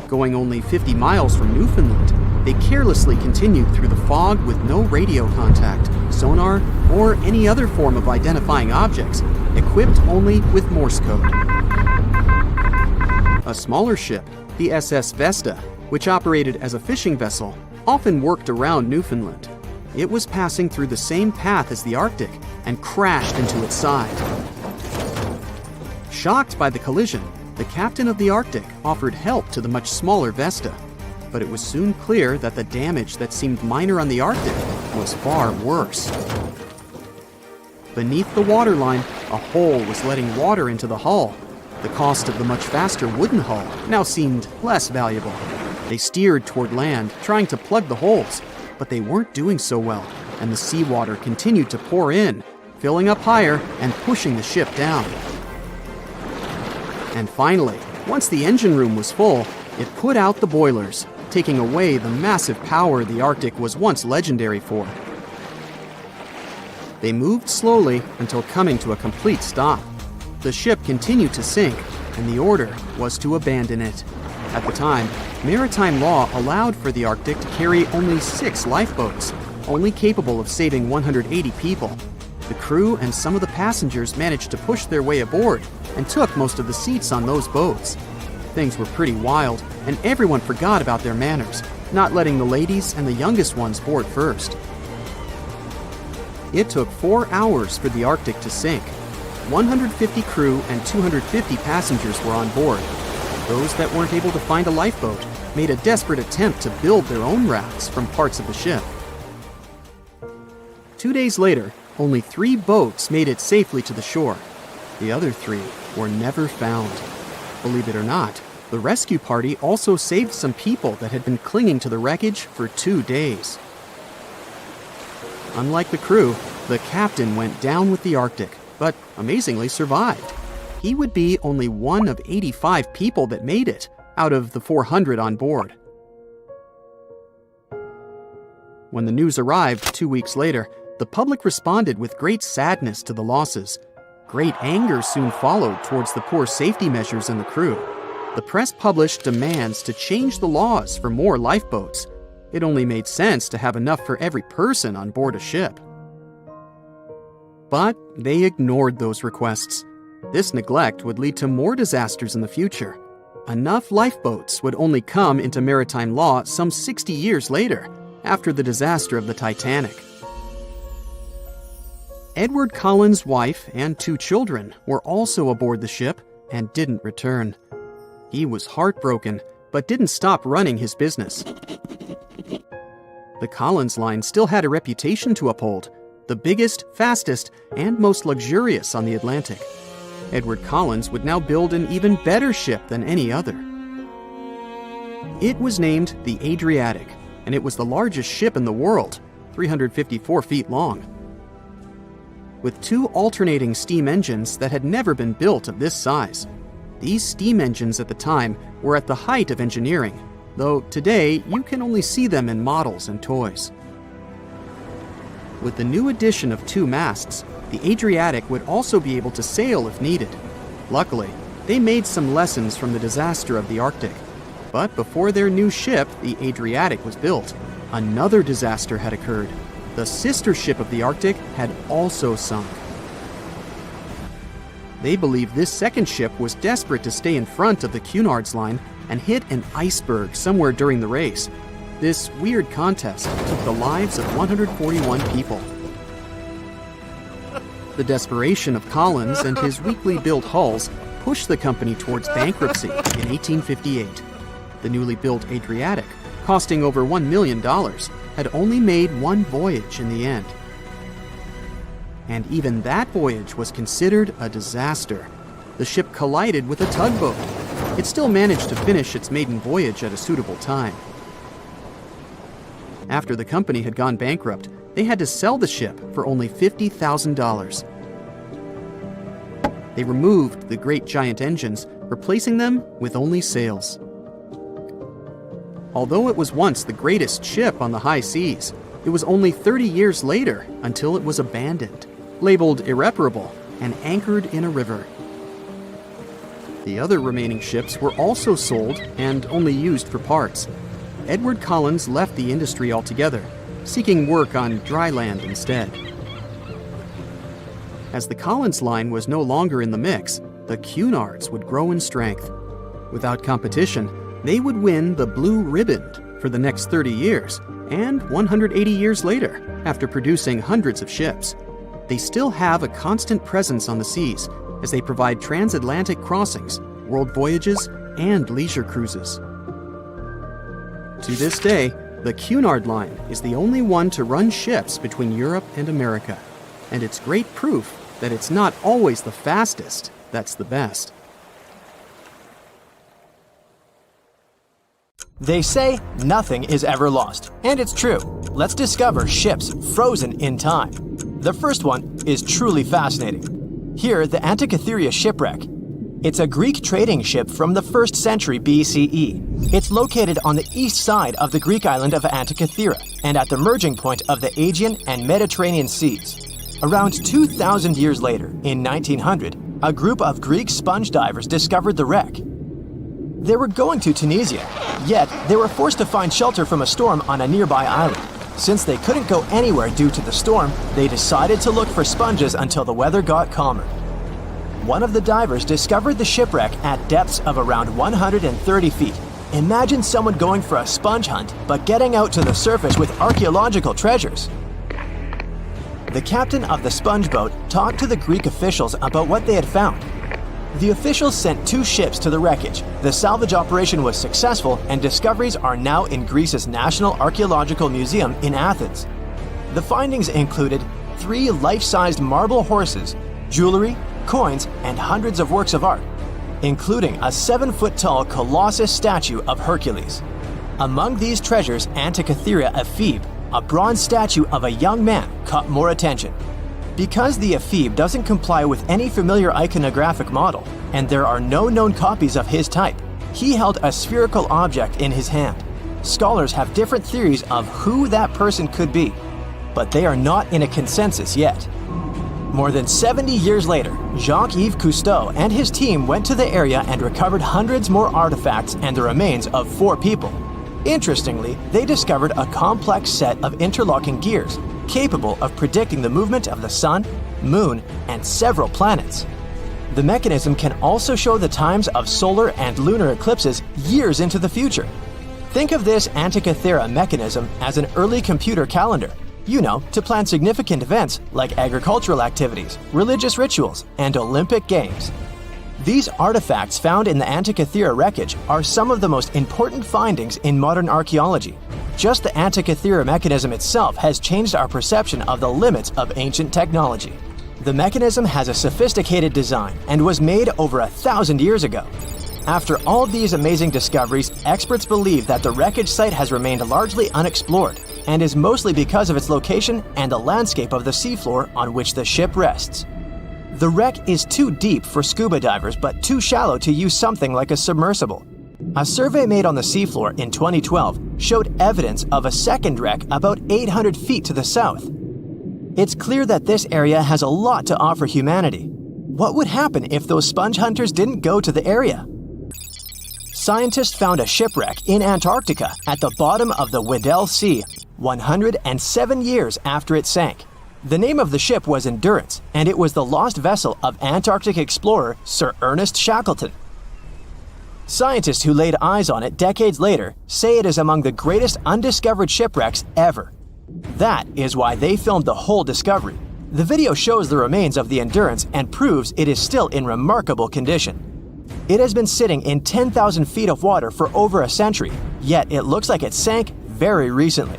Going only 50 miles from Newfoundland, they carelessly continued through the fog with no radio contact, sonar, or any other form of identifying objects, equipped only with Morse code. A smaller ship, the SS Vesta, which operated as a fishing vessel, often worked around Newfoundland. It was passing through the same path as the Arctic and crashed into its side. Shocked by the collision, the captain of the Arctic offered help to the much smaller Vesta, but it was soon clear that the damage that seemed minor on the Arctic was far worse. Beneath the waterline, a hole was letting water into the hull. The cost of the much faster wooden hull now seemed less valuable. They steered toward land, trying to plug the holes, but they weren't doing so well, and the seawater continued to pour in, filling up higher and pushing the ship down. And finally, once the engine room was full, it put out the boilers, taking away the massive power the Arctic was once legendary for. They moved slowly until coming to a complete stop. The ship continued to sink, and the order was to abandon it. At the time, maritime law allowed for the Arctic to carry only 6 lifeboats, only capable of saving 180 people. The crew and some of the passengers managed to push their way aboard and took most of the seats on those boats. Things were pretty wild, and everyone forgot about their manners, not letting the ladies and the youngest ones board first. It took 4 hours for the Arctic to sink. 150 crew and 250 passengers were on board. Those that weren't able to find a lifeboat made a desperate attempt to build their own rafts from parts of the ship. 2 days later, only 3 boats made it safely to the shore. The other 3 were never found. Believe it or not, the rescue party also saved some people that had been clinging to the wreckage for 2 days. Unlike the crew, the captain went down with the Arctic, but amazingly survived. He would be only one of 85 people that made it, out of the 400 on board. When the news arrived 2 weeks later, the public responded with great sadness to the losses. Great anger soon followed towards the poor safety measures in the crew. The press published demands to change the laws for more lifeboats. It only made sense to have enough for every person on board a ship. But they ignored those requests. This neglect would lead to more disasters in the future. Enough lifeboats would only come into maritime law some 60 years later, after the disaster of the Titanic. Edward Cullen's wife and 2 children were also aboard the ship and didn't return. He was heartbroken, but didn't stop running his business. The Collins line still had a reputation to uphold, the biggest, fastest, and most luxurious on the Atlantic. Edward Collins would now build an even better ship than any other. It was named the Adriatic, and it was the largest ship in the world, 354 feet long. With 2 alternating steam engines that had never been built of this size. These steam engines at the time were at the height of engineering, though today you can only see them in models and toys. With the new addition of 2 masts, the Adriatic would also be able to sail if needed. Luckily, they made some lessons from the disaster of the Arctic. But before their new ship, the Adriatic, was built, another disaster had occurred. the sister ship of the Arctic had also sunk. They believe this second ship was desperate to stay in front of the Cunard's line and hit an iceberg somewhere during the race. This weird contest took the lives of 141 people. The desperation of Collins and his weakly built hulls pushed the company towards bankruptcy in 1858. The newly built Adriatic, costing over $1 million, had only made one voyage in the end. And even that voyage was considered a disaster. The ship collided with a tugboat. It still managed to finish its maiden voyage at a suitable time. After the company had gone bankrupt, they had to sell the ship for only $50,000. They removed the great giant engines, replacing them with only sails. Although it was once the greatest ship on the high seas, it was only 30 years later until it was abandoned, labeled irreparable, and anchored in a river. The other remaining ships were also sold and only used for parts. Edward Collins left the industry altogether, seeking work on dry land instead. As the Collins line was no longer in the mix, the Cunards would grow in strength. Without competition, they would win the Blue Riband for the next 30 years, and 180 years later, after producing hundreds of ships. They still have a constant presence on the seas as they provide transatlantic crossings, world voyages, and leisure cruises. To this day, the Cunard line is the only one to run ships between Europe and America, and it's great proof that it's not always the fastest that's the best. They say nothing is ever lost, and it's true. Let's discover ships frozen in time. The first one is truly fascinating. Here, the Antikythera shipwreck. It's a Greek trading ship from the 1st century BCE. It's located on the east side of the Greek island of Antikythera and at the merging point of the Aegean and Mediterranean seas. Around 2,000 years later, in 1900, a group of Greek sponge divers discovered the wreck. They were going to Tunisia, yet they were forced to find shelter from a storm on a nearby island. Since they couldn't go anywhere due to the storm, they decided to look for sponges until the weather got calmer. One of the divers discovered the shipwreck at depths of around 130 feet. Imagine someone going for a sponge hunt, but getting out to the surface with archaeological treasures. The captain of the sponge boat talked to the Greek officials about what they had found. The officials sent 2 ships to the wreckage. The salvage operation was successful, and discoveries are now in Greece's National Archaeological Museum in Athens. The findings included 3 life-sized marble horses, jewelry, coins, and hundreds of works of art, including a 7-foot-tall Colossus statue of Hercules. Among these treasures, Antikythera ephebe, a bronze statue of a young man, caught more attention. Because the ephebe doesn't comply with any familiar iconographic model, and there are no known copies of his type, he held a spherical object in his hand. Scholars have different theories of who that person could be, but they are not in a consensus yet. More than 70 years later, Jacques-Yves Cousteau and his team went to the area and recovered hundreds more artifacts and the remains of 4 people. Interestingly, they discovered a complex set of interlocking gears, capable of predicting the movement of the sun, moon, and several planets. The mechanism can also show the times of solar and lunar eclipses years into the future. Think of this Antikythera mechanism as an early computer calendar, to plan significant events like agricultural activities, religious rituals, and Olympic Games. These artifacts found in the Antikythera wreckage are some of the most important findings in modern archaeology. Just the Antikythera mechanism itself has changed our perception of the limits of ancient technology. The mechanism has a sophisticated design and was made over 1,000 years ago. After all these amazing discoveries, experts believe that the wreckage site has remained largely unexplored, and is mostly because of its location and the landscape of the seafloor on which the ship rests. The wreck is too deep for scuba divers but too shallow to use something like a submersible. A survey made on the seafloor in 2012 showed evidence of a second wreck about 800 feet to the south. It's clear that this area has a lot to offer humanity. What would happen if those sponge hunters didn't go to the area? Scientists found a shipwreck in Antarctica at the bottom of the Weddell Sea. 107 years after it sank. The name of the ship was Endurance, and it was the lost vessel of Antarctic explorer Sir Ernest Shackleton. Scientists who laid eyes on it decades later say it is among the greatest undiscovered shipwrecks ever. That is why they filmed the whole discovery. The video shows the remains of the Endurance and proves it is still in remarkable condition. It has been sitting in 10,000 feet of water for over a century, yet it looks like it sank very recently.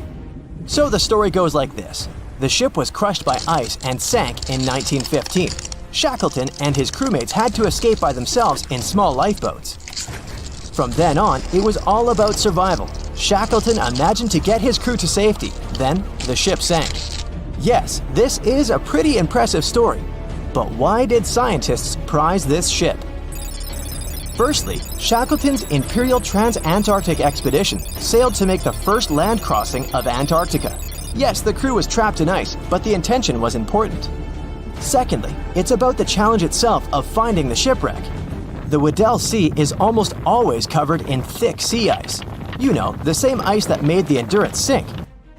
So the story goes like this. The ship was crushed by ice and sank in 1915. Shackleton and his crewmates had to escape by themselves in small lifeboats. From then on, it was all about survival. Shackleton imagined to get his crew to safety. Then, the ship sank. Yes, this is a pretty impressive story. But why did scientists prize this ship? Firstly, Shackleton's Imperial Trans-Antarctic Expedition sailed to make the first land crossing of Antarctica. Yes, the crew was trapped in ice, but the intention was important. Secondly, it's about the challenge itself of finding the shipwreck. The Weddell Sea is almost always covered in thick sea ice. You know, the same ice that made the Endurance sink.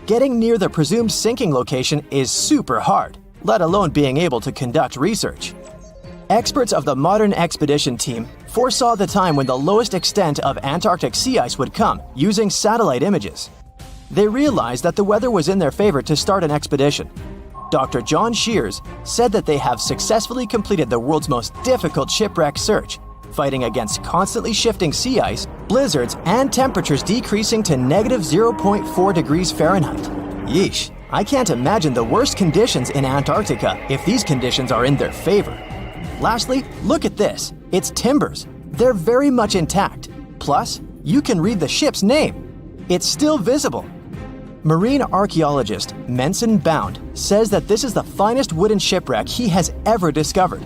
Getting near the presumed sinking location is super hard, let alone being able to conduct research. Experts of the modern expedition team foresaw the time when the lowest extent of Antarctic sea ice would come using satellite images. They realized that the weather was in their favor to start an expedition. Dr. John Shears said that they have successfully completed the world's most difficult shipwreck search, fighting against constantly shifting sea ice, blizzards, and temperatures decreasing to negative 0.4 degrees Fahrenheit. Yeesh, I can't imagine the worst conditions in Antarctica if these conditions are in their favor. Lastly, look at this. It's timbers. They're very much intact. Plus, you can read the ship's name. It's still visible. Marine archaeologist Menson Bound says that this is the finest wooden shipwreck he has ever discovered.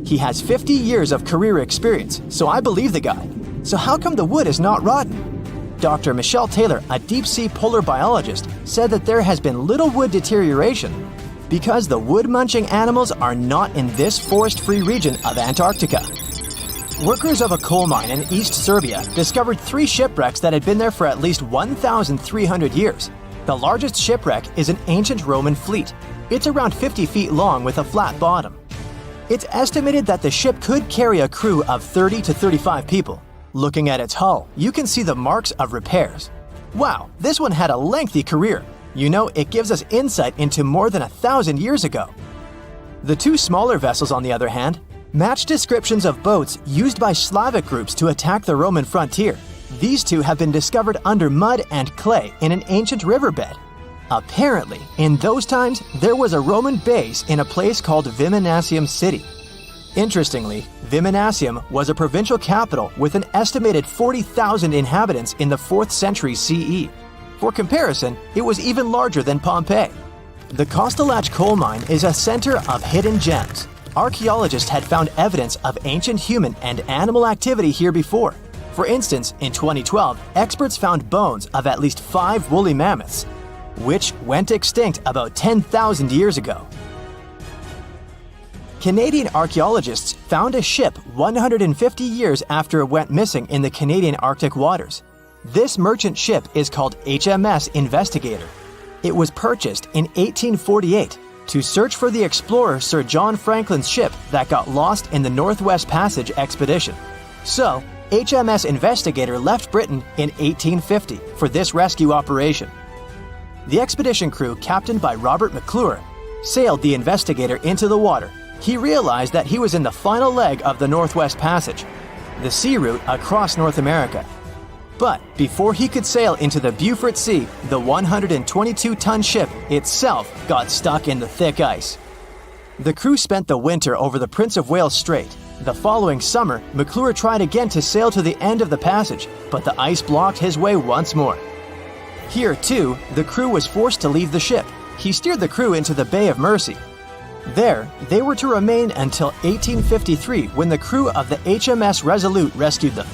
He has 50 years of career experience, so I believe the guy. So how come the wood is not rotten? Dr. Michelle Taylor, a deep-sea polar biologist, said that there has been little wood deterioration because the wood-munching animals are not in this forest-free region of Antarctica. Workers of a coal mine in East Serbia discovered 3 shipwrecks that had been there for at least 1,300 years. The largest shipwreck is an ancient Roman fleet. It's around 50 feet long with a flat bottom. It's estimated that the ship could carry a crew of 30 to 35 people. Looking at its hull, you can see the marks of repairs. Wow, this one had a lengthy career. You know, it gives us insight into more than 1,000 years ago. The 2 smaller vessels, on the other hand, match descriptions of boats used by Slavic groups to attack the Roman frontier. These 2 have been discovered under mud and clay in an ancient riverbed. Apparently, in those times, there was a Roman base in a place called Viminacium City. Interestingly, Viminacium was a provincial capital with an estimated 40,000 inhabitants in the 4th century CE. For comparison, it was even larger than Pompeii. The Kostelach coal mine is a center of hidden gems. Archaeologists had found evidence of ancient human and animal activity here before. For instance, in 2012, experts found bones of at least 5 woolly mammoths, which went extinct about 10,000 years ago. Canadian archaeologists found a ship 150 years after it went missing in the Canadian Arctic waters. This merchant ship is called HMS Investigator. It was purchased in 1848 to search for the explorer Sir John Franklin's ship that got lost in the Northwest Passage expedition. So, HMS Investigator left Britain in 1850 for this rescue operation. The expedition crew, captained by Robert McClure, sailed the Investigator into the water. He realized that he was in the final leg of the Northwest Passage, the sea route across North America. But before he could sail into the Beaufort Sea, the 122-ton ship itself got stuck in the thick ice. The crew spent the winter over the Prince of Wales Strait. The following summer, McClure tried again to sail to the end of the passage, but the ice blocked his way once more. Here, too, the crew was forced to leave the ship. He steered the crew into the Bay of Mercy. There, they were to remain until 1853 when the crew of the HMS Resolute rescued them.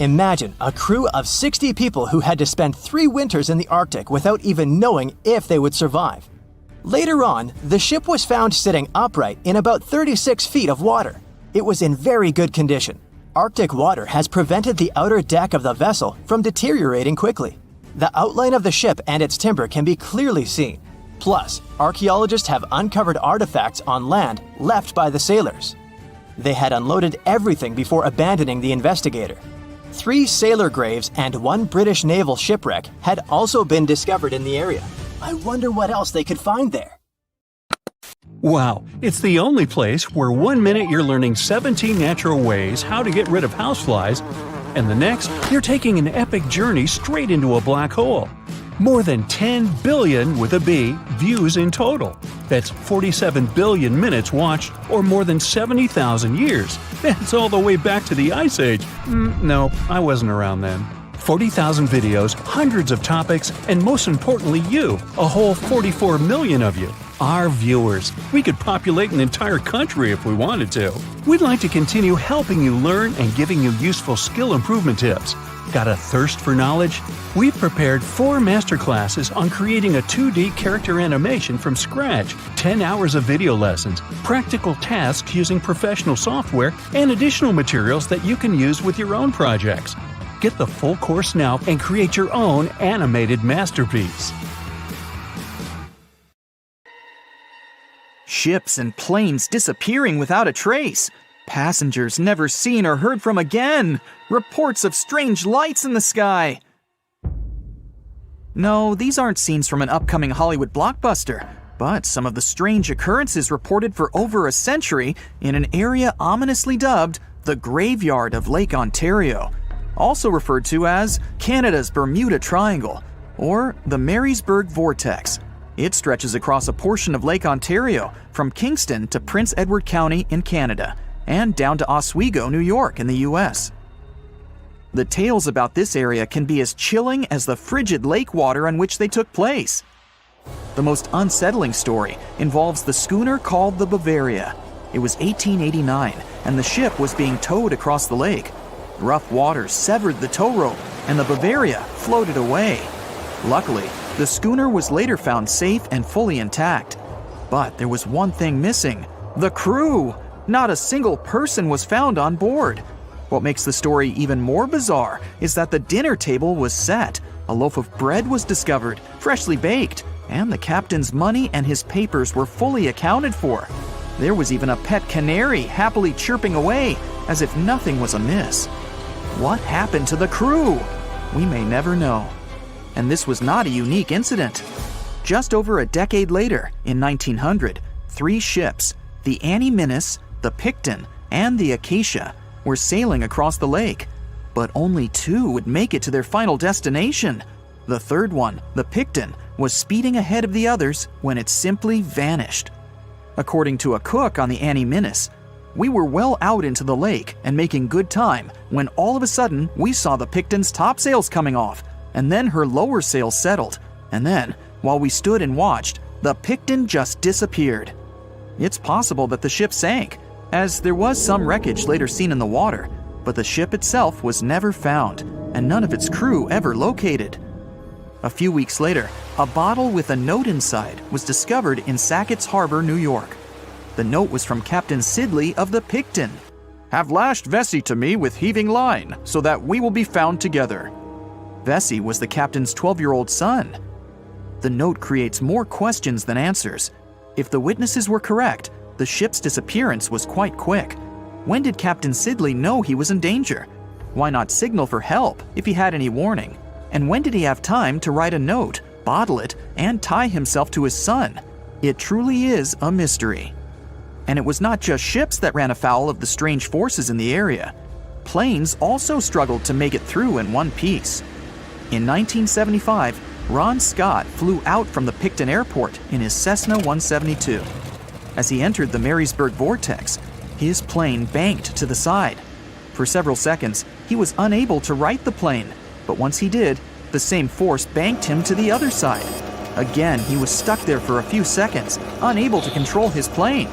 Imagine a crew of 60 people who had to spend 3 winters in the Arctic without even knowing if they would survive. Later on, the ship was found sitting upright in about 36 feet of water. It was in very good condition. Arctic water has prevented the outer deck of the vessel from deteriorating quickly. The outline of the ship and its timber can be clearly seen. Plus, archaeologists have uncovered artifacts on land left by the sailors. They had unloaded everything before abandoning the Investigator. 3 sailor graves and 1 British naval shipwreck had also been discovered in the area. I wonder what else they could find there. Wow, it's the only place where 1 minute you're learning 17 natural ways how to get rid of houseflies, and the next, you're taking an epic journey straight into a black hole. More than 10 billion with a B views in total. That's 47 billion minutes watched, or more than 70,000 years. That's all the way back to the Ice Age. No, I wasn't around then. 40,000 videos, hundreds of topics, and most importantly you, a whole 44 million of you. Our viewers. We could populate an entire country if we wanted to. We'd like to continue helping you learn and giving you useful skill improvement tips. Got a thirst for knowledge? We've prepared 4 masterclasses on creating a 2D character animation from scratch, 10 hours of video lessons, practical tasks using professional software, and additional materials that you can use with your own projects. Get the full course now and create your own animated masterpiece. Ships and planes disappearing without a trace. Passengers never seen or heard from again. Reports of strange lights in the sky. No, these aren't scenes from an upcoming Hollywood blockbuster, but some of the strange occurrences reported for over a century in an area ominously dubbed the Graveyard of Lake Ontario, also referred to as Canada's Bermuda Triangle, or the Marysburg Vortex. It stretches across a portion of Lake Ontario from Kingston to Prince Edward County in Canada, and down to Oswego, New York in the US. The tales about this area can be as chilling as the frigid lake water on which they took place. The most unsettling story involves the schooner called the Bavaria. It was 1889, and the ship was being towed across the lake. Rough waters severed the tow rope, and the Bavaria floated away. Luckily, the schooner was later found safe and fully intact. But there was one thing missing: the crew! Not a single person was found on board. What makes the story even more bizarre is that the dinner table was set, a loaf of bread was discovered, freshly baked, and the captain's money and his papers were fully accounted for. There was even a pet canary happily chirping away, as if nothing was amiss. What happened to the crew? We may never know. And this was not a unique incident. Just over a decade later, in 1900, 3 ships, the Annie Minnis, the Picton, and the Acacia, were sailing across the lake, but only 2 would make it to their final destination. The third one, the Picton, was speeding ahead of the others when it simply vanished. According to a cook on the Annie Minnis, we were well out into the lake and making good time when all of a sudden we saw the Picton's topsails coming off, and then her lower sails settled, and then, while we stood and watched, the Picton just disappeared. It's possible that the ship sank, as there was some wreckage later seen in the water, but the ship itself was never found, and none of its crew ever located. A few weeks later, a bottle with a note inside was discovered in Sackett's Harbor, New York. The note was from Captain Sidley of the Picton. "Have lashed Vesey to me with heaving line, so that we will be found together." Vesey was the captain's 12-year-old son. The note creates more questions than answers. If the witnesses were correct, the ship's disappearance was quite quick. When did Captain Sidley know he was in danger? Why not signal for help if he had any warning? And when did he have time to write a note, bottle it, and tie himself to his son? It truly is a mystery. And it was not just ships that ran afoul of the strange forces in the area. Planes also struggled to make it through in one piece. In 1975, Ron Scott flew out from the Picton Airport in his Cessna 172. As he entered the Marysburg Vortex, his plane banked to the side. For several seconds, he was unable to right the plane, but once he did, the same force banked him to the other side. Again, he was stuck there for a few seconds, unable to control his plane.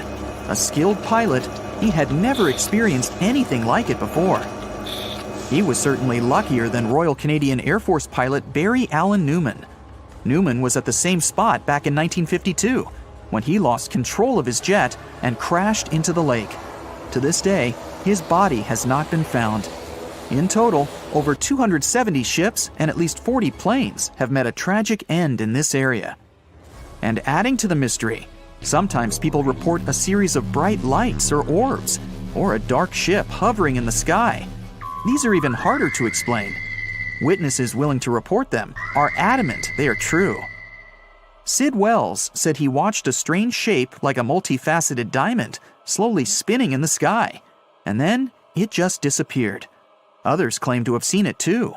A skilled pilot, he had never experienced anything like it before. He was certainly luckier than Royal Canadian Air Force pilot Barry Allen Newman. Newman was at the same spot back in 1952, when he lost control of his jet and crashed into the lake. To this day, his body has not been found. In total, over 270 ships and at least 40 planes have met a tragic end in this area. And adding to the mystery, sometimes people report a series of bright lights or orbs, or a dark ship hovering in the sky. These are even harder to explain. Witnesses willing to report them are adamant they are true. Sid Wells said he watched a strange shape like a multifaceted diamond slowly spinning in the sky, and then it just disappeared. Others claim to have seen it too.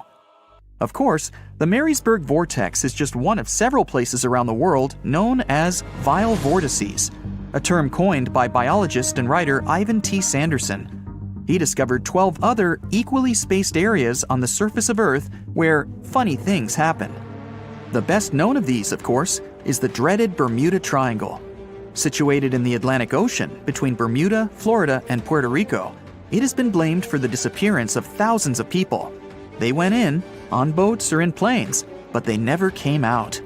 Of course, the Marysburg vortex is just one of several places around the world known as vile vortices, a term coined by biologist and writer Ivan T. Sanderson. He discovered 12 other equally spaced areas on the surface of Earth where funny things happen. The best known of these, of course, is the dreaded Bermuda Triangle. Situated in the Atlantic Ocean between Bermuda, Florida, and Puerto Rico, it has been blamed for the disappearance of thousands of people. They went in, on boats or in planes, but they never came out.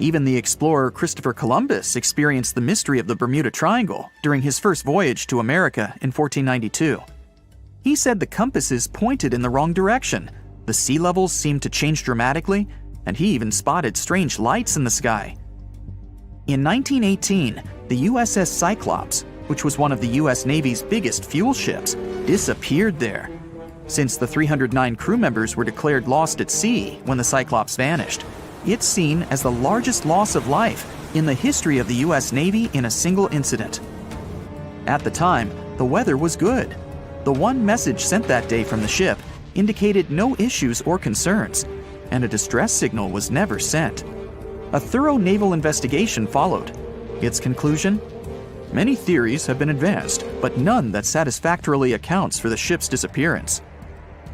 Even the explorer Christopher Columbus experienced the mystery of the Bermuda Triangle during his first voyage to America in 1492. He said the compasses pointed in the wrong direction, the sea levels seemed to change dramatically, and he even spotted strange lights in the sky. In 1918, the USS Cyclops, which was one of the US Navy's biggest fuel ships, disappeared there. Since the 309 crew members were declared lost at sea when the Cyclops vanished, it's seen as the largest loss of life in the history of the US Navy in a single incident. At the time, the weather was good. The one message sent that day from the ship indicated no issues or concerns, and a distress signal was never sent. A thorough naval investigation followed. Its conclusion? Many theories have been advanced, but none that satisfactorily accounts for the ship's disappearance.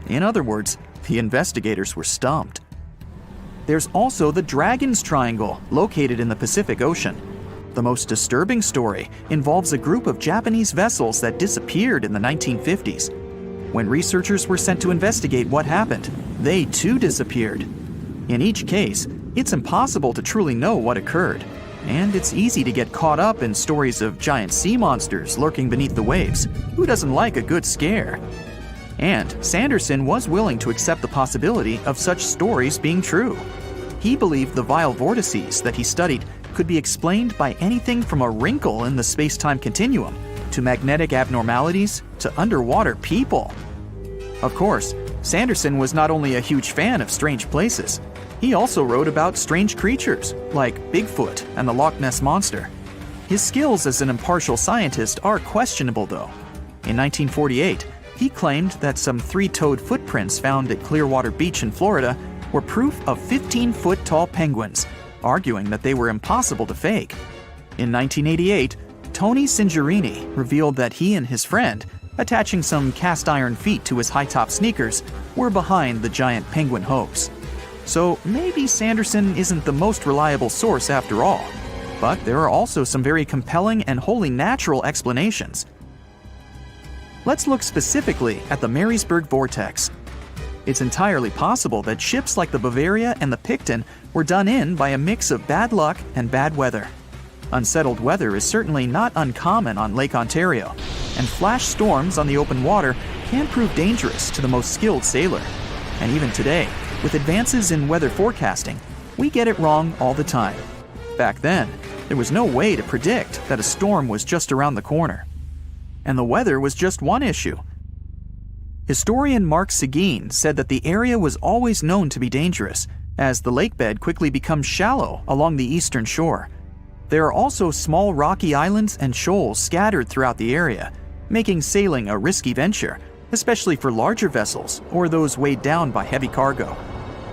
In other words, the investigators were stumped. There's also the Dragon's Triangle, located in the Pacific Ocean. The most disturbing story involves a group of Japanese vessels that disappeared in the 1950s. When researchers were sent to investigate what happened, they too disappeared. In each case, it's impossible to truly know what occurred, and it's easy to get caught up in stories of giant sea monsters lurking beneath the waves. Who doesn't like a good scare? And Sanderson was willing to accept the possibility of such stories being true. He believed the vile vortices that he studied could be explained by anything from a wrinkle in the space-time continuum to magnetic abnormalities to underwater people. Of course, Sanderson was not only a huge fan of strange places, he also wrote about strange creatures like Bigfoot and the Loch Ness Monster. His skills as an impartial scientist are questionable, though. In 1948, he claimed that some 3-toed footprints found at Clearwater Beach in Florida were proof of 15-foot-tall penguins, arguing that they were impossible to fake. In 1988, Tony Singerini revealed that he and his friend, attaching some cast-iron feet to his high-top sneakers, were behind the giant penguin hoax. So maybe Sanderson isn't the most reliable source after all, but there are also some very compelling and wholly natural explanations. Let's look specifically at the Marysburg vortex. It's entirely possible that ships like the Bavaria and the Picton were done in by a mix of bad luck and bad weather. Unsettled weather is certainly not uncommon on Lake Ontario, and flash storms on the open water can prove dangerous to the most skilled sailor. And even today, with advances in weather forecasting, we get it wrong all the time. Back then, there was no way to predict that a storm was just around the corner. And the weather was just one issue. Historian Mark Seguin said that the area was always known to be dangerous, as the lakebed quickly becomes shallow along the eastern shore. There are also small rocky islands and shoals scattered throughout the area, making sailing a risky venture, especially for larger vessels or those weighed down by heavy cargo.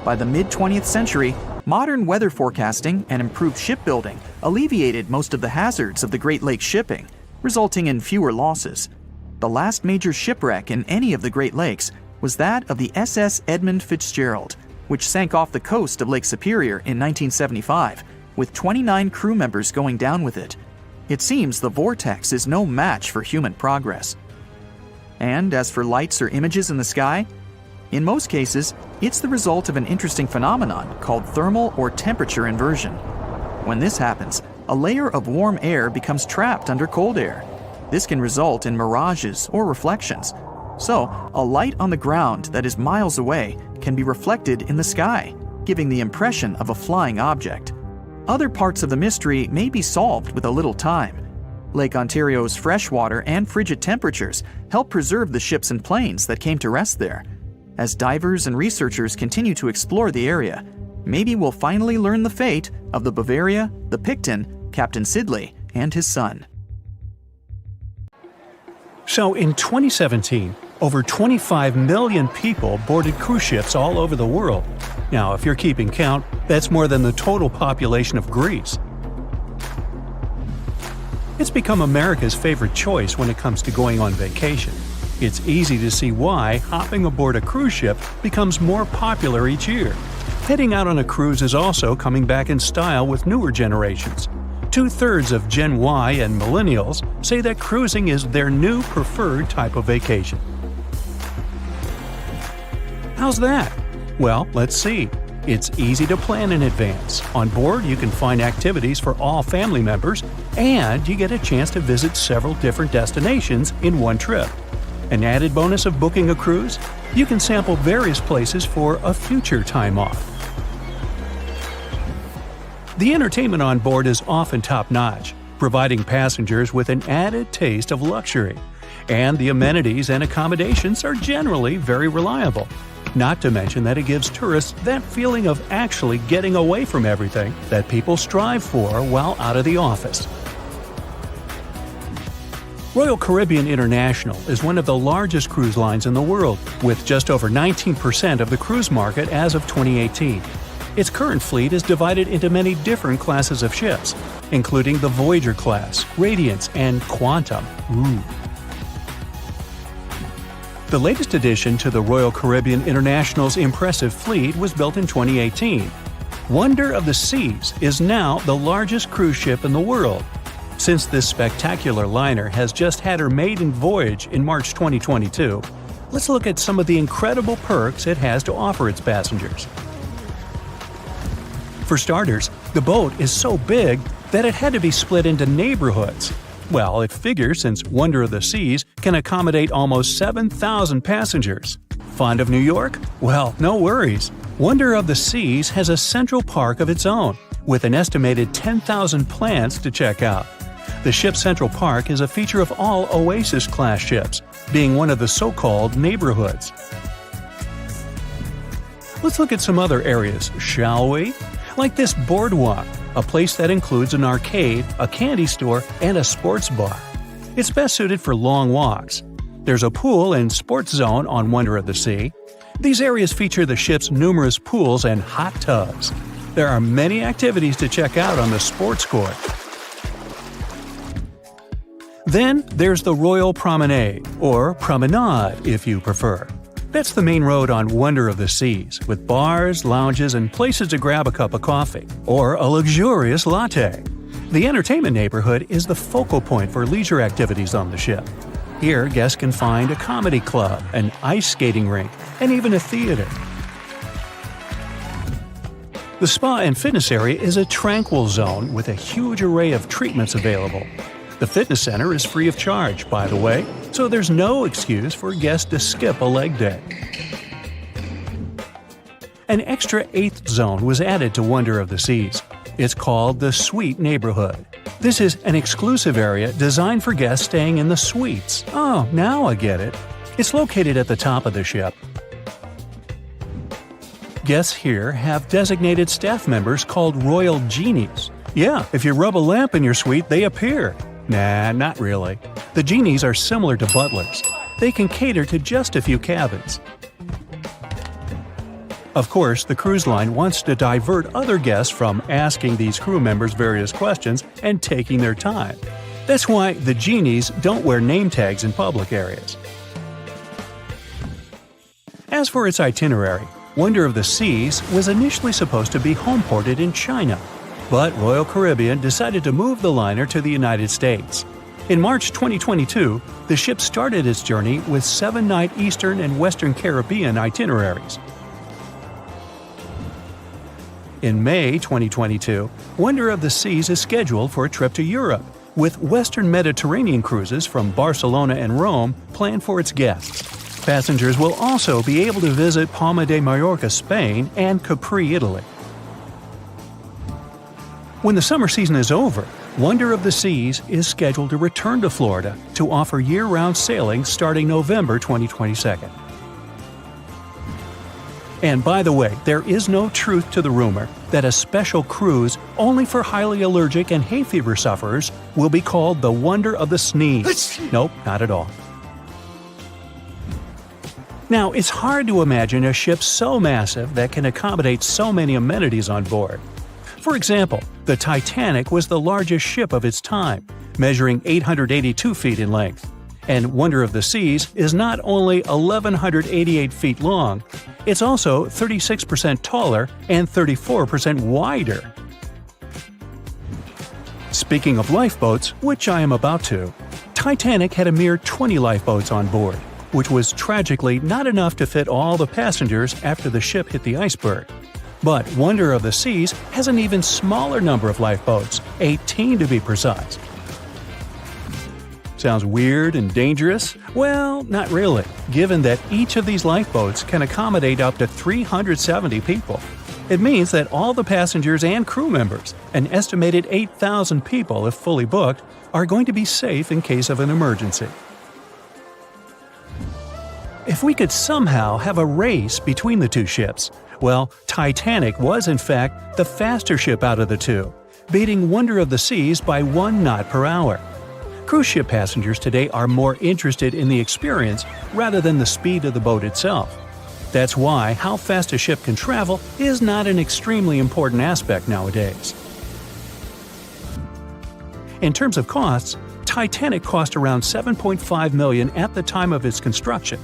By the mid-20th century, modern weather forecasting and improved shipbuilding alleviated most of the hazards of the Great Lakes shipping, resulting in fewer losses. The last major shipwreck in any of the Great Lakes was that of the SS Edmund Fitzgerald, which sank off the coast of Lake Superior in 1975, with 29 crew members going down with it. It seems the vortex is no match for human progress. And as for lights or images in the sky, in most cases, it's the result of an interesting phenomenon called thermal or temperature inversion. When this happens, a layer of warm air becomes trapped under cold air. This can result in mirages or reflections. So, a light on the ground that is miles away can be reflected in the sky, giving the impression of a flying object. Other parts of the mystery may be solved with a little time. Lake Ontario's freshwater and frigid temperatures help preserve the ships and planes that came to rest there. As divers and researchers continue to explore the area, maybe we'll finally learn the fate of the Bavaria, the Picton, Captain Sidley, and his son. So in 2017, over 25 million people boarded cruise ships all over the world. Now, if you're keeping count, that's more than the total population of Greece. It's become America's favorite choice when it comes to going on vacation. It's easy to see why hopping aboard a cruise ship becomes more popular each year. Heading out on a cruise is also coming back in style with newer generations. 2/3 of Gen Y and Millennials say that cruising is their new preferred type of vacation. How's that? Well, let's see. It's easy to plan in advance. On board, you can find activities for all family members, and you get a chance to visit several different destinations in one trip. An added bonus of booking a cruise? You can sample various places for a future time off. The entertainment on board is often top-notch, providing passengers with an added taste of luxury. And the amenities and accommodations are generally very reliable. Not to mention that it gives tourists that feeling of actually getting away from everything that people strive for while out of the office. Royal Caribbean International is one of the largest cruise lines in the world, with just over 19% of the cruise market as of 2018. Its current fleet is divided into many different classes of ships, including the Voyager class, Radiance, and Quantum. The latest addition to the Royal Caribbean International's impressive fleet was built in 2018. Wonder of the Seas is now the largest cruise ship in the world. Since this spectacular liner has just had her maiden voyage in March 2022, let's look at some of the incredible perks it has to offer its passengers. For starters, the boat is so big that it had to be split into neighborhoods. Well, it figures since Wonder of the Seas can accommodate almost 7,000 passengers. Fond of New York? Well, no worries. Wonder of the Seas has a central park of its own, with an estimated 10,000 plants to check out. The ship's central park is a feature of all Oasis-class ships, being one of the so-called neighborhoods. Let's look at some other areas, shall we? Like this boardwalk, a place that includes an arcade, a candy store, and a sports bar. It's best suited for long walks. There's a pool and sports zone on Wonder of the Sea. These areas feature the ship's numerous pools and hot tubs. There are many activities to check out on the sports court. Then there's the Royal Promenade, or Promenade if you prefer. That's the main road on Wonder of the Seas, with bars, lounges, and places to grab a cup of coffee, or a luxurious latte. The entertainment neighborhood is the focal point for leisure activities on the ship. Here, guests can find a comedy club, an ice skating rink, and even a theater. The spa and fitness area is a tranquil zone with a huge array of treatments available. The fitness center is free of charge, by the way, so there's no excuse for guests to skip a leg day. An extra 8th zone was added to Wonder of the Seas. It's called the Suite Neighborhood. This is an exclusive area designed for guests staying in the suites. Oh, now I get it. It's located at the top of the ship. Guests here have designated staff members called Royal Genies. Yeah, if you rub a lamp in your suite, they appear. Nah, not really. The genies are similar to butlers. They can cater to just a few cabins. Of course, the cruise line wants to divert other guests from asking these crew members various questions and taking their time. That's why the genies don't wear name tags in public areas. As for its itinerary, Wonder of the Seas was initially supposed to be homeported in China, but Royal Caribbean decided to move the liner to the United States. In March 2022, the ship started its journey with 7-night Eastern and Western Caribbean itineraries. In May 2022, Wonder of the Seas is scheduled for a trip to Europe, with Western Mediterranean cruises from Barcelona and Rome planned for its guests. Passengers will also be able to visit Palma de Mallorca, Spain, and Capri, Italy. When the summer season is over, Wonder of the Seas is scheduled to return to Florida to offer year-round sailing starting November 2022. And by the way, there is no truth to the rumor that a special cruise only for highly allergic and hay fever sufferers will be called the Wonder of the Sneeze. Nope, not at all. Now, it's hard to imagine a ship so massive that can accommodate so many amenities on board. For example, the Titanic was the largest ship of its time, measuring 882 feet in length. And Wonder of the Seas is not only 1,188 feet long, it's also 36% taller and 34% wider. Speaking of lifeboats, which I am about to, Titanic had a mere 20 lifeboats on board, which was tragically not enough to fit all the passengers after the ship hit the iceberg. But Wonder of the Seas has an even smaller number of lifeboats, 18 to be precise. Sounds weird and dangerous? Well, not really, given that each of these lifeboats can accommodate up to 370 people. It means that all the passengers and crew members, an estimated 8,000 people if fully booked, are going to be safe in case of an emergency. If we could somehow have a race between the two ships, well, Titanic was in fact the faster ship out of the two, beating Wonder of the Seas by 1 knot per hour. Cruise ship passengers today are more interested in the experience rather than the speed of the boat itself. That's why how fast a ship can travel is not an extremely important aspect nowadays. In terms of costs, Titanic cost around $7.5 million at the time of its construction.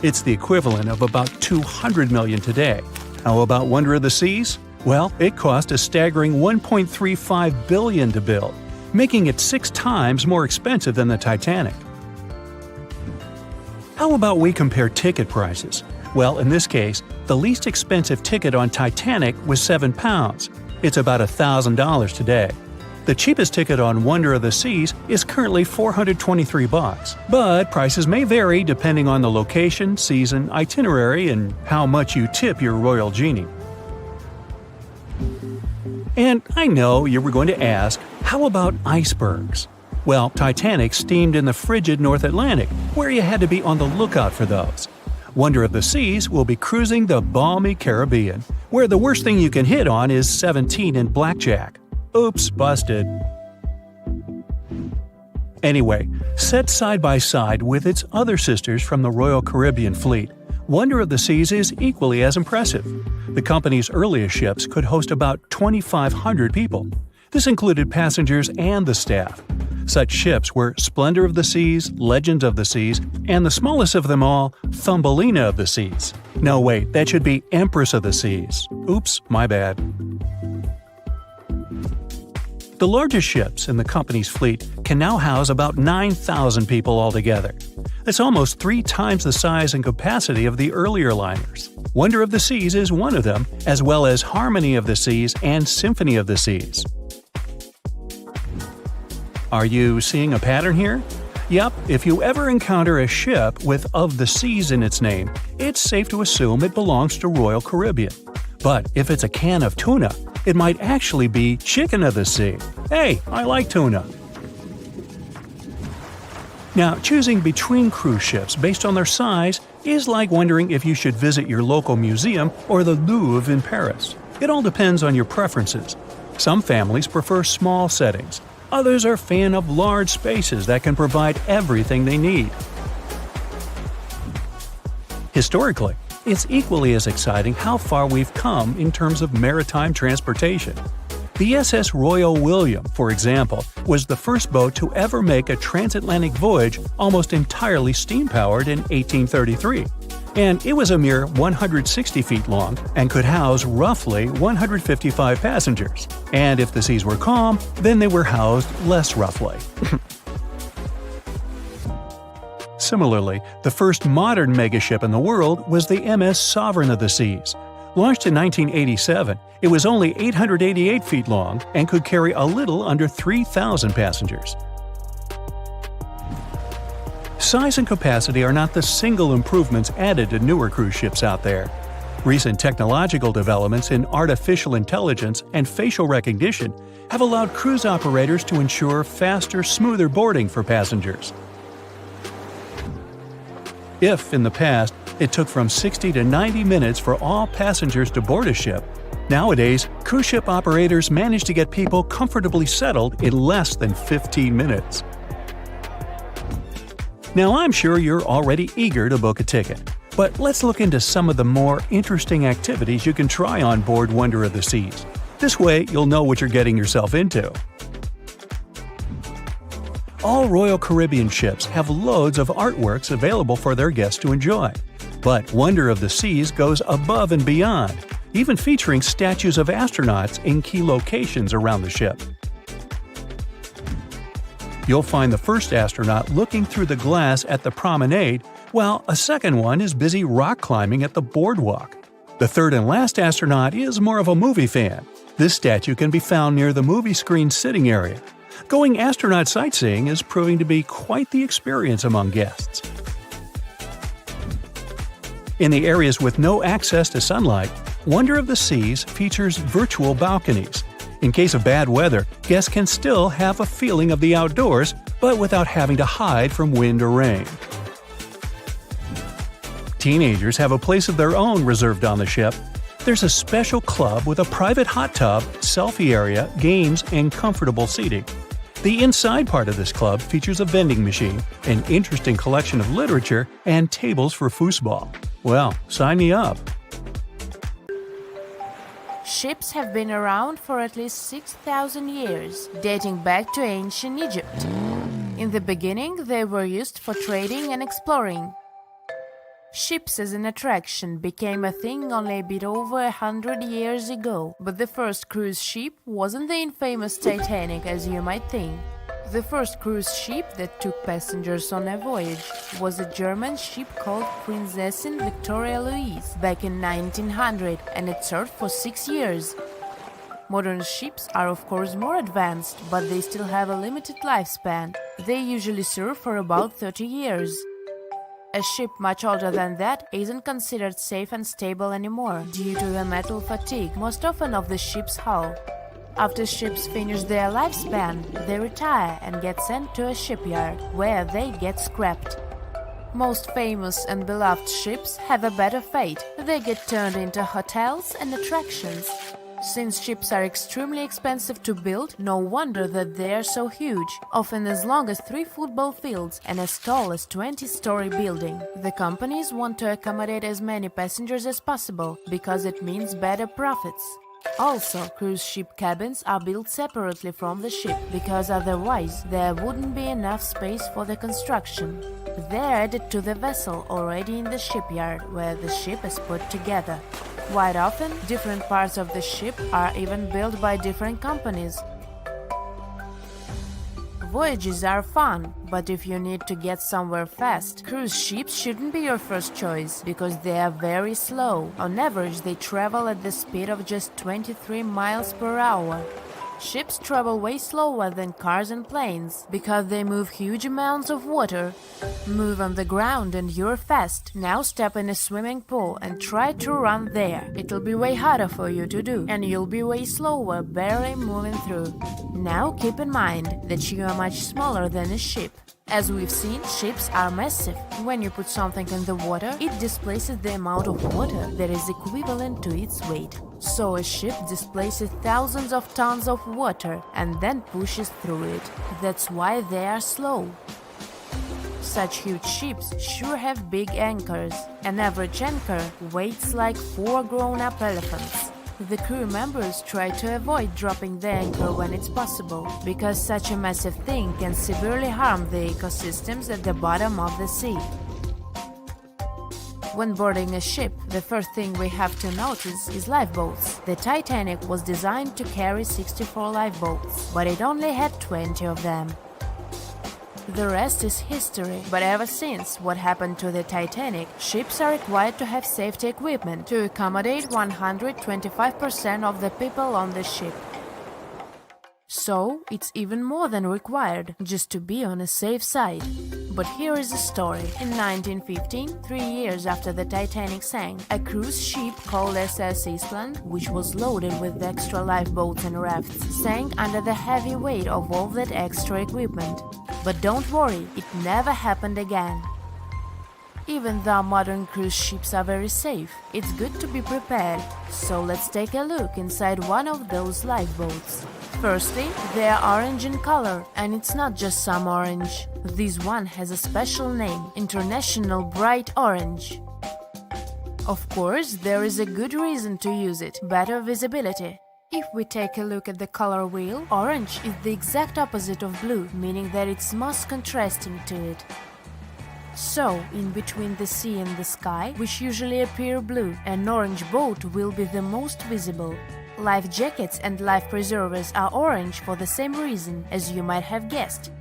It's the equivalent of about $200 million today. How about Wonder of the Seas? Well, it cost a staggering $1.35 billion to build, making it 6 times more expensive than the Titanic. How about we compare ticket prices? Well, in this case, the least expensive ticket on Titanic was £7. It's about $1,000 today. The cheapest ticket on Wonder of the Seas is currently $423, but prices may vary depending on the location, season, itinerary, and how much you tip your royal genie. And I know you were going to ask, how about icebergs? Well, Titanic steamed in the frigid North Atlantic, where you had to be on the lookout for those. Wonder of the Seas will be cruising the balmy Caribbean, where the worst thing you can hit on is 17 and blackjack. Oops, busted. Anyway, set side by side with its other sisters from the Royal Caribbean Fleet, Wonder of the Seas is equally as impressive. The company's earliest ships could host about 2,500 people. This included passengers and the staff. Such ships were Splendor of the Seas, Legend of the Seas, and the smallest of them all, Thumbelina of the Seas. No, wait, that should be Empress of the Seas. Oops, my bad. The largest ships in the company's fleet can now house about 9,000 people altogether. That's almost 3 times the size and capacity of the earlier liners. Wonder of the Seas is one of them, as well as Harmony of the Seas and Symphony of the Seas. Are you seeing a pattern here? Yep, if you ever encounter a ship with Of the Seas in its name, it's safe to assume it belongs to Royal Caribbean. But if it's a can of tuna, it might actually be Chicken of the Sea. Hey, I like tuna. Now, choosing between cruise ships based on their size is like wondering if you should visit your local museum or the Louvre in Paris. It all depends on your preferences. Some families prefer small settings. Others are fan of large spaces that can provide everything they need. Historically, it's equally as exciting how far we've come in terms of maritime transportation. The SS Royal William, for example, was the first boat to ever make a transatlantic voyage almost entirely steam-powered in 1833. And it was a mere 160 feet long and could house roughly 155 passengers. And if the seas were calm, then they were housed less roughly. Similarly, the first modern megaship in the world was the MS Sovereign of the Seas. Launched in 1987, it was only 888 feet long and could carry a little under 3,000 passengers. size and capacity are not the single improvements added to newer cruise ships out there. Recent technological developments in artificial intelligence and facial recognition have allowed cruise operators to ensure faster, smoother boarding for passengers. If, in the past, it took from 60 to 90 minutes for all passengers to board a ship, nowadays, cruise ship operators manage to get people comfortably settled in less than 15 minutes. Now, I'm sure you're already eager to book a ticket, but let's look into some of the more interesting activities you can try on board Wonder of the Seas. This way, you'll know what you're getting yourself into. All Royal Caribbean ships have loads of artworks available for their guests to enjoy. But Wonder of the Seas goes above and beyond, even featuring statues of astronauts in key locations around the ship. You'll find the first astronaut looking through the glass at the promenade, while a second one is busy rock climbing at the boardwalk. The third and last astronaut is more of a movie fan. This statue can be found near the movie screen sitting area. Going astronaut sightseeing is proving to be quite the experience among guests. In the areas with no access to sunlight, Wonder of the Seas features virtual balconies. In case of bad weather, guests can still have a feeling of the outdoors, but without having to hide from wind or rain. Teenagers have a place of their own reserved on the ship. There's a special club with a private hot tub, selfie area, games, and comfortable seating. The inside part of this club features a vending machine, an interesting collection of literature, and tables for foosball. Well, sign me up! Ships have been around for at least 6,000 years, dating back to ancient Egypt. In the beginning, they were used for trading and exploring. Ships as an attraction became a thing only a bit over 100 years ago, but the first cruise ship wasn't the infamous Titanic as you might think. The first cruise ship that took passengers on a voyage was a German ship called Prinzessin Victoria Louise back in 1900, and it served for 6 years. Modern ships are of course more advanced, but they still have a limited lifespan. They usually serve for about 30 years. A ship much older than that isn't considered safe and stable anymore due to the metal fatigue, most often of the ship's hull. After ships finish their lifespan, they retire and get sent to a shipyard, where they get scrapped. Most famous and beloved ships have a better fate. They get turned into hotels and attractions. Since ships are extremely expensive to build, no wonder that they are so huge, often as long as 3 football fields and as tall as 20-story building. The companies want to accommodate as many passengers as possible, because it means better profits. Also, cruise ship cabins are built separately from the ship, because otherwise there wouldn't be enough space for the construction. They're added to the vessel already in the shipyard, where the ship is put together. Quite often, different parts of the ship are even built by different companies. Voyages are fun, but if you need to get somewhere fast, cruise ships shouldn't be your first choice, because they are very slow. On average, they travel at the speed of just 23 miles per hour. Ships travel way slower than cars and planes, because they move huge amounts of water. Move on the ground and you're fast. Now step in a swimming pool and try to run there. It'll be way harder for you to do, and you'll be way slower, barely moving through. Now keep in mind that you are much smaller than a ship. As we've seen, ships are massive. When you put something in the water, it displaces the amount of water that is equivalent to its weight. So a ship displaces thousands of tons of water and then pushes through it. That's why they are slow. Such huge ships sure have big anchors. An average anchor weighs like 4 grown-up elephants. The crew members try to avoid dropping the anchor when it's possible, because such a massive thing can severely harm the ecosystems at the bottom of the sea. When boarding a ship, the first thing we have to notice is lifeboats. The Titanic was designed to carry 64 lifeboats, but it only had 20 of them. The rest is history, but ever since what happened to the Titanic, ships are required to have safety equipment to accommodate 125% of the people on the ship. So it's even more than required, just to be on a safe side. But here is the story. In 1915, 3 years after the Titanic sank, a cruise ship called SS Iceland, which was loaded with extra lifeboats and rafts, sank under the heavy weight of all that extra equipment. But don't worry, it never happened again. Even though modern cruise ships are very safe, it's good to be prepared. So let's take a look inside one of those lifeboats. Firstly, they are orange in color, and it's not just some orange. This one has a special name, International Bright Orange. Of course, there is a good reason to use it, better visibility. If we take a look at the color wheel, orange is the exact opposite of blue, meaning that it's most contrasting to it. So, in between the sea and the sky, which usually appear blue, an orange boat will be the most visible. Life jackets and life preservers are orange for the same reason, as you might have guessed.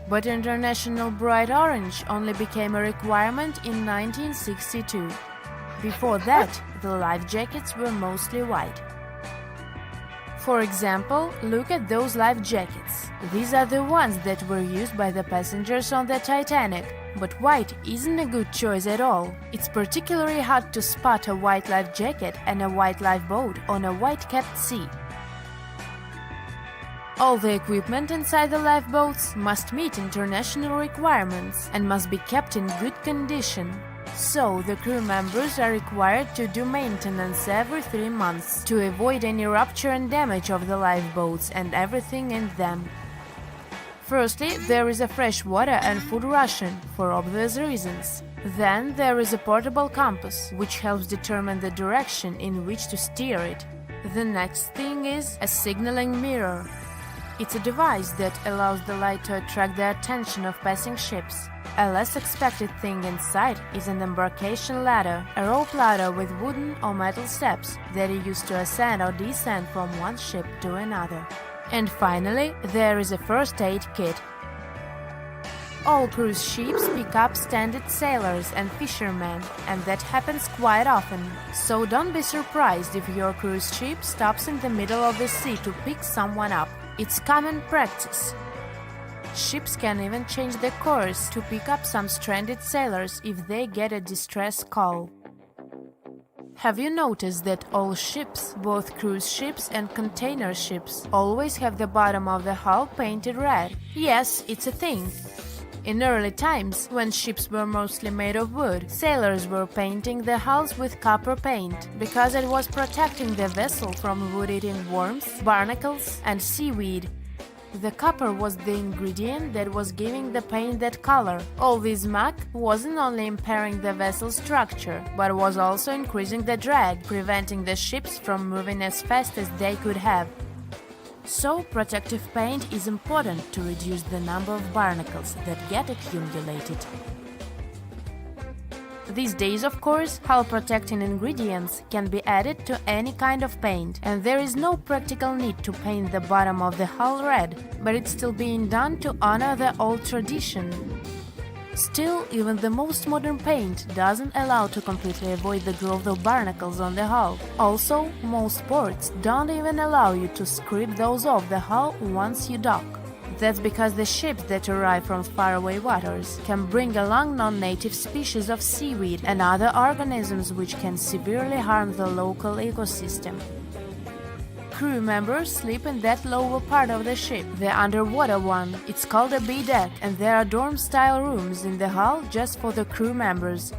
But International Bright Orange only became a requirement in 1962. Before that, the life jackets were mostly white. For example, look at those life jackets. These are the ones that were used by the passengers on the Titanic. But white isn't a good choice at all. It's particularly hard to spot a white life jacket and a white lifeboat on a white-capped sea. All the equipment inside the lifeboats must meet international requirements and must be kept in good condition. So, the crew members are required to do maintenance every 3 months to avoid any rupture and damage of the lifeboats and everything in them. Firstly, there is a fresh water and food ration, for obvious reasons. Then there is a portable compass, which helps determine the direction in which to steer it. The next thing is a signaling mirror. It's a device that allows the light to attract the attention of passing ships. A less expected thing inside is an embarkation ladder, a rope ladder with wooden or metal steps that are used to ascend or descend from one ship to another. And finally, there is a first aid kit. All cruise ships pick up standard sailors and fishermen, and that happens quite often. So don't be surprised if your cruise ship stops in the middle of the sea to pick someone up. It's common practice. Ships can even change their course to pick up some stranded sailors if they get a distress call. Have you noticed that all ships, both cruise ships and container ships, always have the bottom of the hull painted red? Yes, it's a thing. In early times, when ships were mostly made of wood, sailors were painting the hulls with copper paint, because it was protecting the vessel from wood-eating worms, barnacles, and seaweed. The copper was the ingredient that was giving the paint that color. All this muck wasn't only impairing the vessel's structure, but was also increasing the drag, preventing the ships from moving as fast as they could have. So, protective paint is important to reduce the number of barnacles that get accumulated. These days, of course, hull-protecting ingredients can be added to any kind of paint, and there is no practical need to paint the bottom of the hull red, but it's still being done to honor the old tradition. Still, even the most modern paint doesn't allow to completely avoid the growth of barnacles on the hull. Also, most ports don't even allow you to scrape those off the hull once you dock. That's because the ships that arrive from faraway waters can bring along non-native species of seaweed and other organisms which can severely harm the local ecosystem. Crew members sleep in that lower part of the ship, the underwater one. It's called a B-deck, and there are dorm-style rooms in the hull just for the crew members.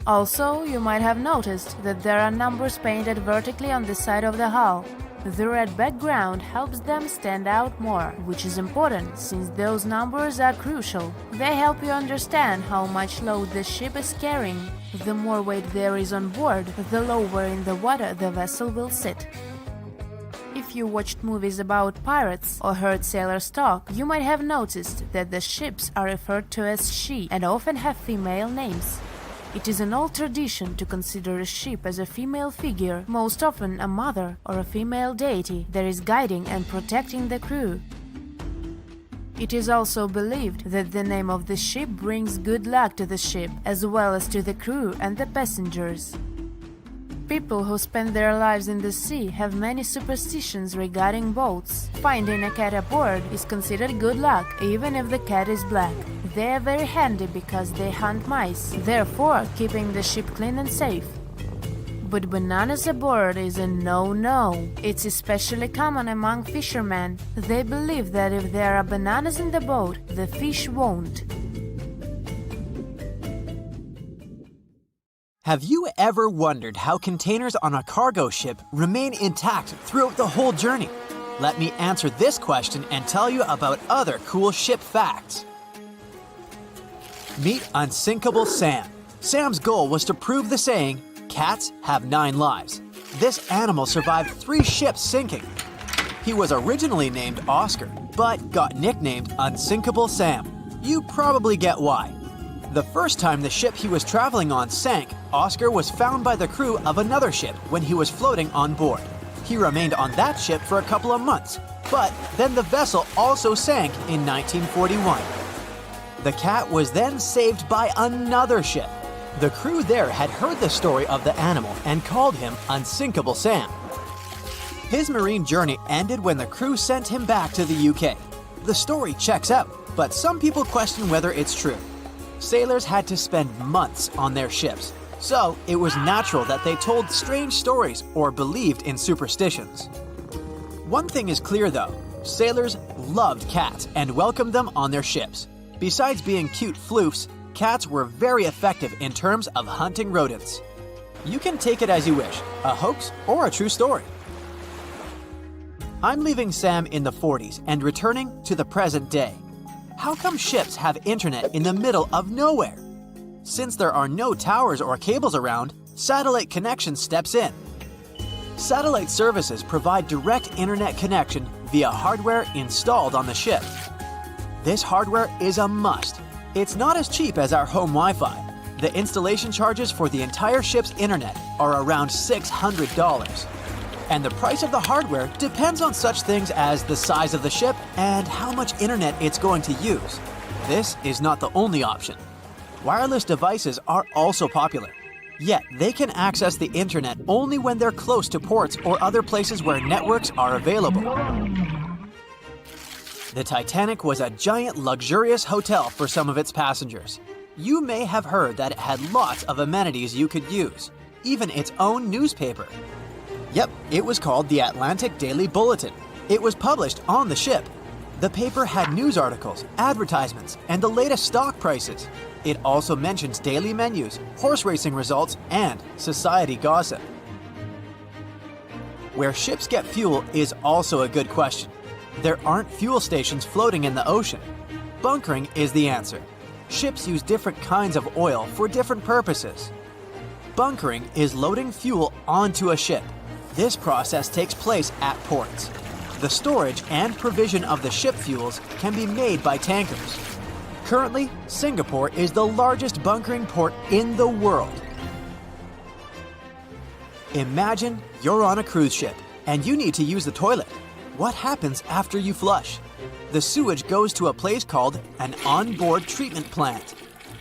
Also, you might have noticed that there are numbers painted vertically on the side of the hull. The red background helps them stand out more, which is important since those numbers are crucial. They help you understand how much load the ship is carrying. The more weight there is on board, the lower in the water the vessel will sit. If you watched movies about pirates or heard sailors talk, you might have noticed that the ships are referred to as she and often have female names. It is an old tradition to consider a ship as a female figure, most often a mother or a female deity that is guiding and protecting the crew. It is also believed that the name of the ship brings good luck to the ship, as well as to the crew and the passengers. People who spend their lives in the sea have many superstitions regarding boats. Finding a cat aboard is considered good luck, even if the cat is black. They are very handy because they hunt mice, therefore keeping the ship clean and safe. But bananas aboard is a no-no. It's especially common among fishermen. They believe that if there are bananas in the boat, the fish won't. Have you ever wondered how containers on a cargo ship remain intact throughout the whole journey? Let me answer this question and tell you about other cool ship facts. Meet Unsinkable Sam. Sam's goal was to prove the saying, "Cats have 9 lives." This animal survived 3 ships sinking. He was originally named Oscar, but got nicknamed Unsinkable Sam. You probably get why. The first time the ship he was traveling on sank, Oscar was found by the crew of another ship when he was floating on board. He remained on that ship for a couple of months, but then the vessel also sank in 1941. The cat was then saved by another ship. The crew there had heard the story of the animal and called him Unsinkable Sam. His marine journey ended when the crew sent him back to the UK. The story checks out, but some people question whether it's true. Sailors had to spend months on their ships, so it was natural that they told strange stories or believed in superstitions. One thing is clear though, sailors loved cats and welcomed them on their ships. Besides being cute floofs, cats were very effective in terms of hunting rodents. You can take it as you wish, a hoax or a true story. I'm leaving Sam in the 40s and returning to the present day. How come ships have internet in the middle of nowhere? Since there are no towers or cables around, satellite connection steps in. Satellite services provide direct internet connection via hardware installed on the ship. This hardware is a must. It's not as cheap as our home Wi-Fi. The installation charges for the entire ship's internet are around $600. And the price of the hardware depends on such things as the size of the ship and how much internet it's going to use. This is not the only option. Wireless devices are also popular, yet they can access the internet only when they're close to ports or other places where networks are available. The Titanic was a giant luxurious hotel for some of its passengers. You may have heard that it had lots of amenities you could use, even its own newspaper. Yep, it was called the Atlantic Daily Bulletin. It was published on the ship. The paper had news articles, advertisements, and the latest stock prices. It also mentions daily menus, horse racing results, and society gossip. Where ships get fuel is also a good question. There aren't fuel stations floating in the ocean. Bunkering is the answer. Ships use different kinds of oil for different purposes. Bunkering is loading fuel onto a ship. This process takes place at ports. The storage and provision of the ship fuels can be made by tankers. Currently, Singapore is the largest bunkering port in the world. Imagine you're on a cruise ship and you need to use the toilet. What happens after you flush? The sewage goes to a place called an onboard treatment plant.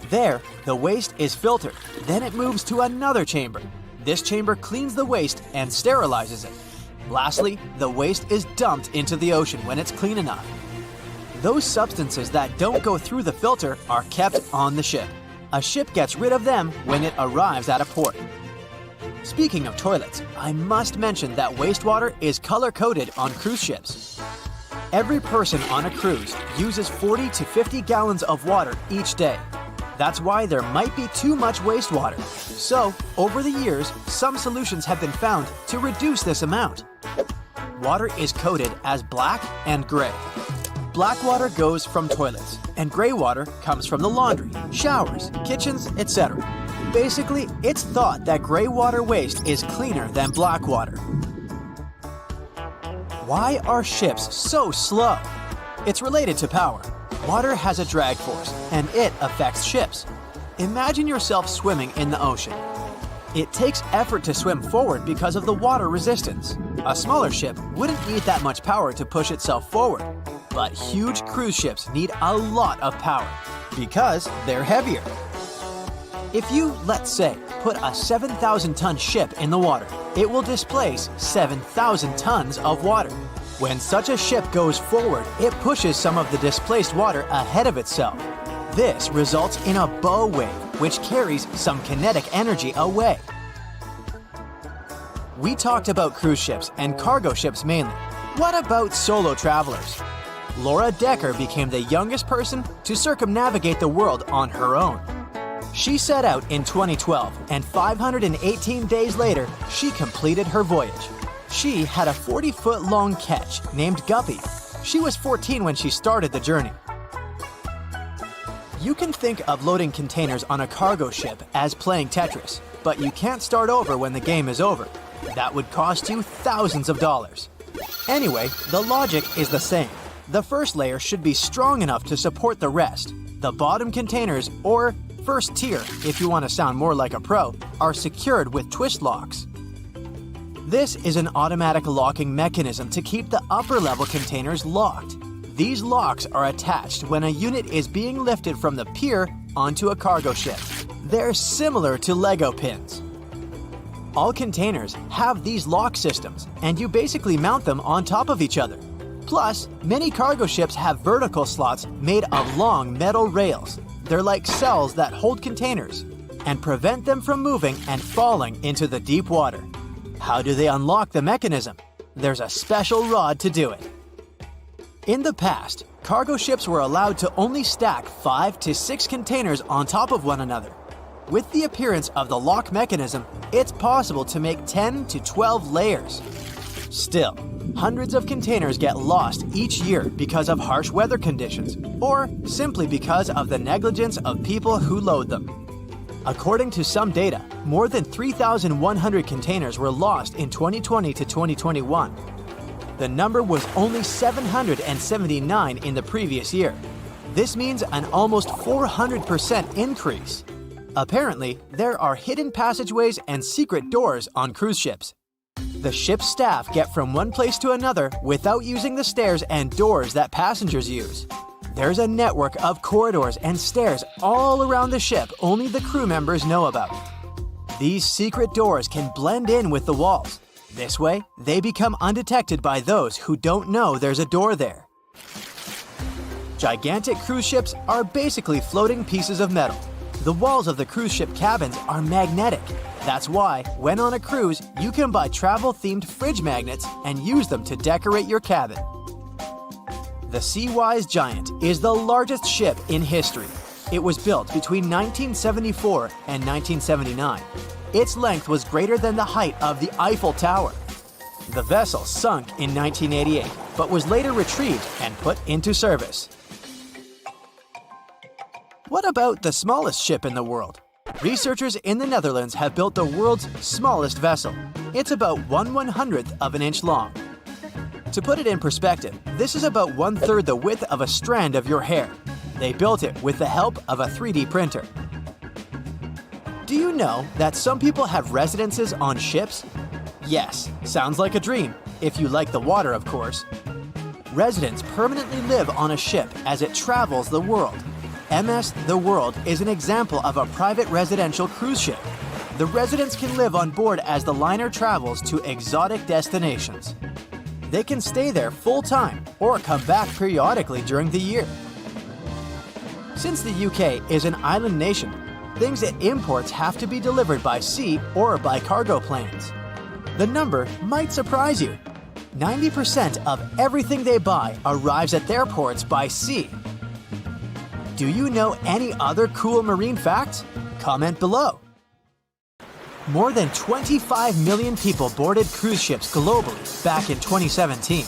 There, the waste is filtered. Then it moves to another chamber. This chamber cleans the waste and sterilizes it. Lastly, the waste is dumped into the ocean when it's clean enough. Those substances that don't go through the filter are kept on the ship. A ship gets rid of them when it arrives at a port. Speaking of toilets, I must mention that wastewater is color-coded on cruise ships. Every person on a cruise uses 40 to 50 gallons of water each day. That's why there might be too much wastewater. So, over the years, some solutions have been found to reduce this amount. Water is coded as black and gray. Black water goes from toilets, and gray water comes from the laundry, showers, kitchens, etc. Basically, it's thought that gray water waste is cleaner than black water. Why are ships so slow? It's related to power. Water has a drag force, and it affects ships. Imagine yourself swimming in the ocean. It takes effort to swim forward because of the water resistance. A smaller ship wouldn't need that much power to push itself forward, but huge cruise ships need a lot of power because they're heavier. If you, let's say, put a 7,000-ton ship in the water, it will displace 7,000 tons of water. When such a ship goes forward, it pushes some of the displaced water ahead of itself. This results in a bow wave, which carries some kinetic energy away. We talked about cruise ships and cargo ships mainly. What about solo travelers? Laura Decker became the youngest person to circumnavigate the world on her own. She set out in 2012, and 518 days later, she completed her voyage. She had a 40-foot-long ketch named Guppy. She was 14 when she started the journey. You can think of loading containers on a cargo ship as playing Tetris, but you can't start over when the game is over. That would cost you thousands of dollars. Anyway, the logic is the same. The first layer should be strong enough to support the rest. The bottom containers, or first tier, if you want to sound more like a pro, are secured with twist locks. This is an automatic locking mechanism to keep the upper level containers locked. These locks are attached when a unit is being lifted from the pier onto a cargo ship. They're similar to Lego pins. All containers have these lock systems, and you basically mount them on top of each other. Plus, many cargo ships have vertical slots made of long metal rails. They're like cells that hold containers and prevent them from moving and falling into the deep water. How do they unlock the mechanism? There's a special rod to do it. In the past, cargo ships were allowed to only stack 5 to 6 containers on top of one another. With the appearance of the lock mechanism, it's possible to make 10 to 12 layers. Still, hundreds of containers get lost each year because of harsh weather conditions, or simply because of the negligence of people who load them. According to some data, more than 3,100 containers were lost in 2020 to 2021. The number was only 779 in the previous year. This means an almost 400% increase. Apparently, there are hidden passageways and secret doors on cruise ships. The ship's staff get from one place to another without using the stairs and doors that passengers use. There's a network of corridors and stairs all around the ship only the crew members know about. These secret doors can blend in with the walls. This way, they become undetected by those who don't know there's a door there. Gigantic cruise ships are basically floating pieces of metal. The walls of the cruise ship cabins are magnetic. That's why, when on a cruise, you can buy travel-themed fridge magnets and use them to decorate your cabin. The Seawise Giant is the largest ship in history. It was built between 1974 and 1979. Its length was greater than the height of the Eiffel Tower. The vessel sunk in 1988, but was later retrieved and put into service. What about the smallest ship in the world? Researchers in the Netherlands have built the world's smallest vessel. It's about 1/100th of an inch long. To put it in perspective, this is about 1/3 the width of a strand of your hair. They built it with the help of a 3D printer. Do you know that some people have residences on ships? Yes, sounds like a dream, if you like the water, of course. Residents permanently live on a ship as it travels the world. MS The World is an example of a private residential cruise ship. The residents can live on board as the liner travels to exotic destinations. They can stay there full-time or come back periodically during the year. Since the UK is an island nation, things it imports have to be delivered by sea or by cargo planes. The number might surprise you. 90% of everything they buy arrives at their ports by sea. Do you know any other cool marine facts? Comment below. More than 25 million people boarded cruise ships globally back in 2017.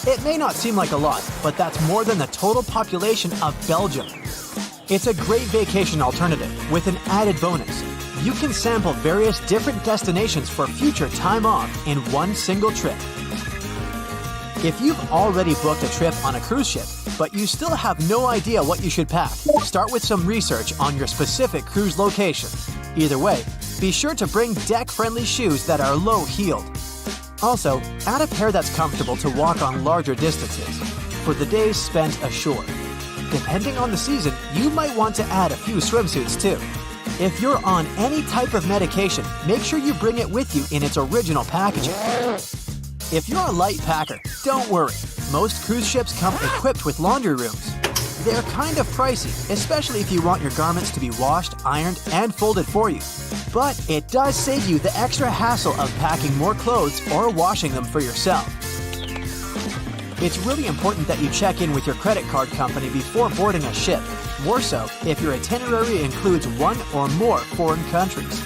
It may not seem like a lot, but that's more than the total population of Belgium. It's a great vacation alternative with an added bonus. You can sample various different destinations for future time off in one single trip. If you've already booked a trip on a cruise ship, but you still have no idea what you should pack, start with some research on your specific cruise location. Either way, be sure to bring deck-friendly shoes that are low-heeled. Also, add a pair that's comfortable to walk on larger distances for the days spent ashore. Depending on the season, you might want to add a few swimsuits too. If you're on any type of medication, make sure you bring it with you in its original packaging. If you're a light packer, don't worry. Most cruise ships come equipped with laundry rooms. They're kind of pricey, especially if you want your garments to be washed, ironed, and folded for you. But it does save you the extra hassle of packing more clothes or washing them for yourself. It's really important that you check in with your credit card company before boarding a ship, more so if your itinerary includes one or more foreign countries.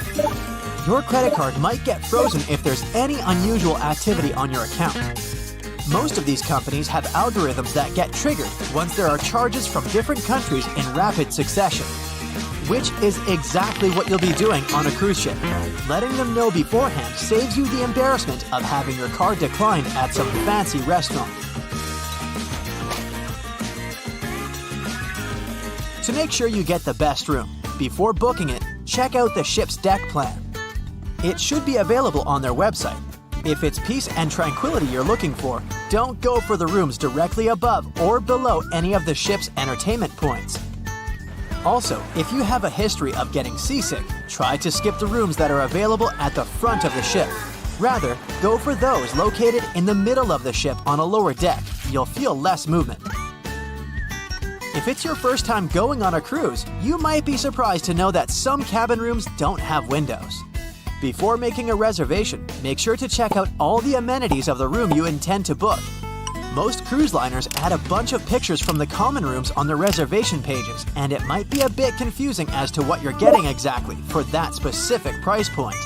Your credit card might get frozen if there's any unusual activity on your account. Most of these companies have algorithms that get triggered once there are charges from different countries in rapid succession, which is exactly what you'll be doing on a cruise ship. Letting them know beforehand saves you the embarrassment of having your card declined at some fancy restaurant. To make sure you get the best room, before booking it, check out the ship's deck plan. It should be available on their website. If it's peace and tranquility you're looking for, don't go for the rooms directly above or below any of the ship's entertainment points. Also, if you have a history of getting seasick, try to skip the rooms that are available at the front of the ship. Rather, go for those located in the middle of the ship on a lower deck. You'll feel less movement. If it's your first time going on a cruise, you might be surprised to know that some cabin rooms don't have windows. Before making a reservation, make sure to check out all the amenities of the room you intend to book. Most cruise liners add a bunch of pictures from the common rooms on their reservation pages, and it might be a bit confusing as to what you're getting exactly for that specific price point.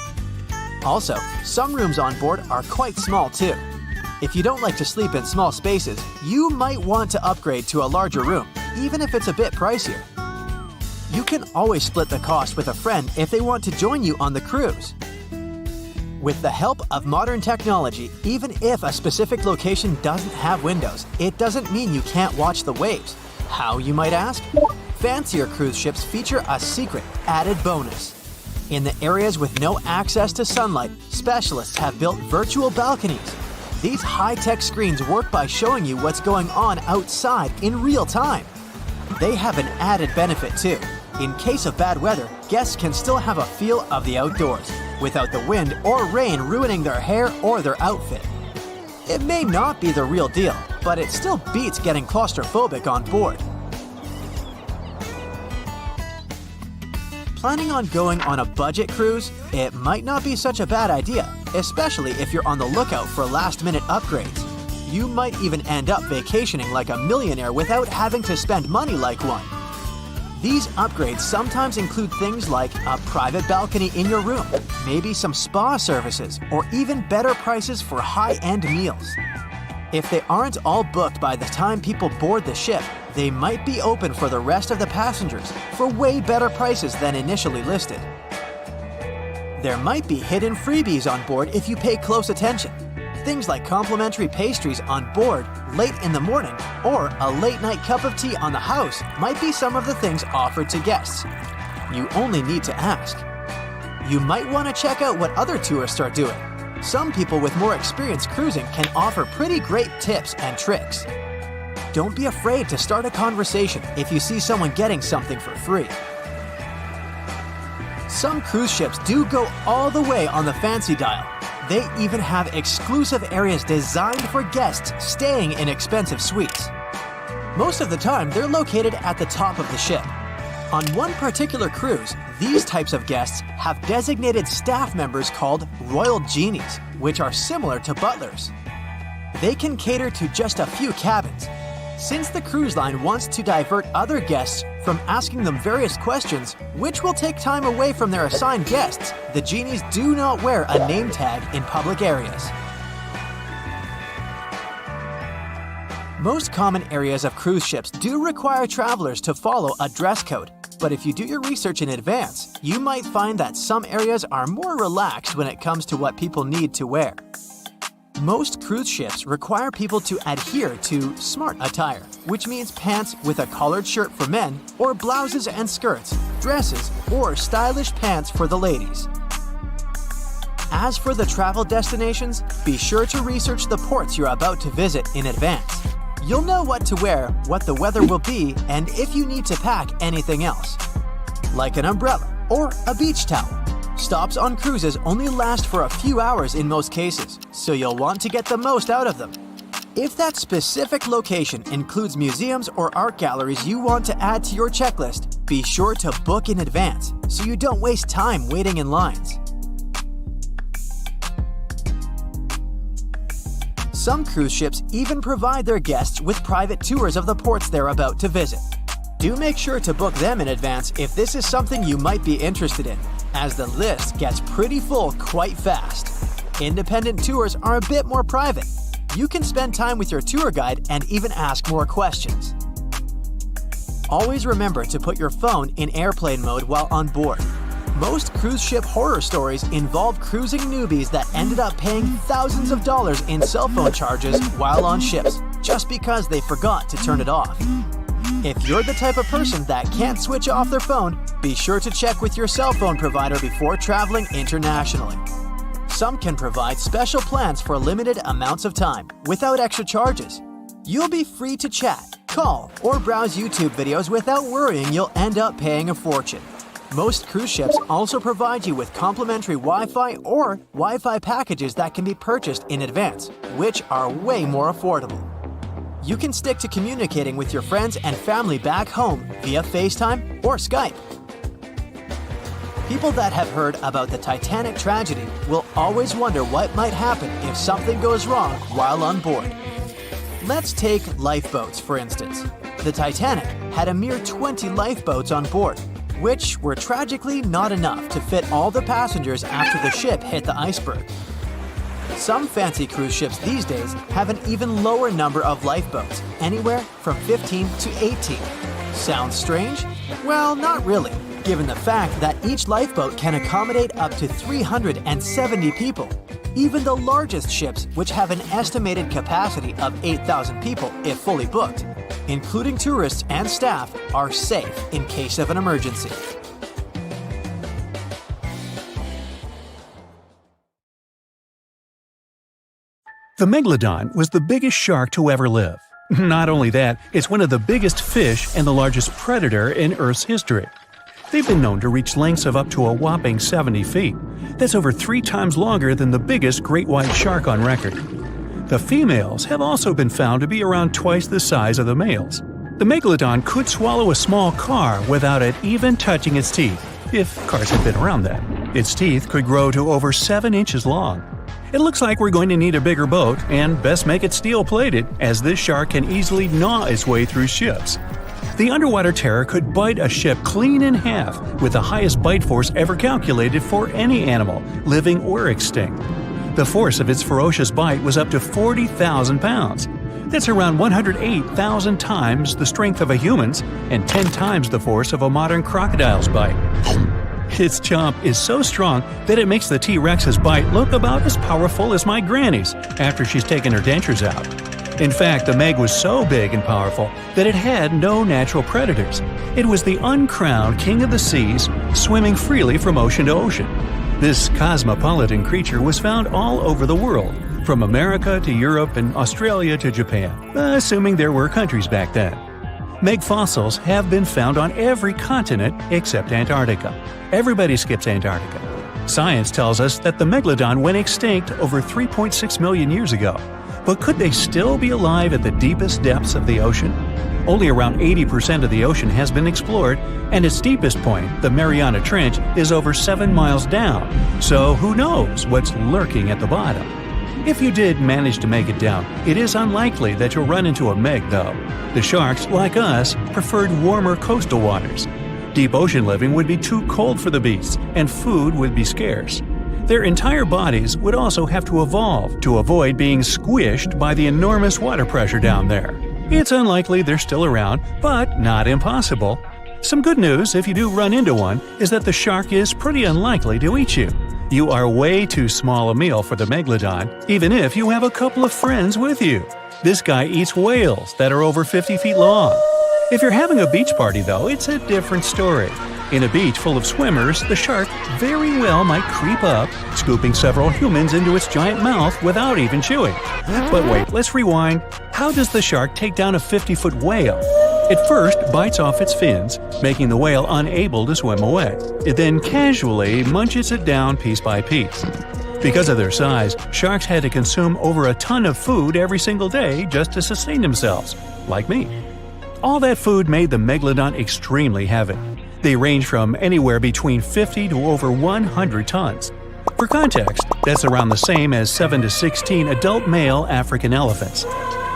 Also, some rooms on board are quite small too. If you don't like to sleep in small spaces, you might want to upgrade to a larger room, even if it's a bit pricier. You can always split the cost with a friend if they want to join you on the cruise. With the help of modern technology, even if a specific location doesn't have windows, it doesn't mean you can't watch the waves. How, you might ask? Fancier cruise ships feature a secret, added bonus. In the areas with no access to sunlight, specialists have built virtual balconies. These high-tech screens work by showing you what's going on outside in real time. They have an added benefit too. In case of bad weather, guests can still have a feel of the outdoors, without the wind or rain ruining their hair or their outfit. It may not be the real deal, but it still beats getting claustrophobic on board. Planning on going on a budget cruise? It might not be such a bad idea, especially if you're on the lookout for last-minute upgrades. You might even end up vacationing like a millionaire without having to spend money like one. These upgrades sometimes include things like a private balcony in your room, maybe some spa services, or even better prices for high-end meals. If they aren't all booked by the time people board the ship, they might be open for the rest of the passengers for way better prices than initially listed. There might be hidden freebies on board if you pay close attention. Things like complimentary pastries on board late in the morning or a late-night cup of tea on the house might be some of the things offered to guests. You only need to ask. You might want to check out what other tourists are doing. Some people with more experience cruising can offer pretty great tips and tricks. Don't be afraid to start a conversation if you see someone getting something for free. Some cruise ships do go all the way on the fancy dial. They even have exclusive areas designed for guests staying in expensive suites. Most of the time, they're located at the top of the ship. On one particular cruise, these types of guests have designated staff members called Royal Genies, which are similar to butlers. They can cater to just a few cabins. Since the cruise line wants to divert other guests from asking them various questions, which will take time away from their assigned guests, the genies do not wear a name tag in public areas. Most common areas of cruise ships do require travelers to follow a dress code, but if you do your research in advance, you might find that some areas are more relaxed when it comes to what people need to wear. Most cruise ships require people to adhere to smart attire, which means pants with a collared shirt for men, or blouses and skirts, dresses, or stylish pants for the ladies. As for the travel destinations, be sure to research the ports you're about to visit in advance. You'll know what to wear, what the weather will be, and if you need to pack anything else. Like an umbrella, or a beach towel. Stops on cruises only last for a few hours in most cases, so you'll want to get the most out of them. If that specific location includes museums or art galleries you want to add to your checklist, be sure to book in advance so you don't waste time waiting in lines. Some cruise ships even provide their guests with private tours of the ports they're about to visit. Do make sure to book them in advance if this is something you might be interested in, as the list gets pretty full quite fast. Independent tours are a bit more private. You can spend time with your tour guide and even ask more questions. Always remember to put your phone in airplane mode while on board. Most cruise ship horror stories involve cruising newbies that ended up paying thousands of dollars in cell phone charges while on ships, just because they forgot to turn it off. If you're the type of person that can't switch off their phone, be sure to check with your cell phone provider before traveling internationally. Some can provide special plans for limited amounts of time, without extra charges. You'll be free to chat, call, or browse YouTube videos without worrying you'll end up paying a fortune. Most cruise ships also provide you with complimentary Wi-Fi or Wi-Fi packages that can be purchased in advance, which are way more affordable. You can stick to communicating with your friends and family back home via FaceTime or Skype. People that have heard about the Titanic tragedy will always wonder what might happen if something goes wrong while on board. Let's take lifeboats, for instance. The Titanic had a mere 20 lifeboats on board, which were tragically not enough to fit all the passengers after the ship hit the iceberg. Some fancy cruise ships these days have an even lower number of lifeboats, anywhere from 15 to 18. Sounds strange? Well, not really, given the fact that each lifeboat can accommodate up to 370 people. Even the largest ships, which have an estimated capacity of 8,000 people if fully booked, including tourists and staff, are safe in case of an emergency. The megalodon was the biggest shark to ever live. Not only that, it's one of the biggest fish and the largest predator in Earth's history. They've been known to reach lengths of up to a whopping 70 feet. That's over 3 times longer than the biggest great white shark on record. The females have also been found to be around twice the size of the males. The megalodon could swallow a small car without it even touching its teeth, if cars had been around then. Its teeth could grow to over 7 inches long. It looks like we're going to need a bigger boat, and best make it steel-plated, as this shark can easily gnaw its way through ships. The underwater terror could bite a ship clean in half, with the highest bite force ever calculated for any animal, living or extinct. The force of its ferocious bite was up to 40,000 pounds. That's around 108,000 times the strength of a human's and 10 times the force of a modern crocodile's bite. Its chomp is so strong that it makes the T-Rex's bite look about as powerful as my granny's after she's taken her dentures out. In fact, the Meg was so big and powerful that it had no natural predators. It was the uncrowned king of the seas, swimming freely from ocean to ocean. This cosmopolitan creature was found all over the world, from America to Europe and Australia to Japan, assuming there were countries back then. Meg fossils have been found on every continent except Antarctica. Everybody skips Antarctica. Science tells us that the megalodon went extinct over 3.6 million years ago. But could they still be alive at the deepest depths of the ocean? Only around 80% of the ocean has been explored, and its deepest point, the Mariana Trench, is over 7 miles down. So who knows what's lurking at the bottom? If you did manage to make it down, it is unlikely that you'll run into a Meg, though. The sharks, like us, preferred warmer coastal waters. Deep ocean living would be too cold for the beasts, and food would be scarce. Their entire bodies would also have to evolve to avoid being squished by the enormous water pressure down there. It's unlikely they're still around, but not impossible. Some good news, if you do run into one, is that the shark is pretty unlikely to eat you. You are way too small a meal for the megalodon, even if you have a couple of friends with you. This guy eats whales that are over 50 feet long. If you're having a beach party, though, it's a different story. In a beach full of swimmers, the shark very well might creep up, scooping several humans into its giant mouth without even chewing. But wait, let's rewind. How does the shark take down a 50-foot whale? It first bites off its fins, making the whale unable to swim away. It then casually munches it down piece by piece. Because of their size, sharks had to consume over a ton of food every single day just to sustain themselves, like me. All that food made the megalodon extremely heavy. They range from anywhere between 50 to over 100 tons. For context, that's around the same as 7 to 16 adult male African elephants.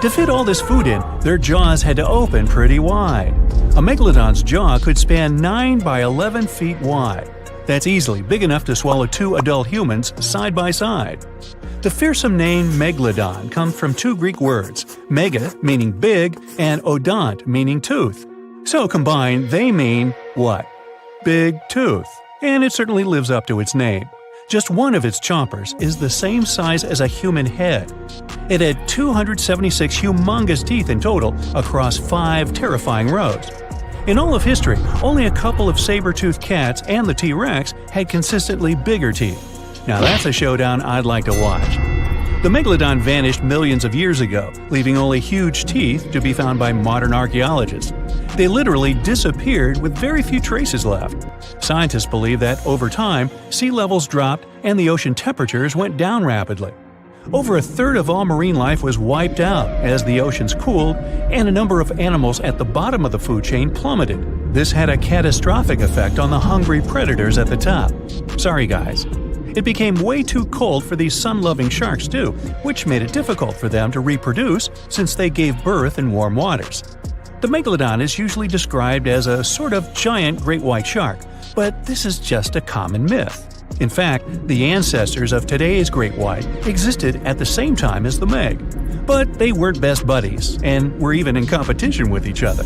To fit all this food in, their jaws had to open pretty wide. A megalodon's jaw could span 9 by 11 feet wide. That's easily big enough to swallow 2 adult humans side by side. The fearsome name megalodon comes from 2 Greek words, mega meaning big and odont meaning tooth. So combined, they mean what? Big tooth. And it certainly lives up to its name. Just one of its chompers is the same size as a human head. It had 276 humongous teeth in total across 5 terrifying rows. In all of history, only a couple of saber-toothed cats and the T-Rex had consistently bigger teeth. Now that's a showdown I'd like to watch. The megalodon vanished millions of years ago, leaving only huge teeth to be found by modern archaeologists. They literally disappeared with very few traces left. Scientists believe that over time, sea levels dropped and the ocean temperatures went down rapidly. Over a third of all marine life was wiped out as the oceans cooled and a number of animals at the bottom of the food chain plummeted. This had a catastrophic effect on the hungry predators at the top. Sorry guys. It became way too cold for these sun-loving sharks too, which made it difficult for them to reproduce since they gave birth in warm waters. The megalodon is usually described as a sort of giant great white shark, but this is just a common myth. In fact, the ancestors of today's great white existed at the same time as the meg, but they weren't best buddies and were even in competition with each other.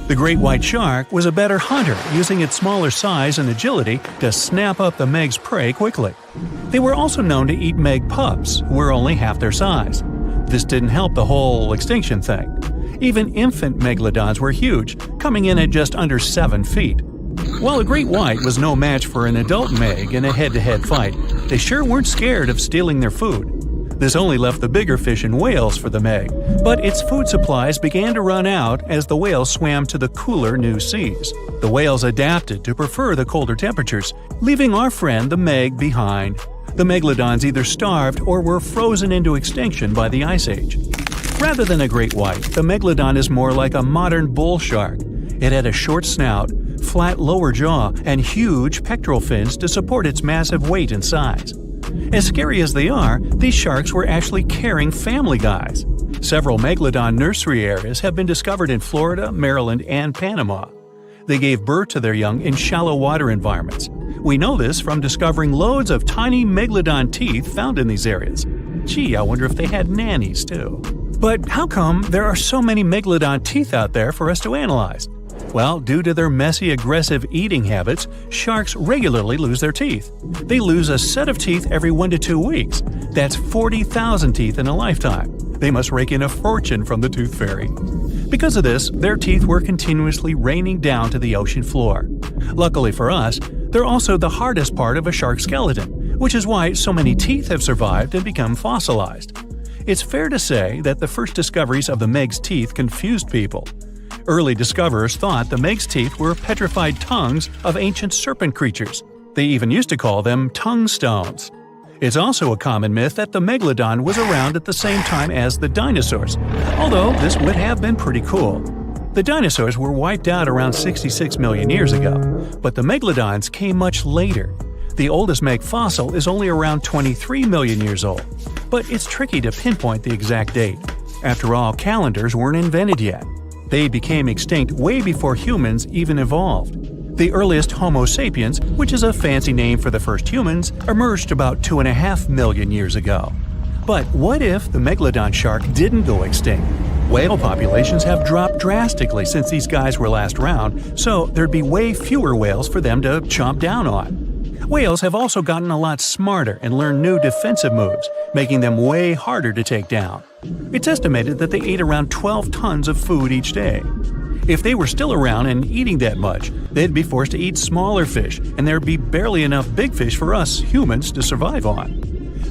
The great white shark was a better hunter, using its smaller size and agility to snap up the meg's prey quickly. They were also known to eat meg pups, who were only half their size. This didn't help the whole extinction thing. Even infant megalodons were huge, coming in at just under 7 feet. While a great white was no match for an adult meg in a head-to-head fight, they sure weren't scared of stealing their food. This only left the bigger fish and whales for the meg, but its food supplies began to run out as the whales swam to the cooler new seas. The whales adapted to prefer the colder temperatures, leaving our friend the meg behind. The megalodons either starved or were frozen into extinction by the Ice Age. Rather than a great white, the megalodon is more like a modern bull shark. It had a short snout, flat lower jaw, and huge pectoral fins to support its massive weight and size. As scary as they are, these sharks were actually caring family guys. Several megalodon nursery areas have been discovered in Florida, Maryland, and Panama. They gave birth to their young in shallow water environments. We know this from discovering loads of tiny megalodon teeth found in these areas. Gee, I wonder if they had nannies too. But how come there are so many megalodon teeth out there for us to analyze? Well, due to their messy, aggressive eating habits, sharks regularly lose their teeth. They lose a set of teeth every 1 to 2 weeks. That's 40,000 teeth in a lifetime. They must rake in a fortune from the tooth fairy. Because of this, their teeth were continuously raining down to the ocean floor. Luckily for us, they're also the hardest part of a shark's skeleton, which is why so many teeth have survived and become fossilized. It's fair to say that the first discoveries of the meg's teeth confused people. Early discoverers thought the meg's teeth were petrified tongues of ancient serpent creatures. They even used to call them tongue stones. It's also a common myth that the megalodon was around at the same time as the dinosaurs, although this would have been pretty cool. The dinosaurs were wiped out around 66 million years ago, but the megalodons came much later. The oldest meg fossil is only around 23 million years old, but it's tricky to pinpoint the exact date. After all, calendars weren't invented yet. They became extinct way before humans even evolved. The earliest Homo sapiens, which is a fancy name for the first humans, emerged about 2.5 million years ago. But what if the megalodon shark didn't go extinct? Whale populations have dropped drastically since these guys were last around, so there'd be way fewer whales for them to chomp down on. Whales have also gotten a lot smarter and learned new defensive moves, making them way harder to take down. It's estimated that they ate around 12 tons of food each day. If they were still around and eating that much, they'd be forced to eat smaller fish, and there'd be barely enough big fish for us humans to survive on.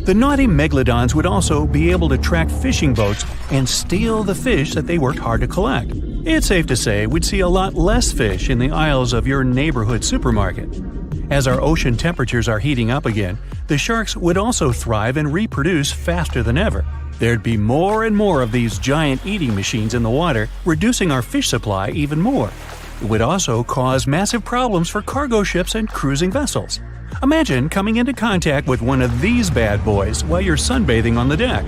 The naughty megalodons would also be able to track fishing boats and steal the fish that they worked hard to collect. It's safe to say we'd see a lot less fish in the aisles of your neighborhood supermarket. As our ocean temperatures are heating up again, the sharks would also thrive and reproduce faster than ever. There'd be more and more of these giant eating machines in the water, reducing our fish supply even more. It would also cause massive problems for cargo ships and cruising vessels. Imagine coming into contact with one of these bad boys while you're sunbathing on the deck.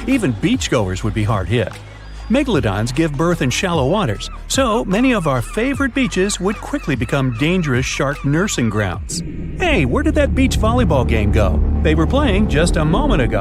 Even beachgoers would be hard hit. Megalodons give birth in shallow waters, so many of our favorite beaches would quickly become dangerous shark nursing grounds. Hey, where did that beach volleyball game go? They were playing just a moment ago.